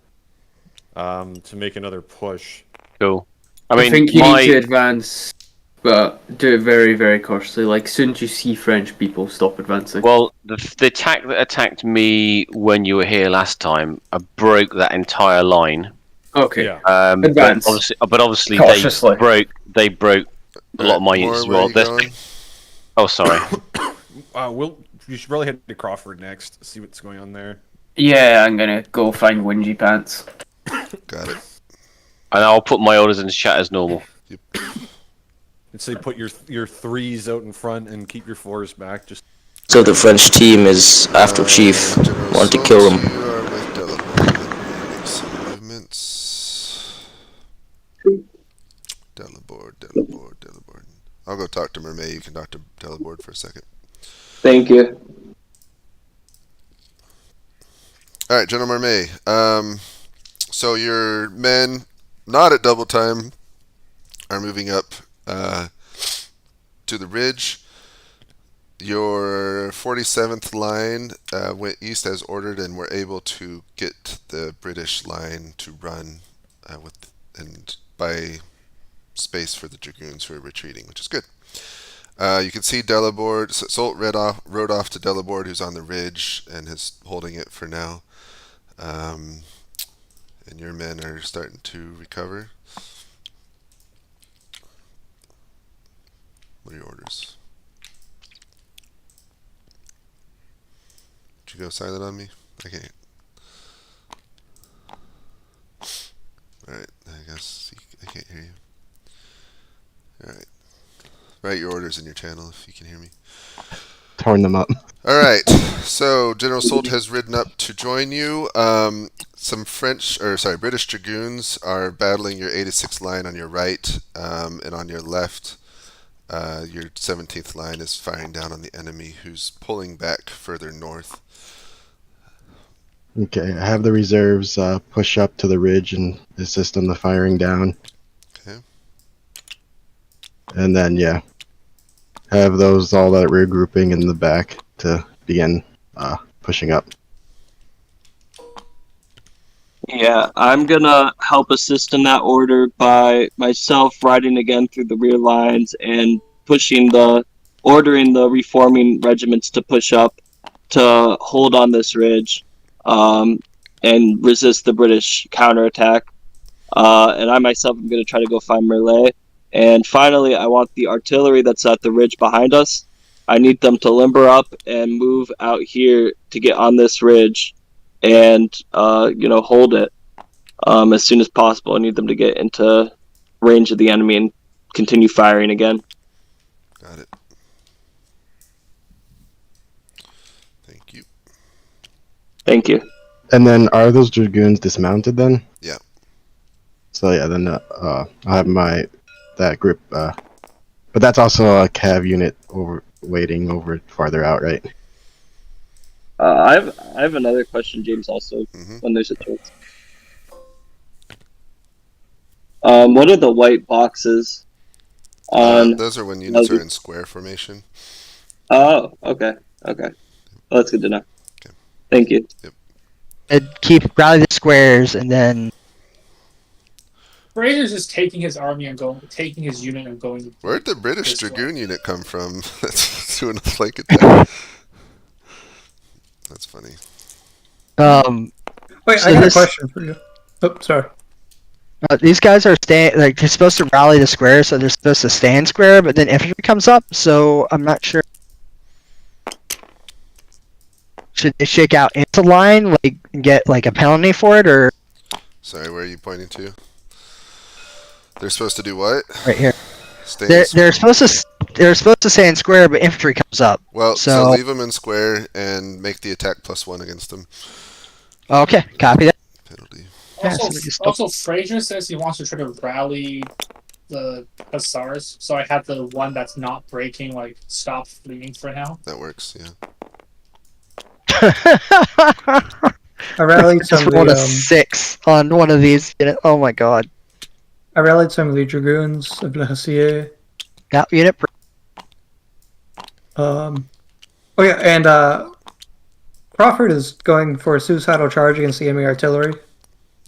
to make another push. Cool. I think you need to advance, but do it very, very cautiously. Like, as soon as you see French people, stop advancing. Well, the attack that attacked me when you were here last time, I broke that entire line. Okay. Yeah. Advance. But obviously Cautiously. they broke a lot of my units as well. Where are you going? Oh, sorry. You should probably head to Crawford next. See what's going on there. Yeah, I'm gonna go find Whingy Pants. Got it. And I'll put my orders in the chat as normal. And say put your 3s out in front and keep your 4s back. Just So the French team is after Chief. General Want to Soult, kill him. You are with Delabord. Make some movements. Delabord. I'll go talk to Mermaid. You can talk to Delabord for a second. Thank you. All right, General Mermaid. So your men, not at double time, are moving up to the ridge. Your 47th line went east as ordered and were able to get the British line to run and buy space for the dragoons who are retreating, which is good. You can see Delabord. Soult rode off to Delabord, who's on the ridge and is holding it for now. And your men are starting to recover. What are your orders? Did you go silent on me? I can't. Alright, I guess I can't hear you. Alright. Write your orders in your channel if you can hear me. Torn them up. Alright, so General Soult has ridden up to join you. Some British dragoons are battling your 86th line on your right, and on your left, your 17th line is firing down on the enemy who's pulling back further north. Okay, I have the reserves push up to the ridge and assist on the firing down. Okay. And then, yeah, have those all that regrouping in the back to begin pushing up. Yeah, I'm gonna help assist in that order by myself riding again through the rear lines and ordering the reforming regiments to push up to hold on this ridge, and resist the British counterattack. And I myself am gonna try to go find Merlet. And finally, I want the artillery that's at the ridge behind us. I need them to limber up and move out here to get on this ridge, and hold it. As soon as possible. I need them to get into range of the enemy and continue firing again. Got it. Thank you. Thank you. And then, are those dragoons dismounted then? Yeah. So yeah, then I'll have that group. But that's also a cav unit waiting over farther out, right? I have another question, James. Also, when there's a chance. What are the white boxes on? Those are when units are in square formation. Oh, okay. Well, that's good to know. Okay. Thank you. Yep. And rally the squares, and then Fraser's just taking his army and taking his unit and going. Where'd the British Dragoon unit come from? That's doing a flank attack. That's funny. Wait, so I got a question for you. Oh, sorry. These guys are staying. Like, they're supposed to rally the square, so they're supposed to stay in square. But then infantry comes up, so I'm not sure. Should they shake out into line, like get like a penalty for it, or? Sorry, where are you pointing to? They're supposed to do what? Right here. Stay They're supposed to stay in square, but infantry comes up. Well, so so leave them in square and make the attack +1 against them. Okay, copy that. Penalty. Also, Fraser says he wants to try to rally the hussars, so I have the one that's not breaking, like, stop fleeing for now. That works, yeah. I rallied some Just of rolled a the 6 on one of these. Oh my god. I rallied some of the dragoons of Le Hassier. That unit. Oh yeah, and Crawford is going for a suicidal charge against the enemy artillery.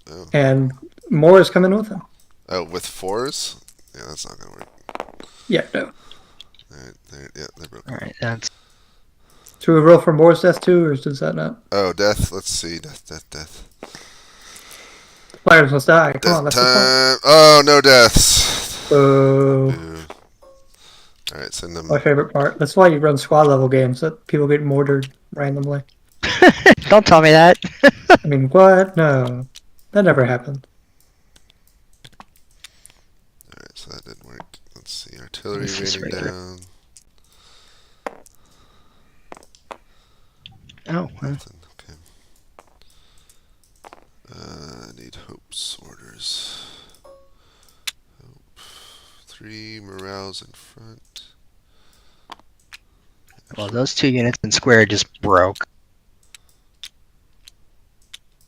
Oh. And Moore is coming with him. Oh, with 4s? Yeah, that's not gonna work. Yeah, no. Alright, they're broken. Alright, that's. Should we roll for Moore's death too, or does that not? Oh, death. Let's see. Death. Players must die. Come Death on, that's time. the Oh, no deaths. point. Boo. Alright, send them. My favorite part. That's why you run squad level games, that people get mortared randomly. Don't tell me that. I mean, what? No. That never happened. Alright, so that didn't work. Let's see. Artillery This is raining right there. down. Oh, well. Nothing. Okay. Need hopes orders. Hope. 3 morales in front. Well, those 2 units in square just broke.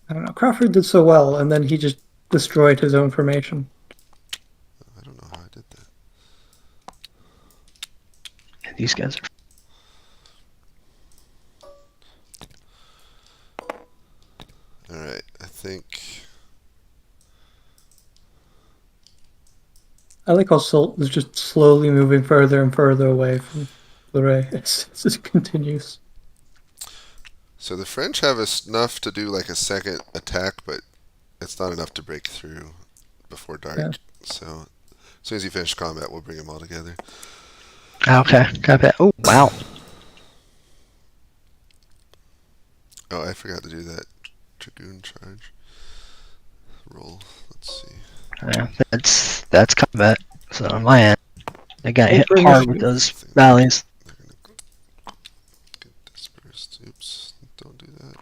I don't know. Crawford did so well, and then he just destroyed his own formation. I don't know how I did that. And these guys are. Alright, I think. I like how Salt is just slowly moving further and further away from Luray. It just continues. So the French have enough to do like a second attack, but it's not enough to break through before dark. Yeah. So as soon as you finish combat, we'll bring them all together. Okay, copy that. Oh, wow. Oh, I forgot to do that Dragoon charge. Roll. Let's see. Yeah, that's combat. So on my end, I got hit bring hard us- with those valleys. They're gonna get dispersed. Oops, don't do that.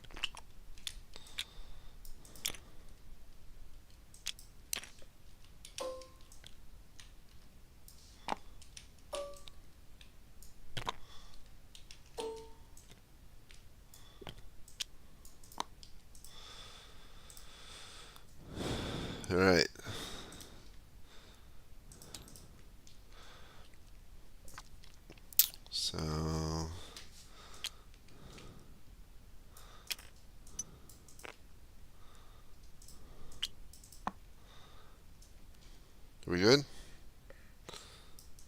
All right. So are we good?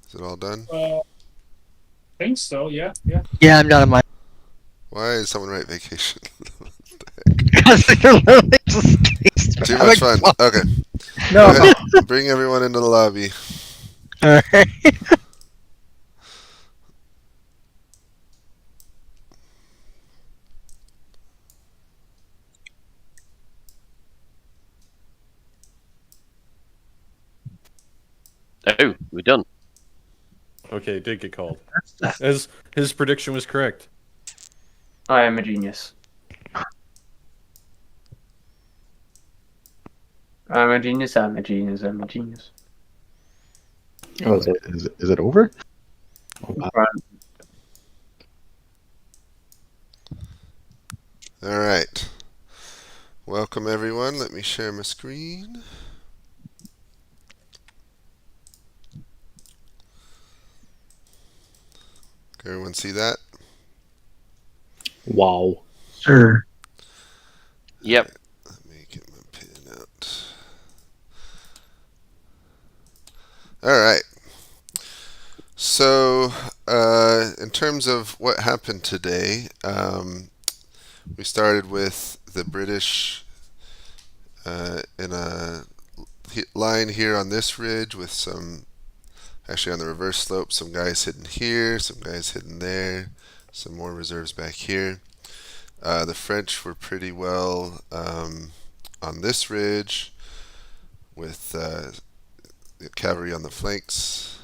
Is it all done? Think so. Yeah. Yeah. Yeah, I'm done on my. Why is someone write vacation? Because they're literally just Too much fun. Okay. No, Go ahead. Bring everyone into the lobby. All right. Oh, we're done. Okay, it did get called. As his prediction was correct. I am a genius. I'm a genius. I'm a genius. I'm a genius. Oh, is it? Is it over? All right. Welcome everyone. Let me share my screen. Can everyone see that? Wow. Sure. Yep. Let me get my pin out. All right. So, in terms of what happened today, we started with the British in a line here on this ridge with some, actually on the reverse slope, some guys hidden here, some guys hidden there, some more reserves back here. The French were pretty well on this ridge with the cavalry on the flanks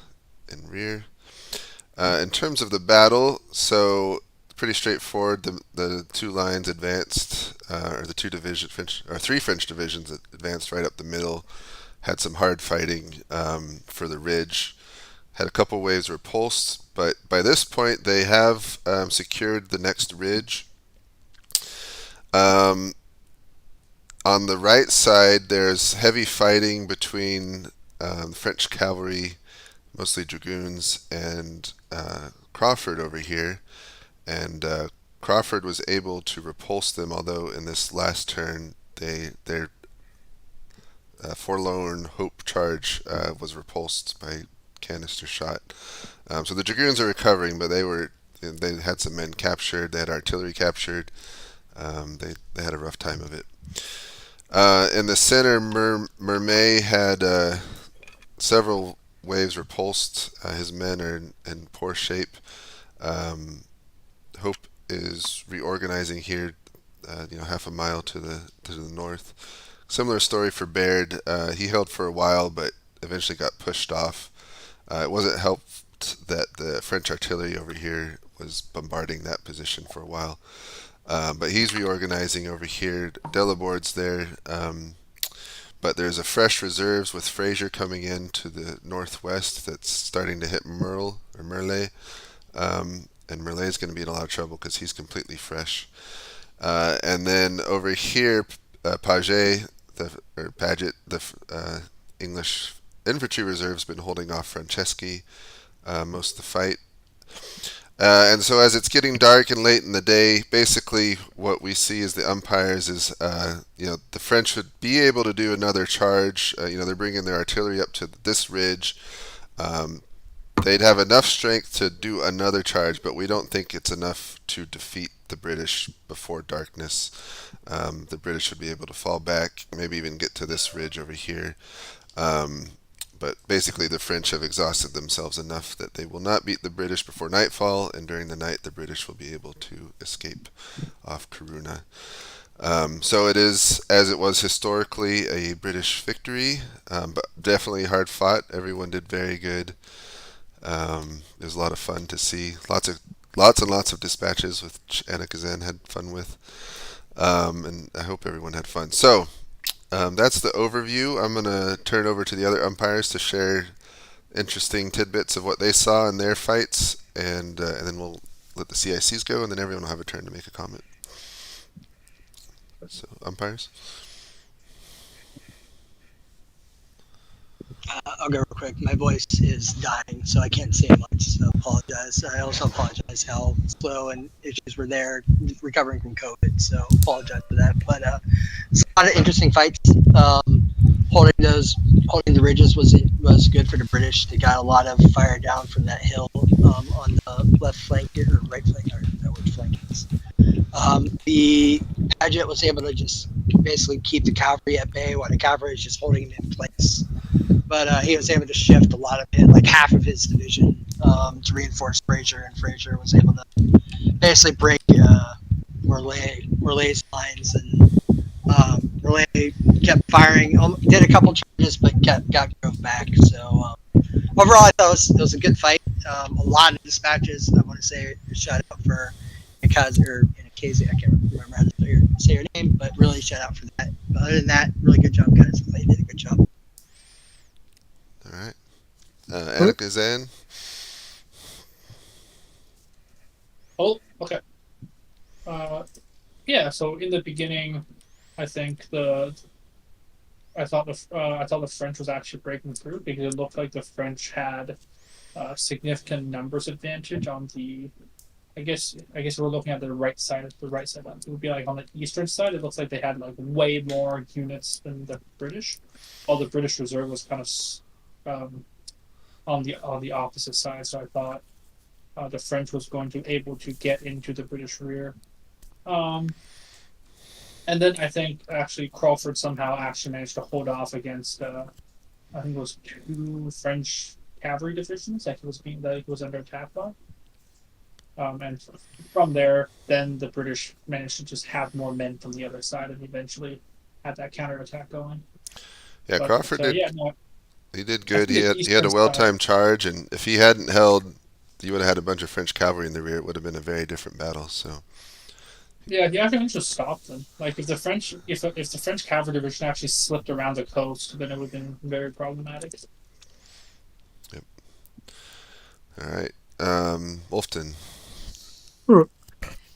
and rear. In terms of the battle, so pretty straightforward. The two lines advanced, or the two division French, or three French divisions that advanced right up the middle. Had some hard fighting for the ridge. Had a couple waves repulsed, but by this point they have secured the next ridge. On the right side, there's heavy fighting between French cavalry, mostly dragoons, and Crawford over here. And Crawford was able to repulse them, although in this last turn, their forlorn hope charge was repulsed by canister shot. So the dragoons are recovering, but they had some men captured. They had artillery captured. They had a rough time of it. In the center, Mermet had several waves repulsed. His men are in poor shape. Hope is reorganizing here, half a mile to the north. Similar story for Baird. He held for a while, but eventually got pushed off. It wasn't helped that the French artillery over here was bombarding that position for a while. But he's reorganizing over here. Delabord's there. But there's a fresh reserves with Fraser coming in to the northwest that's starting to hit Merle. And Merle's going to be in a lot of trouble because he's completely fresh. And then over here, Paget, the English infantry reserve's been holding off Franceschi most of the fight. And so as it's getting dark and late in the day, basically what we see is the umpires is, the French would be able to do another charge. They're bringing their artillery up to this ridge. They'd have enough strength to do another charge, but we don't think it's enough to defeat the British before darkness. The British would be able to fall back, maybe even get to this ridge over here. But basically the French have exhausted themselves enough that they will not beat the British before nightfall, and during the night the British will be able to escape off Corunna. So it is, as it was historically, a British victory, but definitely hard fought. Everyone did very good. It was a lot of fun to see. Lots and lots of dispatches, which Anna Kazan had fun with. And I hope everyone had fun. So that's the overview. I'm going to turn it over to the other umpires to share interesting tidbits of what they saw in their fights, and then we'll let the CICs go, and then everyone will have a turn to make a comment. So, umpires? I'll go real quick. My voice is dying, so I can't say much. So apologize. I also apologize how slow and issues were there recovering from COVID. So apologize for that. But it's a lot of interesting fights. Holding the ridges was good for the British. They got a lot of fire down from that hill on the left flank or right flank. I don't know which flank it is. The Paget was able to just basically keep the cavalry at bay while the cavalry is just holding it in place. But he was able to shift a lot of it, like half of his division, to reinforce Fraser, and Fraser was able to basically break Morlae's lines, and Morlae kept firing, did a couple charges, but got drove back. So overall, I thought it was a good fight. A lot of dispatches. I want to say shout out for Casey. I can't remember how to say her name, but really shout out for that. But other than that, really good job, guys. They did a good job. All right. Annika Zan. Oh, okay. Yeah. So in the beginning, I think I thought the French was actually breaking through because it looked like the French had significant numbers advantage on the. I guess we're looking at the right side. It would be like on the eastern side. It looks like they had like way more units than the British, while the British reserve was kind of on the opposite side. So I thought the French was going to able to get into the British rear. And then I think actually Crawford somehow actually managed to hold off against I think it was 2 French cavalry divisions that he was under attack by. And from there, then the British managed to just have more men from the other side and eventually had that counterattack going. Yeah, Crawford did. Yeah, no, He did good. He had a well-timed charge, and if he hadn't held, you would have had a bunch of French cavalry in the rear. It would have been a very different battle. So. Yeah, he actually just stopped them. Like if the French cavalry division actually slipped around the coast, then it would have been very problematic. Yep. All right, Wolfton.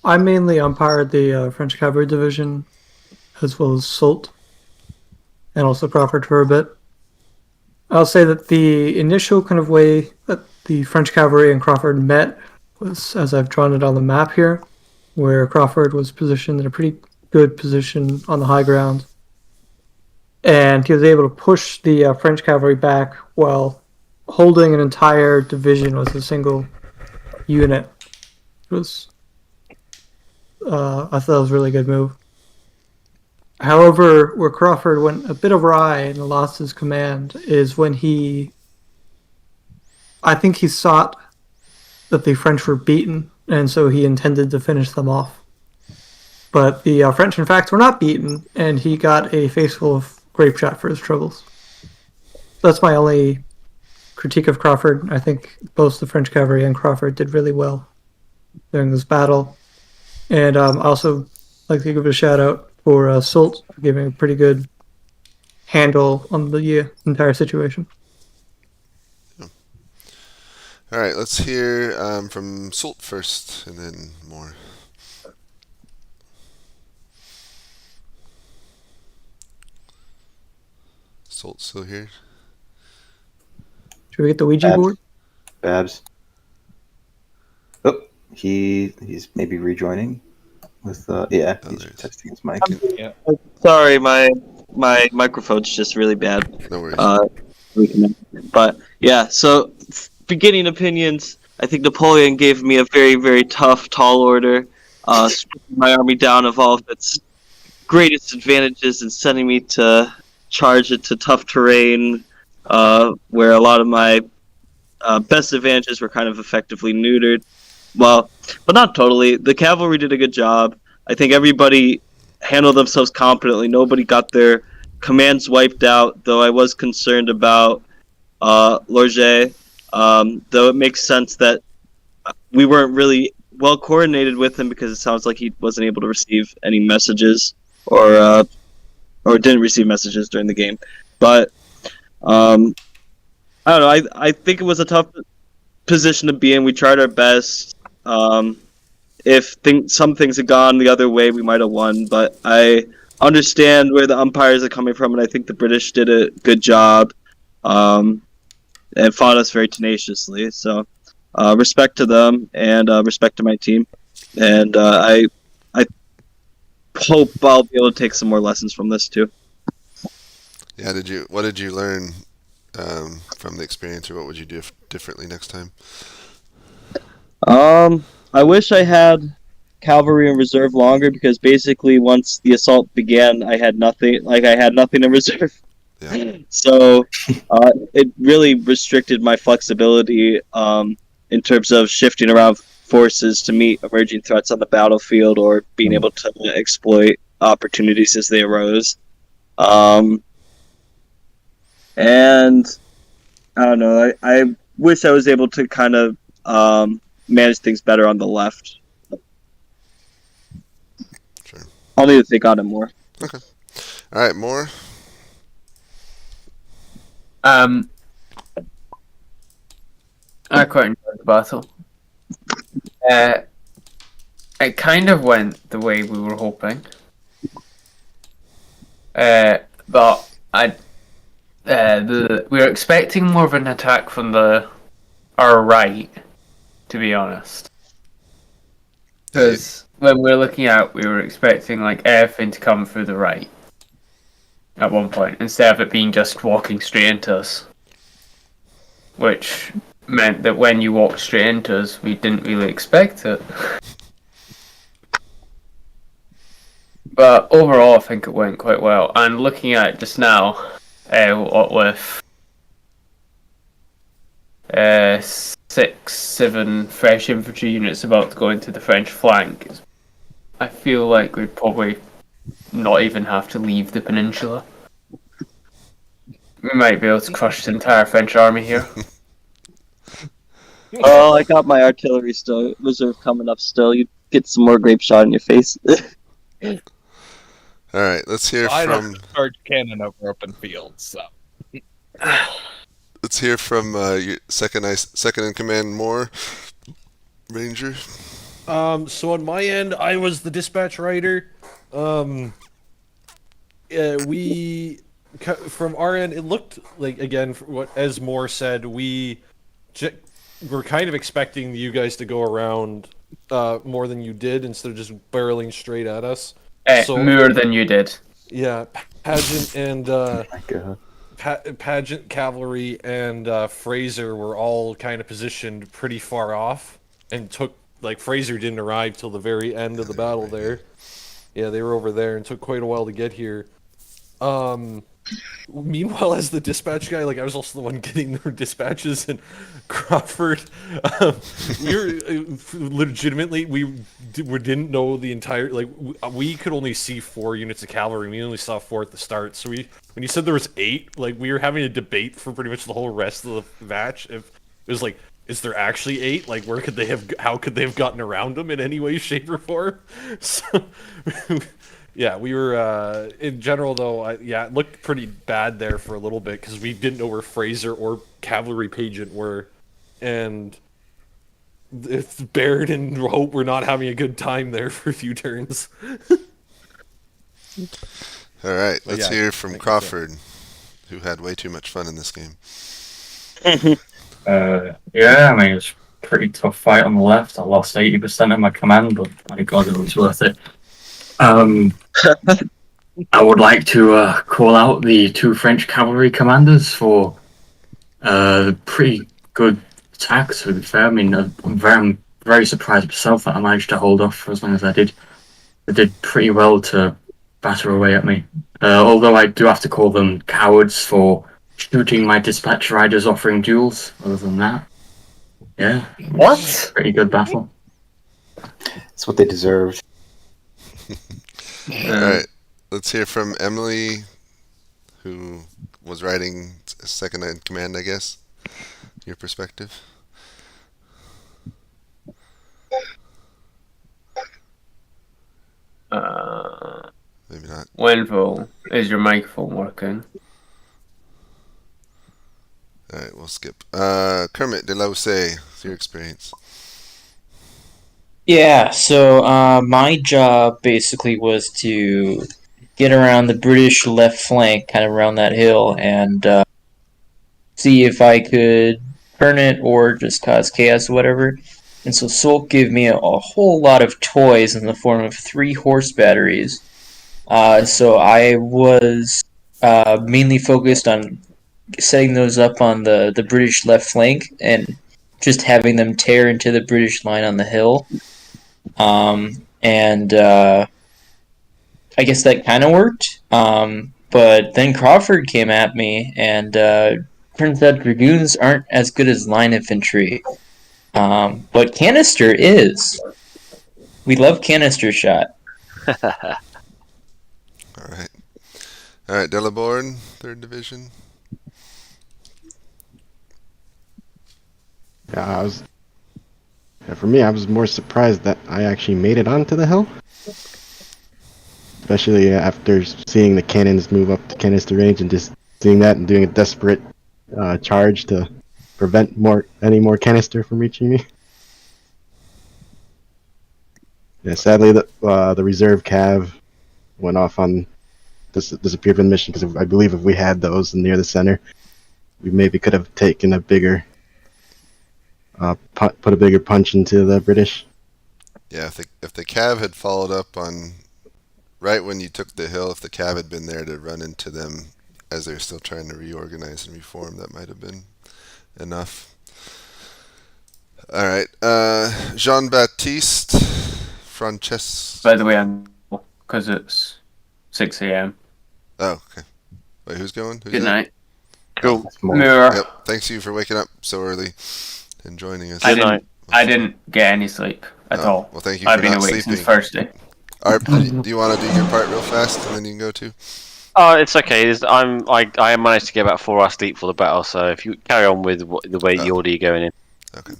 I mainly umpired the French cavalry division, as well as Soult, and also Crawford for a bit. I'll say that the initial kind of way that the French cavalry and Crawford met was as I've drawn it on the map here, where Crawford was positioned in a pretty good position on the high ground, and he was able to push the French cavalry back while holding an entire division with a single unit. It was I thought it was a really good move. However, where Crawford went a bit awry and lost his command is when I think he thought that the French were beaten, and so he intended to finish them off. But the French, in fact, were not beaten, and he got a face full of grape shot for his troubles. That's my only critique of Crawford. I think both the French cavalry and Crawford did really well during this battle. And also like to give a shout out for Soult for giving a pretty good handle on the entire situation. All right, let's hear from Soult first, and then more. Soult still here? Should we get the Ouija board? Babs. Oh, he's maybe rejoining with he's testing his mic. Yeah. Sorry, my microphone's just really bad. No worries. But yeah, so beginning opinions. I think Napoleon gave me a very, very tough tall order, stripping my army down of all of its greatest advantages and sending me to charge it to tough terrain, where a lot of my best advantages were kind of effectively neutered. Well, but not totally. The cavalry did a good job. I think everybody handled themselves competently. Nobody got their commands wiped out, though I was concerned about Lorget. Though it makes sense that we weren't really well coordinated with him because it sounds like he wasn't able to receive any messages or didn't receive messages during the game. But I don't know. I think it was a tough position to be in. We tried our best. If some things had gone the other way, we might have won. But I understand where the umpires are coming from, and I think the British did a good job. and fought us very tenaciously. So, respect to them and respect to my team. And I hope I'll be able to take some more lessons from this too. Yeah. What did you learn from the experience, or what would you do differently next time? I wish I had cavalry in reserve longer, because basically once the assault began, I had nothing. Like, I had nothing in reserve. Yeah. So it really restricted my flexibility in terms of shifting around forces to meet emerging threats on the battlefield, or being able to exploit opportunities as they arose. And I don't know. I wish I was able to kind of manage things better on the left. Sure. I'll need to think on it more. Okay. All right, more. I quite enjoyed the battle. It kind of went the way we were hoping. But we were expecting more of an attack from our right, to be honest. Because when we were looking out, we were expecting like everything to come through the right at one point, instead of it being just walking straight into us. Which meant that when you walked straight into us, we didn't really expect it. But overall, I think it went quite well. And looking at it just now, with 6-7 fresh infantry units about to go into the French flank, I feel like we'd probably not even have to leave the peninsula. We might be able to crush the entire French army here. Oh, I got my artillery still reserve coming up. Still, you get some more grape shot in your face. All right, let's hear I from. don't charge cannon over open fields, so. Let's hear from your second in command, Moore Ranger. So on my end, I was the dispatch writer. We from our end, it looked like, again, what as Moore said, we're kind of expecting you guys to go around more than you did, instead of just barreling straight at us. More than you did. Yeah, Pageant and Pageant, Cavalry, and Fraser were all kind of positioned pretty far off, and Fraser didn't arrive till the very end of the battle there. Yeah, they were over there and took quite a while to get here. Meanwhile, as the dispatch guy, I was also the one getting their dispatches, and Crawford, we were legitimately, we didn't know the entire, we could only see 4 units of cavalry. We only saw 4 at the start, so when you said there was 8, we were having a debate for pretty much the whole rest of the match. If it was is there actually 8? How could they have gotten around them in any way, shape, or form? So, yeah, we were, in general, though, it looked pretty bad there for a little bit, because we didn't know where Fraser or Cavalry Pageant were, and it's Baird and Hope were not having a good time there for a few turns. All right, let's hear from Crawford, who had way too much fun in this game. Yeah, it was a pretty tough fight on the left. I lost 80% of my command, but my god, it was worth it. I would like to call out the 2 French cavalry commanders for pretty good attacks, to be fair. I mean, I'm very surprised myself that I managed to hold off for as long as I did. They did pretty well to batter away at me. Although I do have to call them cowards for shooting my dispatch riders offering duels. Other than that, yeah. What? Pretty good battle. That's what they deserved. All right, let's hear from Emily, who was riding second in command, I guess. Your perspective. Maybe not. Wenville, is your microphone working? All right, we'll skip. Kermit de Lause, your experience. Yeah, so my job basically was to get around the British left flank, kind of around that hill, and see if I could turn it or just cause chaos or whatever. And so Soul gave me a whole lot of toys in the form of 3 horse batteries. So I was mainly focused on setting those up on the British left flank and just having them tear into the British line on the hill. And I guess that kind of worked. But then Crawford came at me, and turns out Dragoons aren't as good as line infantry. But Canister is. We love Canister shot. Alright. Alright, Delaborn, 3rd Division. Yeah, for me, I was more surprised that I actually made it onto the hill. Especially after seeing the cannons move up to canister range and just seeing that and doing a desperate charge to prevent any more canister from reaching me. Yeah, sadly, the reserve cav went off on disappeared from the mission because I believe if we had those near the center, we maybe could have taken a bigger, put a bigger punch into the British. Yeah, if the cav had followed up on right when you took the hill, if the cav had been there to run into them as they're still trying to reorganize and reform, that might have been enough. Alright, Jean-Baptiste Francesco. By the way, I'm because it's 6 a.m. Oh, okay. Wait, who's going? Who's Good that? night. Cool. Mirror. Yep. Thanks you for waking up so early and joining us. I didn't get any sleep at all. Well, thank you I've for been not awake sleeping. since Thursday. Do you want to do your part real fast and then you can go too? Oh, it's okay. I managed to get about 4 hours sleep for the battle, so if you carry on with the way the order you're going in. Okay.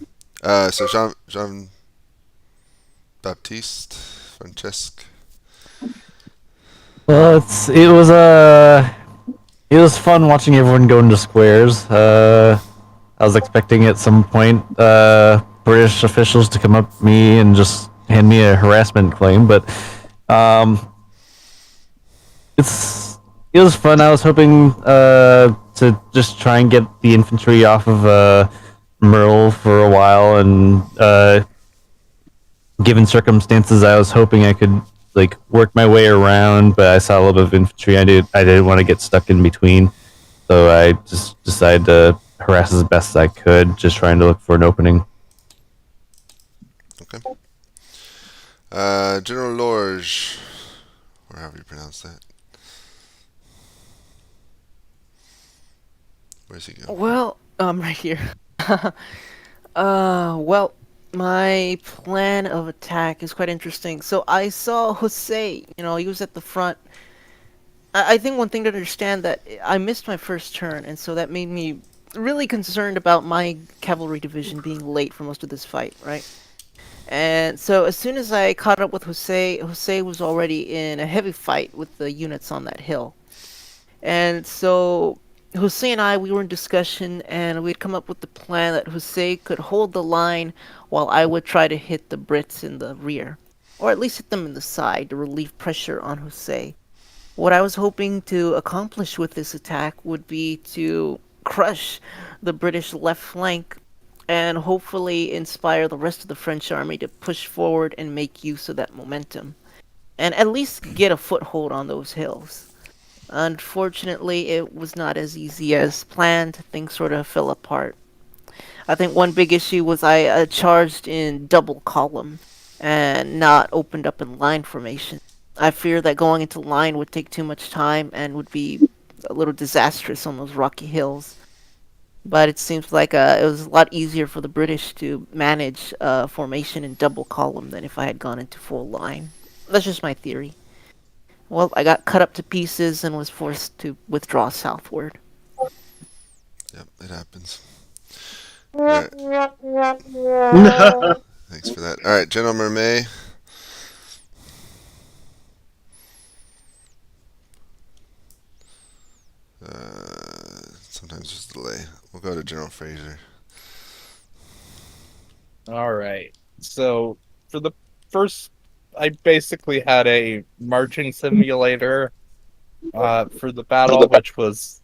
So Jean Baptiste Francesco. Well, it was fun watching everyone go into squares. I was expecting at some point British officials to come up to me and just hand me a harassment claim, but it was fun. I was hoping to just try and get the infantry off of Merle for a while, and given circumstances, I was hoping I could work my way around, but I saw a little bit of infantry. I didn't want to get stuck in between, so I just decided to harass as best as I could, just trying to look for an opening. Okay. General Lorge, or however you pronounce that. Where's he going? Well, right here. Well, my plan of attack is quite interesting. So I saw Jose, he was at the front. I think one thing to understand that I missed my first turn, and so that made me really concerned about my cavalry division being late for most of this fight, right? And so as soon as I caught up with Jose was already in a heavy fight with the units on that hill. And so Jose and we were in discussion, and we'd come up with the plan that Jose could hold the line while I would try to hit the Brits in the rear, or at least hit them in the side to relieve pressure on Jose. What I was hoping to accomplish with this attack would be to crush the British left flank and hopefully inspire the rest of the French army to push forward and make use of that momentum, and at least get a foothold on those hills. Unfortunately, it was not as easy as planned. Things sort of fell apart. I think one big issue was I charged in double column and not opened up in line formation. I fear that going into line would take too much time and would be a little disastrous on those rocky hills. But it seems like it was a lot easier for the British to manage formation in double column than if I had gone into full line. That's just my theory. Well, I got cut up to pieces and was forced to withdraw southward. Yep, it happens. Right. Thanks for that. All right, General Mermet. Sometimes there's a delay. We'll go to General Fraser. All right. So for the first, I basically had a marching simulator for the battle, which was,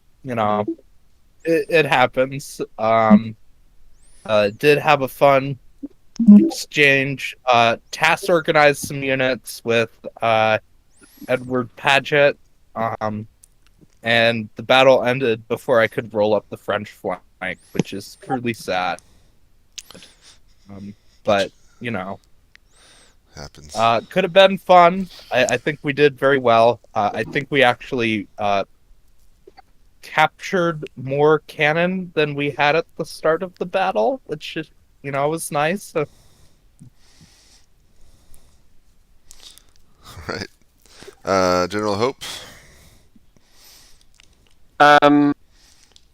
it happens. Did have a fun exchange. Tass organized some units with Edward Paget, and the battle ended before I could roll up the French flank, which is truly sad. But you know, happens. Could have been fun. I think we did very well. I think we actually captured more cannon than we had at the start of the battle, which is, was nice. So... Right. General Hope.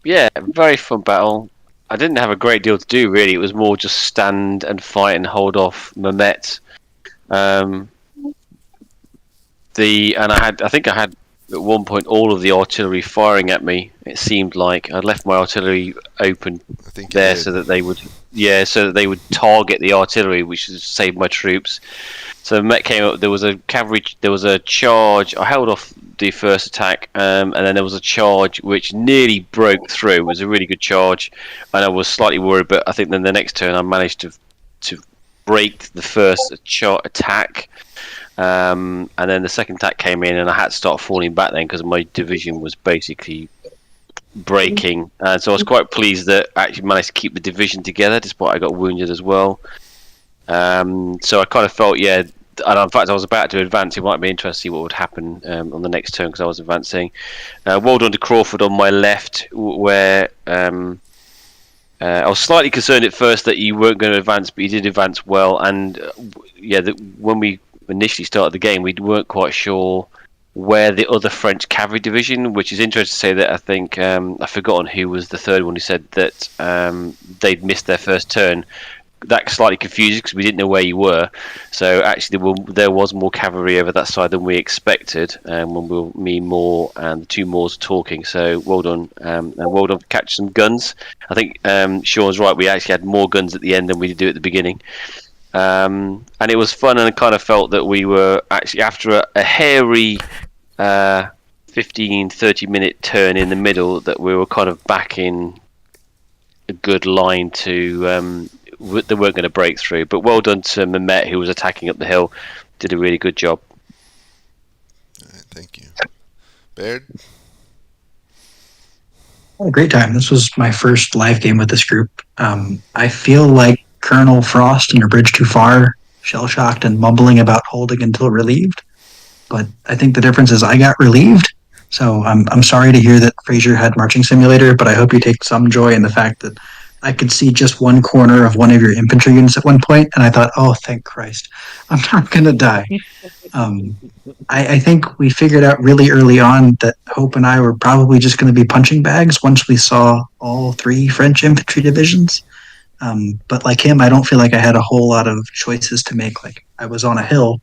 Yeah, very fun battle. I didn't have a great deal to do really. It was more just stand and fight and hold off Mehmet. I think I had at one point all of the artillery firing at me. It seemed like I'd left my artillery open there so that they would target the artillery, which would save my troops. So Met came up. There was a charge. I held off the first attack, and then there was a charge which nearly broke through. It was a really good charge, and I was slightly worried. But I think then the next turn I managed to break the first attack, and then the second attack came in, and I had to start falling back then because my division was basically breaking. And so I was quite pleased that I actually managed to keep the division together despite I got wounded as well. So I kind of felt, and in fact I was about to advance. It might be interesting to see what would happen on the next turn because I was advancing. Well done to Crawford on my left, where I was slightly concerned at first that you weren't going to advance, but you did advance well. And when we initially started the game, we weren't quite sure where the other French cavalry division, which is interesting to say that I think I've forgotten who was the third one who said that they'd missed their first turn. That slightly confused because we didn't know where you were. So actually, there was more cavalry over that side than we expected. When me, Moore, and the two Moores were talking. So well done, and well done for catching some guns. I think Sean's right. We actually had more guns at the end than we did do at the beginning. And it was fun, and I kind of felt that we were actually after a hairy 15-30 minute turn in the middle that we were kind of back in a good line to. They weren't going to break through, but well done to Mehmet, who was attacking up the hill. Did a really good job. All right, thank you. Baird? Had a great time. This was my first live game with this group. I feel like Colonel Frost in A Bridge Too Far, shell-shocked and mumbling about holding until relieved. But I think the difference is I got relieved. So I'm sorry to hear that Fraser had Marching Simulator, but I hope you take some joy in the fact that I could see just one corner of one of your infantry units at one point, and I thought, oh, thank Christ, I'm not going to die. I think we figured out really early on that Hope and I were probably just going to be punching bags once we saw all three French infantry divisions. But like him, I don't feel like I had a whole lot of choices to make. Like, I was on a hill.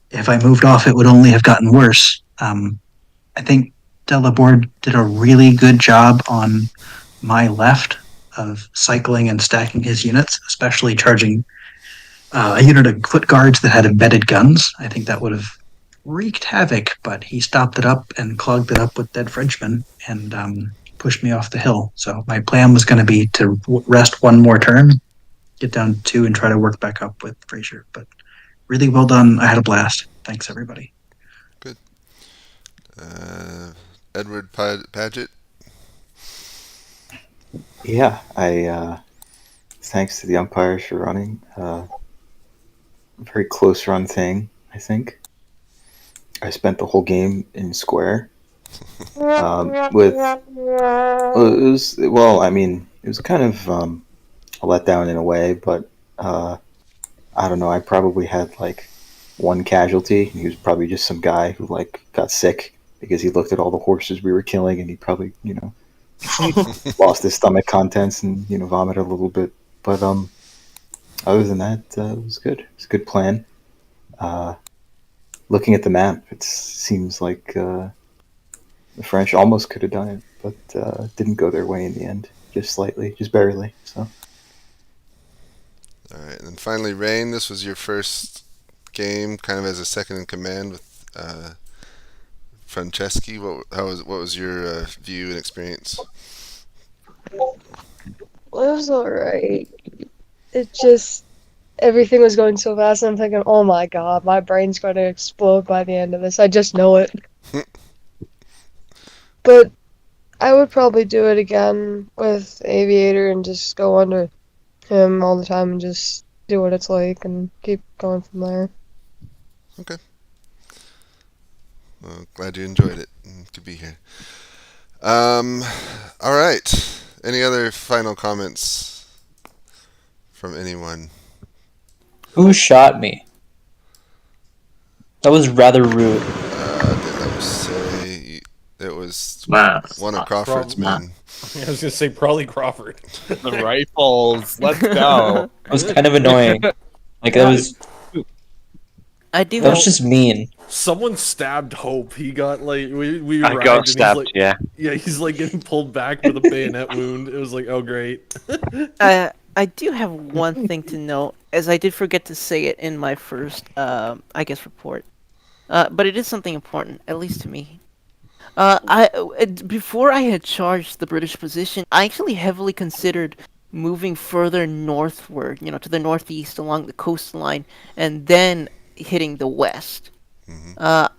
If I moved off, it would only have gotten worse. I think Delaborde did a really good job on my left of cycling and stacking his units, especially charging a unit of foot guards that had embedded guns. I think that would have wreaked havoc, but he stopped it up and clogged it up with dead Frenchmen and pushed me off the hill. So my plan was going to be to rest one more turn, get down to 2, and try to work back up with Fraser. But really well done. I had a blast. Thanks, everybody. Good. Edward Paget? Yeah, thanks to the umpires for running. Very close run thing, I think. I spent the whole game in square. It was kind of a letdown in a way, but I don't know. I probably had like one casualty. He was probably just some guy who like got sick because he looked at all the horses we were killing, and he probably lost his stomach contents and vomited a little bit. But other than that, it was good. It was a good plan. Looking at the map, it seems like the French almost could have done it, but didn't go their way in the end. Just slightly, just barely. So. All right, and finally, Rain. This was your first game, kind of as a second in command with Franceschi. What was your view and experience? Well, it was alright. It just everything was going so fast, and I'm thinking, oh my god, my brain's going to explode by the end of this. I just know it. But I would probably do it again with Aviator and just go under him all the time and just do what it's like and keep going from there. Okay. Well, glad you enjoyed it to be here. All right. Any other final comments from anyone? Who shot me? That was rather rude. Let me say it was one of Crawford's men. I was gonna say probably Crawford. The rifles. Let's go. It was kind of annoying. Like that was. I do. That was just mean. Someone stabbed Hope. He got like we I arrived got and stabbed, he's like, yeah. Yeah, he's like getting pulled back with a bayonet wound. It was like, oh great. I do have one thing to note, as I did forget to say it in my first, I guess, report. But it is something important, at least to me. Before I had charged the British position, I actually heavily considered moving further northward, to the northeast along the coastline, and then hitting the west. The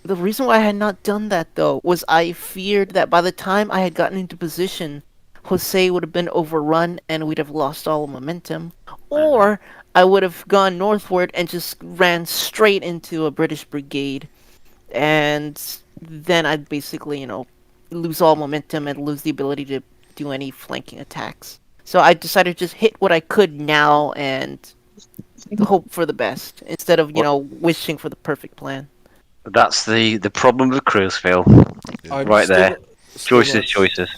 reason why I had not done that, though, was I feared that by the time I had gotten into position, Jose would have been overrun and we'd have lost all momentum. Or I would have gone northward and just ran straight into a British brigade. And then I'd basically, lose all momentum and lose the ability to do any flanking attacks. So I decided to just hit what I could now and hope for the best, instead of, wishing for the perfect plan. That's the problem with Kriegsspiel. I'm Right there. still Choices, not- choices.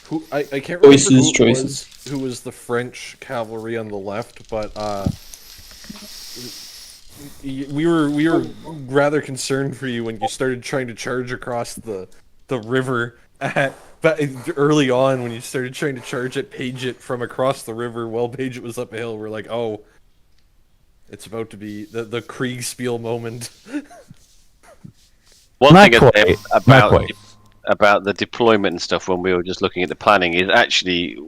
Who I can't remember Choices. who was the French cavalry on the left, but we were rather concerned for you when you started trying to charge across the river but early on when you started trying to charge at Paget from across the river while Paget was up a hill. We're like, oh, it's about to be the Kriegsspiel moment. One Not thing I'd say quite. about the deployment and stuff when we were just looking at the planning is actually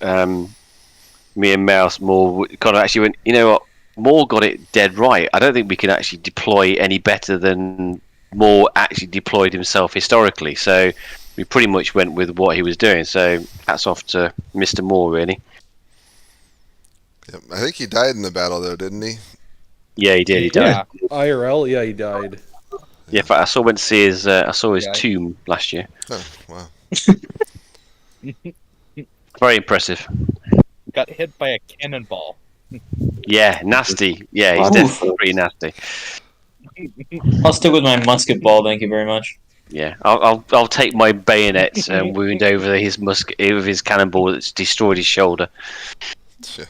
me and Mouse more kind of actually went, you know what, Moore got it dead right. I don't think we can actually deploy any better than Moore actually deployed himself historically. So we pretty much went with what he was doing. So hats off to Mr. Moore, really. Yep. I think he died in the battle, though, didn't he? Yeah, he did. He died. IRL, yeah, he died. Yeah, in fact, I saw went to see his. I saw his tomb last year. Oh, wow. Very impressive. Got hit by a cannonball. Yeah, nasty. Yeah, he's Oof. definitely pretty nasty. I'll stick with my musket ball, thank you very much. Yeah, I'll take my bayonet and wound over his with his cannonball that's destroyed his shoulder. Sure.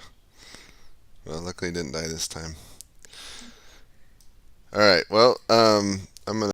Well, luckily he didn't die this time. All right. Well,